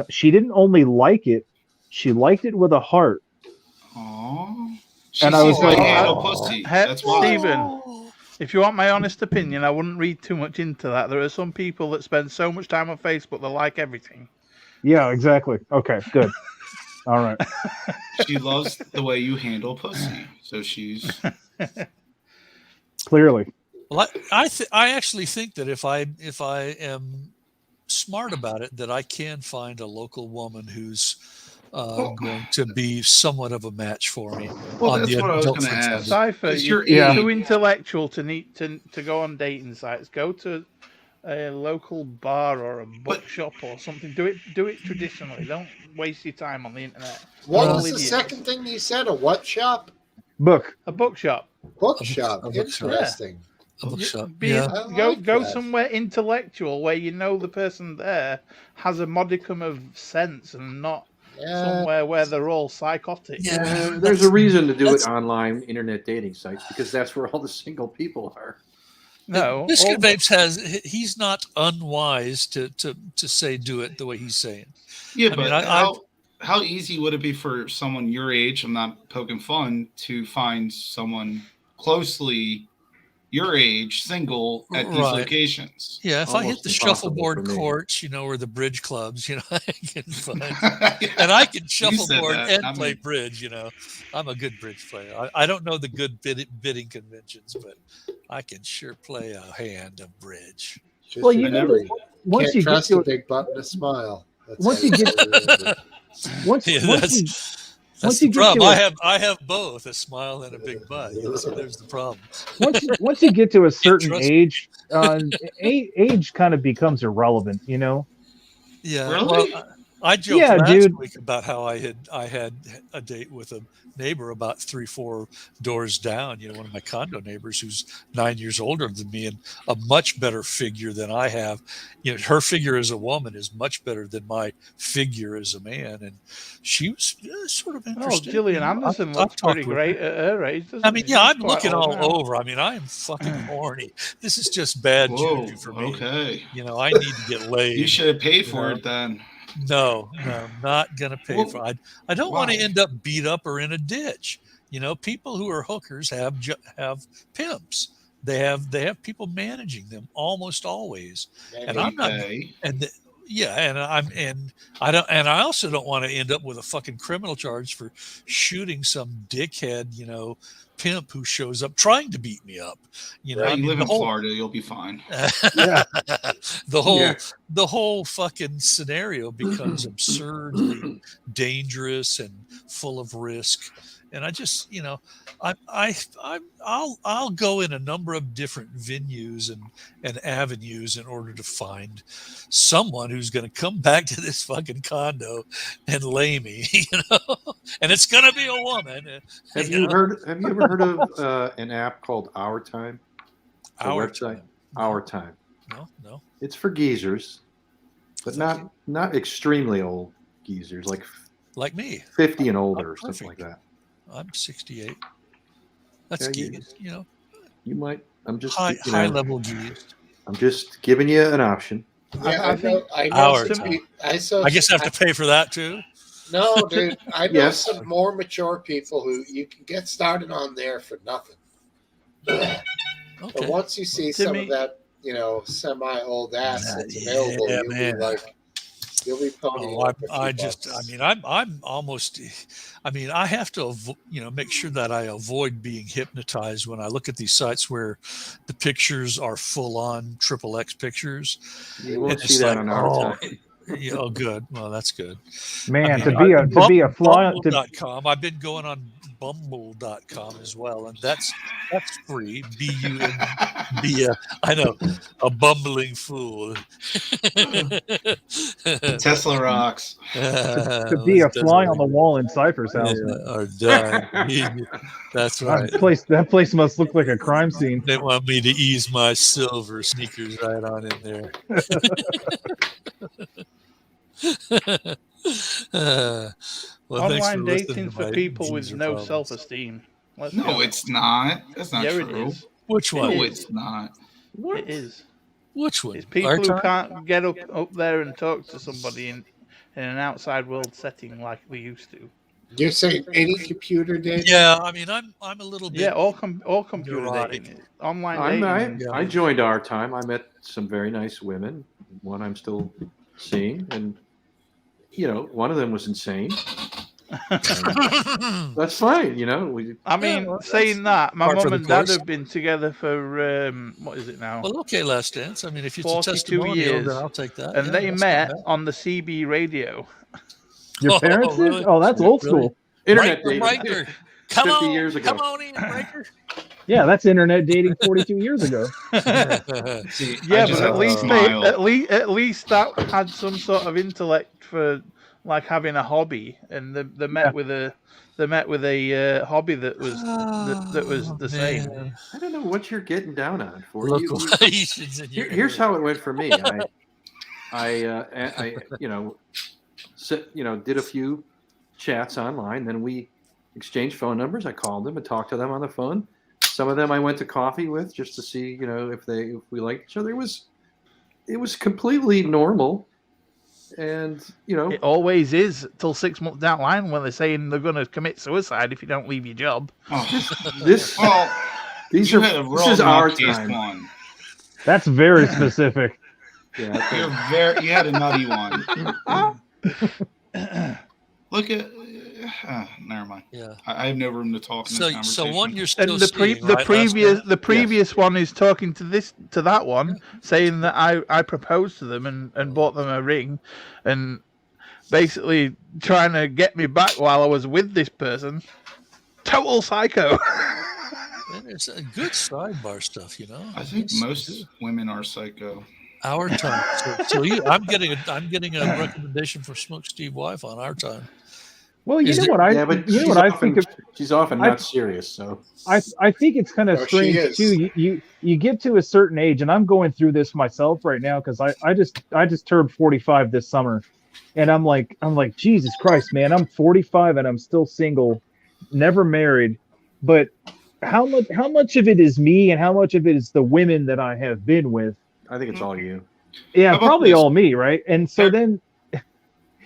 she didn't only like it, she liked it with a heart. Aww. And I was like, handle pussy. That's why. Stephen, if you want my honest opinion, I wouldn't read too much into that. There are some people that spend so much time on Facebook they like everything. Yeah, exactly. Okay, good. All right. She loves the way you handle pussy, so she's clearly. Well, I actually think that if I am smart about it, that I can find a local woman who's going to be somewhat of a match for me. Well, that's what I was going to ask. Cypher, you're too intellectual to need to go on dating sites. Go to a local bar or a bookshop or something. Do it traditionally. Don't waste your time on the internet. What was the second thing you said? A what shop? A bookshop. Bookshop. Interesting. A bookshop. Go somewhere intellectual where you know the person there has a modicum of sense and not somewhere where they're all psychotic. Yeah, there's a reason to do it online internet dating sites, because that's where all the single people are. No, Biscuit Vapes he's not unwise to say do it the way he's saying. Yeah, but how easy would it be for someone your age, I'm not poking fun, to find someone closely your age, single, at these locations? Yeah, if I hit the shuffleboard courts, or the bridge clubs, I can find, and I can shuffleboard and play bridge. I'm a good bridge player. I don't know the good bidding conventions, but I can sure play a hand of bridge. Well, once you trust a big button to smile. Once you get That's the problem. I have both a smile and a big butt. So there's the problem. Once you get to a certain age, age kind of becomes irrelevant. Yeah. Really? Well, I joked last week about how I had a date with a neighbor about 3-4 doors down. One of my condo neighbors who's 9 years older than me and a much better figure than I have. Her figure as a woman is much better than my figure as a man, and she was sort of interested. Oh, Gillian Anderson looks pretty great at her age. I'm looking all over. I'm fucking horny. This is just bad juju for me. Okay. I need to get laid. You should have paid for it then. No, not gonna pay for it. I don't want to end up beat up or in a ditch. People who are hookers have pimps. They have people managing them almost always, and I'm not. I also don't want to end up with a fucking criminal charge for shooting some dickhead, pimp who shows up trying to beat me up. You live in Florida, you'll be fine. The whole fucking scenario becomes absurdly dangerous and full of risk. And I just, I'll go in a number of different venues and avenues in order to find someone who's going to come back to this fucking condo and lay me, and it's going to be a woman. Have you ever heard of an app called Our Time? Our Time. No. It's for geezers, but not extremely old geezers, like me, 50 and older or something like that. I'm 68. That's geezed, You might. I'm just high level geezed. I'm just giving you an option. Yeah, I know. I guess I have to pay for that too. No, dude. I know some more mature people who you can get started on there for nothing. Okay. But once you see some of that, semi-old ass that's available, Yeah, you'll man. be like, you'll be ponying Oh, up a few bucks. I'm almost, I have to, make sure that I avoid being hypnotized when I look at these sites where the pictures are full on XXX pictures. You won't And see it's that like, on our oh, time. oh, good. Well, that's good. Man, to be a fly to Bumble.com. I've been going on Bumble.com as well, and that's free. B-U-M-B. I know, a bumbling fool. Tesla rocks. to be a fly on the wall in Cypher's house. Yeah, or die. That's right. That place must look like a crime scene. They want me to ease my silver sneakers right on in there. Well, Online dating for people with no self-esteem. No, it's not. That's not true. It is. Which one? No, it's not. What? It is. Which one? It's people who can't get up there and talk to somebody in an outside world setting like we used to. You're saying any computer dating? Yeah, I'm a little bit. Yeah, all computer dating. Online dating. I joined our time. I met some very nice women. One I'm still seeing, and one of them was insane. That's fine, saying that, my mum and dad have been together for what is it now? Well, okay, Last Dance. I mean, if it's 42 years, then I'll take that. And they met on the CB radio. Your parents did? Really? Oh, that's old school. Internet dating. Riker. Come 50 on, years ago. come on in, Riker. Yeah, that's internet dating 42 years ago. See, yeah, but at least that had some sort of intellect for like having a hobby, and they met with a hobby that was that was the same. I don't know what you're getting down on for. Here's how it went for me. I did a few chats online. Then we exchanged phone numbers. I called them and talked to them on the phone. Some of them I went to coffee with just to see, if we liked each other. It was completely normal. And it always is till 6 months down the line when they're saying they're going to commit suicide if you don't leave your job. This is our time. One. That's very specific. Yeah, you had a nutty one. Look at. Never mind. Yeah, I have no room to talk in this conversation. So one you're still and the previous one is talking to that one, saying that I proposed to them and bought them a ring, and basically trying to get me back while I was with this person. Total psycho. And it's a good sidebar stuff, I think most women are psycho. Our time. I'm getting a recommendation for Smoke Steve wife on our time. Well, you know what I think of. She's often not serious, so I think it's kind of strange too. You get to a certain age, and I'm going through this myself right now because I just turned 45 this summer, and I'm like Jesus Christ, man, I'm 45 and I'm still single, never married, but how much of it is me and how much of it is the women that I have been with? I think it's all you. Yeah, probably all me, right? And so then.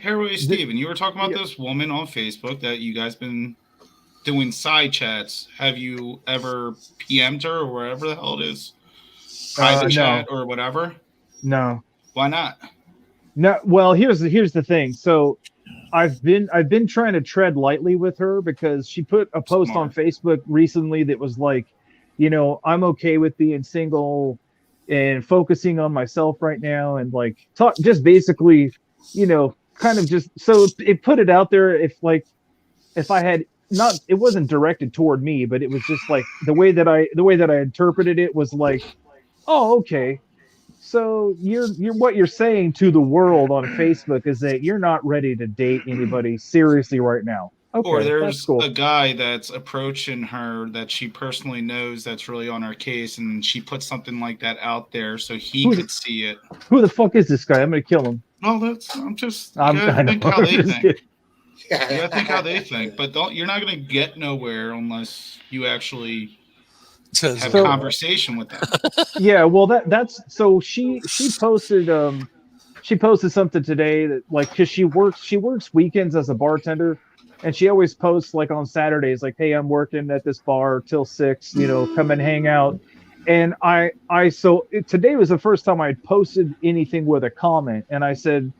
Heroine Steven, you were talking about this woman on Facebook that you guys been doing side chats. Have you ever PM'd her or wherever the hell it is? Private chat or whatever? No. Why not? No. Well, here's the thing. So I've been trying to tread lightly with her because she put a post on Facebook recently that was like, I'm okay with being single and focusing on myself right now, and like talk just basically, kind of just so it put it out there. If I had not, it wasn't directed toward me, but it was just like the way that I interpreted it was like, oh, okay, so what you're saying to the world on Facebook is that you're not ready to date anybody seriously right now. Okay, or there's a guy that's approaching her that she personally knows that's really on her case, and she put something like that out there so he could see it. Who the fuck is this guy? I'm gonna kill him. No, I'm just think how they think. You gotta think how they think, but you're not gonna get nowhere unless you actually have a conversation with them. Yeah, well that's so she posted something today that like because she works weekends as a bartender, and she always posts like on Saturdays like, hey, I'm working at this bar till 6, come and hang out. And today was the first time I had posted anything with a comment, and I said,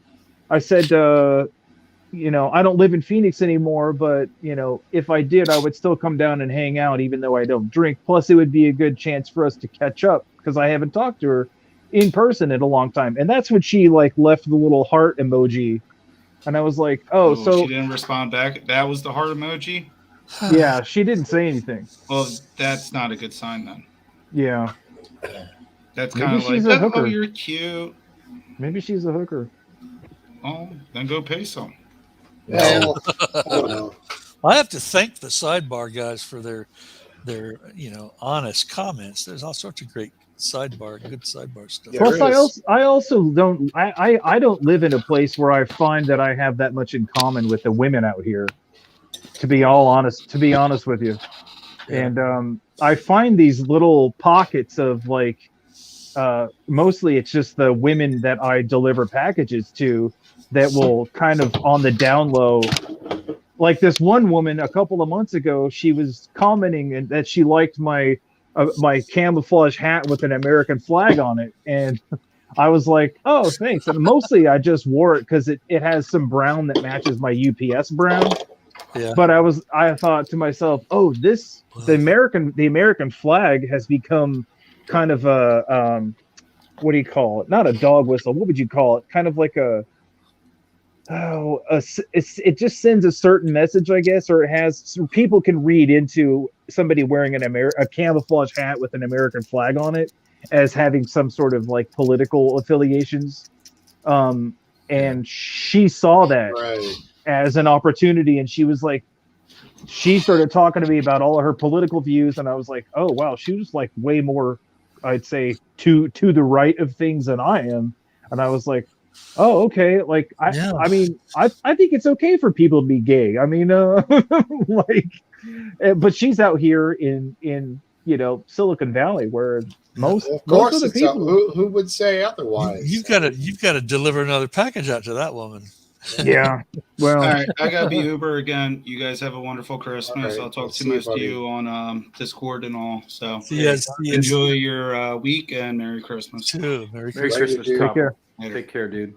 you know, I don't live in Phoenix anymore, but you know, if I did, I would still come down and hang out, even though I don't drink. Plus, it would be a good chance for us to catch up because I haven't talked to her in person in a long time. And that's when she like left the little heart emoji, and I was like, oh, She so didn't respond back. That was the heart emoji. yeah, she didn't say anything. Well, that's not a good sign then. Yeah, That's Maybe kind of she's like, a hooker. oh, you're cute. maybe she's a hooker. Oh, then go pay some. Well, I don't know. I have to thank the sidebar guys for their honest comments. There's all sorts of great good sidebar stuff. Yeah. Plus, There is. I also don't I don't live in a place where I find that I have that much in common with the women out here. To be honest with you, and I find these little pockets of like, mostly it's just the women that I deliver packages to that will kind of on the down low. Like this one woman a couple of months ago, she was commenting and that she liked my camouflage hat with an American flag on it, and I was like, "Oh, thanks." And mostly I just wore it because it has some brown that matches my UPS brown. Yeah. But I thought to myself, "Oh, the American flag has become kind of a what do you call it? Not a dog whistle. What would you call it? Kind of like it just sends a certain message, I guess, or it has so people can read into somebody wearing a camouflage hat with an American flag on it as having some sort of like political affiliations. And she saw that Right. as an opportunity, and she was like, she started talking to me about all of her political views, and I was like, oh wow, she was like way more, I'd say, to the right of things than I am. And I was like, oh, okay. Like I mean, I think it's okay for people to be gay. I mean, like, but she's out here in Silicon Valley where most Well, of course, of the it's people who would say otherwise? You've got to deliver another package out to that woman. yeah. Well, All right, I gotta be Uber again. You guys have a wonderful Christmas. All right, I'll talk we'll to see you, most of buddy. you on Discord and all. So Yes, enjoy your week and Merry Christmas. too. Merry Merry Christmas. Christmas, dude. Take Top. care. Take care, dude.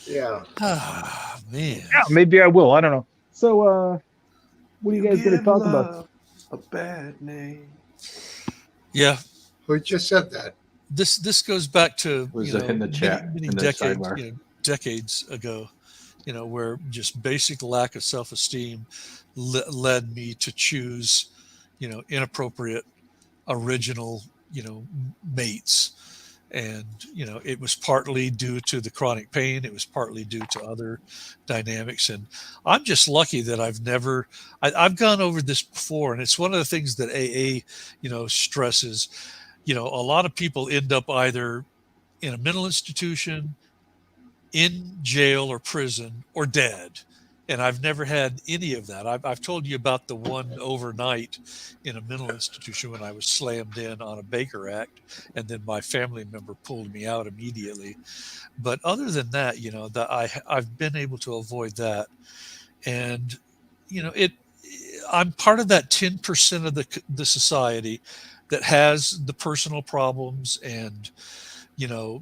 Yeah. Ah, man. Yeah, maybe I will. I don't know. So, what are you guys going to talk about? A bad name. Yeah, Who just said that? this goes back to Was in the chat, many in the decades, sidebar. Decades ago, where just basic lack of self-esteem led me to choose, inappropriate, original, mates. And, it was partly due to the chronic pain. It was partly due to other dynamics. And I'm just lucky that I've gone over this before. And it's one of the things that AA, stresses. A lot of people end up either in a mental institution, in jail or prison, or dead. And I've never had any of that. I've told you about the one overnight in a mental institution when I was slammed in on a Baker Act, and then my family member pulled me out immediately. But other than that, I've been able to avoid that. And, I'm part of that 10% of the society that has the personal problems and,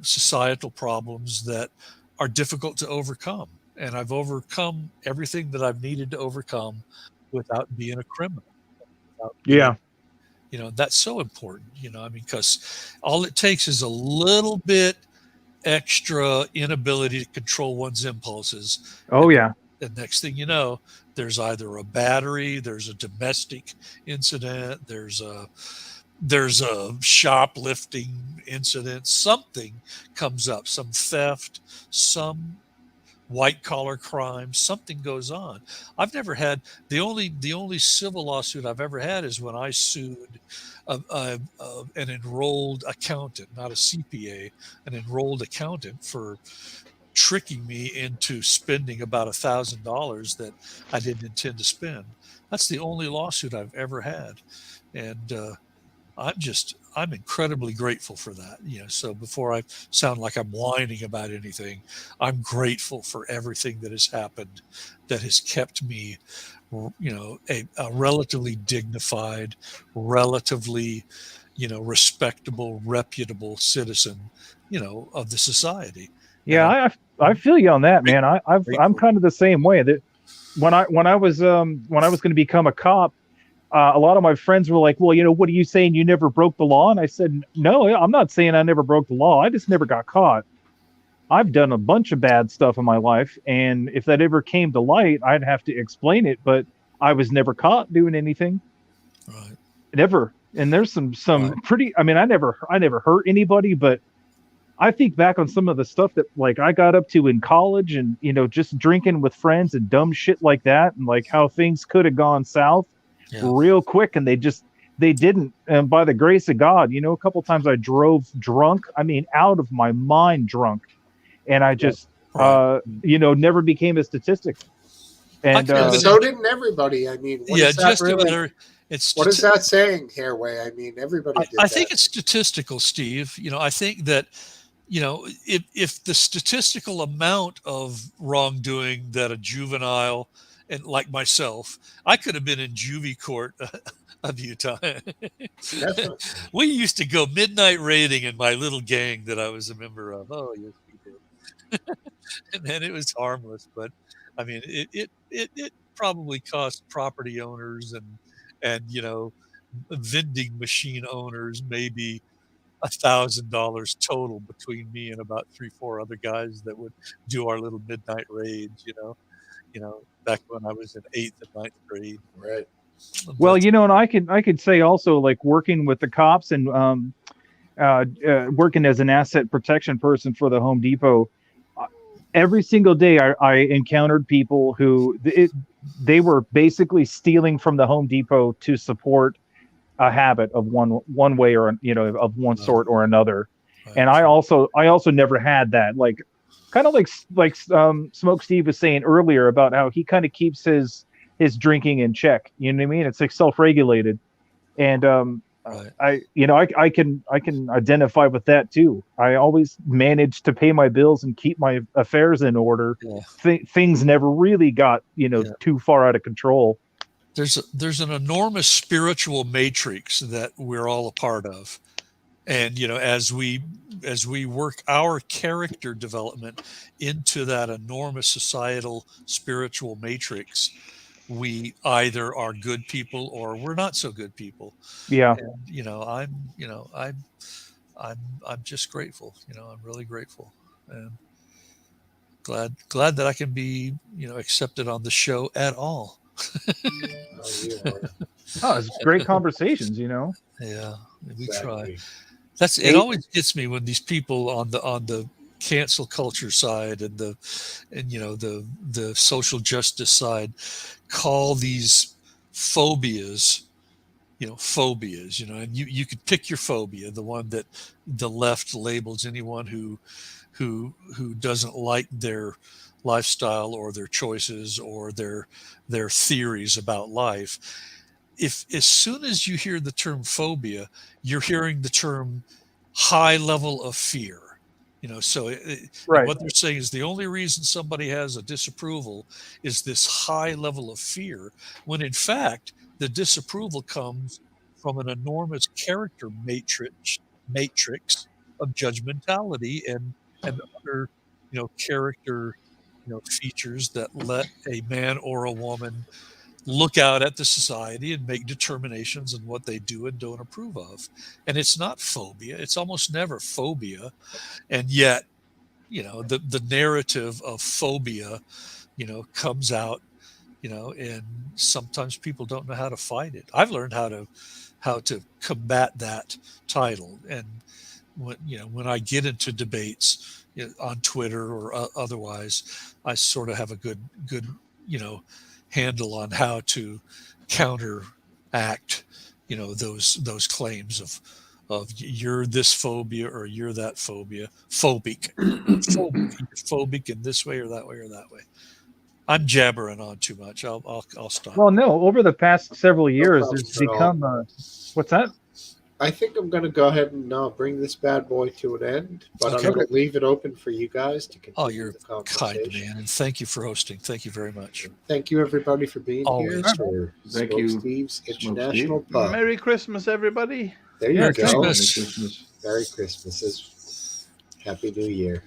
societal problems that are difficult to overcome. And I've overcome everything that I've needed to overcome without being a criminal. Yeah. That's so important, because all it takes is a little bit extra inability to control one's impulses. Oh, yeah. The next thing you know, there's either a battery, there's a domestic incident, there's a shoplifting incident, something comes up, some theft, some white collar crime, something goes on. I've never had the only civil lawsuit I've ever had is when I sued an enrolled accountant, not a CPA, an enrolled accountant for tricking me into spending about $1,000 that I didn't intend to spend. That's the only lawsuit I've ever had. And I'm incredibly grateful for that. So before I sound like I'm whining about anything, I'm grateful for everything that has happened, that has kept me, a relatively dignified, relatively, respectable, reputable citizen, of the society. And Yeah, I'm I feel you on that, man. I'm grateful. kind of the same way. That when I was going to become a cop, a lot of my friends were like, "Well, what are you saying? You never broke the law?" And I said, "No, I'm not saying I never broke the law. I just never got caught. I've done a bunch of bad stuff in my life, and if that ever came to light, I'd have to explain it. But I was never caught doing anything, Right. never. And there's some Right. pretty. I mean, I never hurt anybody, but I think back on some of the stuff that like I got up to in college, and just drinking with friends and dumb shit like that, and like how things could have gone south Yeah. real quick, and they didn't. And by the grace of God, a couple times I drove drunk. I mean, out of my mind drunk, and I just Right. never became a statistic. I And could have been So didn't everybody. I mean, what yeah, is that just really? about it's What is that saying, Hairway? I mean, everybody did I that. think it's statistical, Steve. I think that, if the statistical amount of wrongdoing that a juvenile and like myself, I could have been in juvie court a few times. Definitely. We used to go midnight raiding in my little gang that I was a member of. Oh, yes, we did. And it was harmless, but I mean, it probably cost property owners and vending machine owners maybe $1,000 total between me and about 3, 4 other guys that would do our little midnight raids. Back when I was in 8th and 9th grade. Right. well, But and I could say also, like, working with the cops and working as an asset protection person for the Home Depot. Every single day, I encountered people who they were basically stealing from the Home Depot to support a habit of one way or of one sort or another. And I also never had that, like, kind of like Smoke Steve was saying earlier about how he kind of keeps his drinking in check. You know what I mean? It's like self-regulated. And right. I can identify with that too. I always managed to pay my bills and keep my affairs in order. Yeah. Things never really got too far out of control. There's an enormous spiritual matrix that we're all a part of. And as we work our character development into that enormous societal spiritual matrix, we either are good people or we're not so good people. Yeah. And I'm just grateful. I'm really grateful, and glad that I can be accepted on the show at all. Oh, it's great conversations. Yeah, we try. Exactly. It always gets me when these people on the cancel culture side and the social justice side call these phobias phobias, and you could pick your phobia, the one that the left labels anyone who doesn't like their lifestyle or their choices or their theories about life. If as soon as you hear the term phobia, you're hearing the term high level of fear. So Right. what they're saying is the only reason somebody has a disapproval is this high level of fear, when in fact the disapproval comes from an enormous character matrix of judgmentality and other character features that let a man or a woman look out at the society and make determinations on what they do and don't approve of. And it's not phobia. It's almost never phobia. And yet, the narrative of phobia, comes out, and sometimes people don't know how to fight it. I've learned how to combat that title. And when I get into debates on Twitter or otherwise, I sort of have a good handle on how to counteract those claims of you're this phobia or you're that phobic in this way or that way or that way. I'm jabbering on too much. I'll stop. Well, no, over the past several years, problem there's at all. become what's that? I think I'm going to go ahead and bring this bad boy to an end, but Okay. I'm going to leave it open for you guys to continue Oh, you're the kind, conversation. man, and thank you for hosting. Thank you very much. Thank you, everybody, for being Always. here for Thank Smoke you, Steve's Smoke International Steve. Pub. Merry Christmas, everybody. There you Merry go. Christmas. Merry Christmas. Merry Christmas. Happy New Year.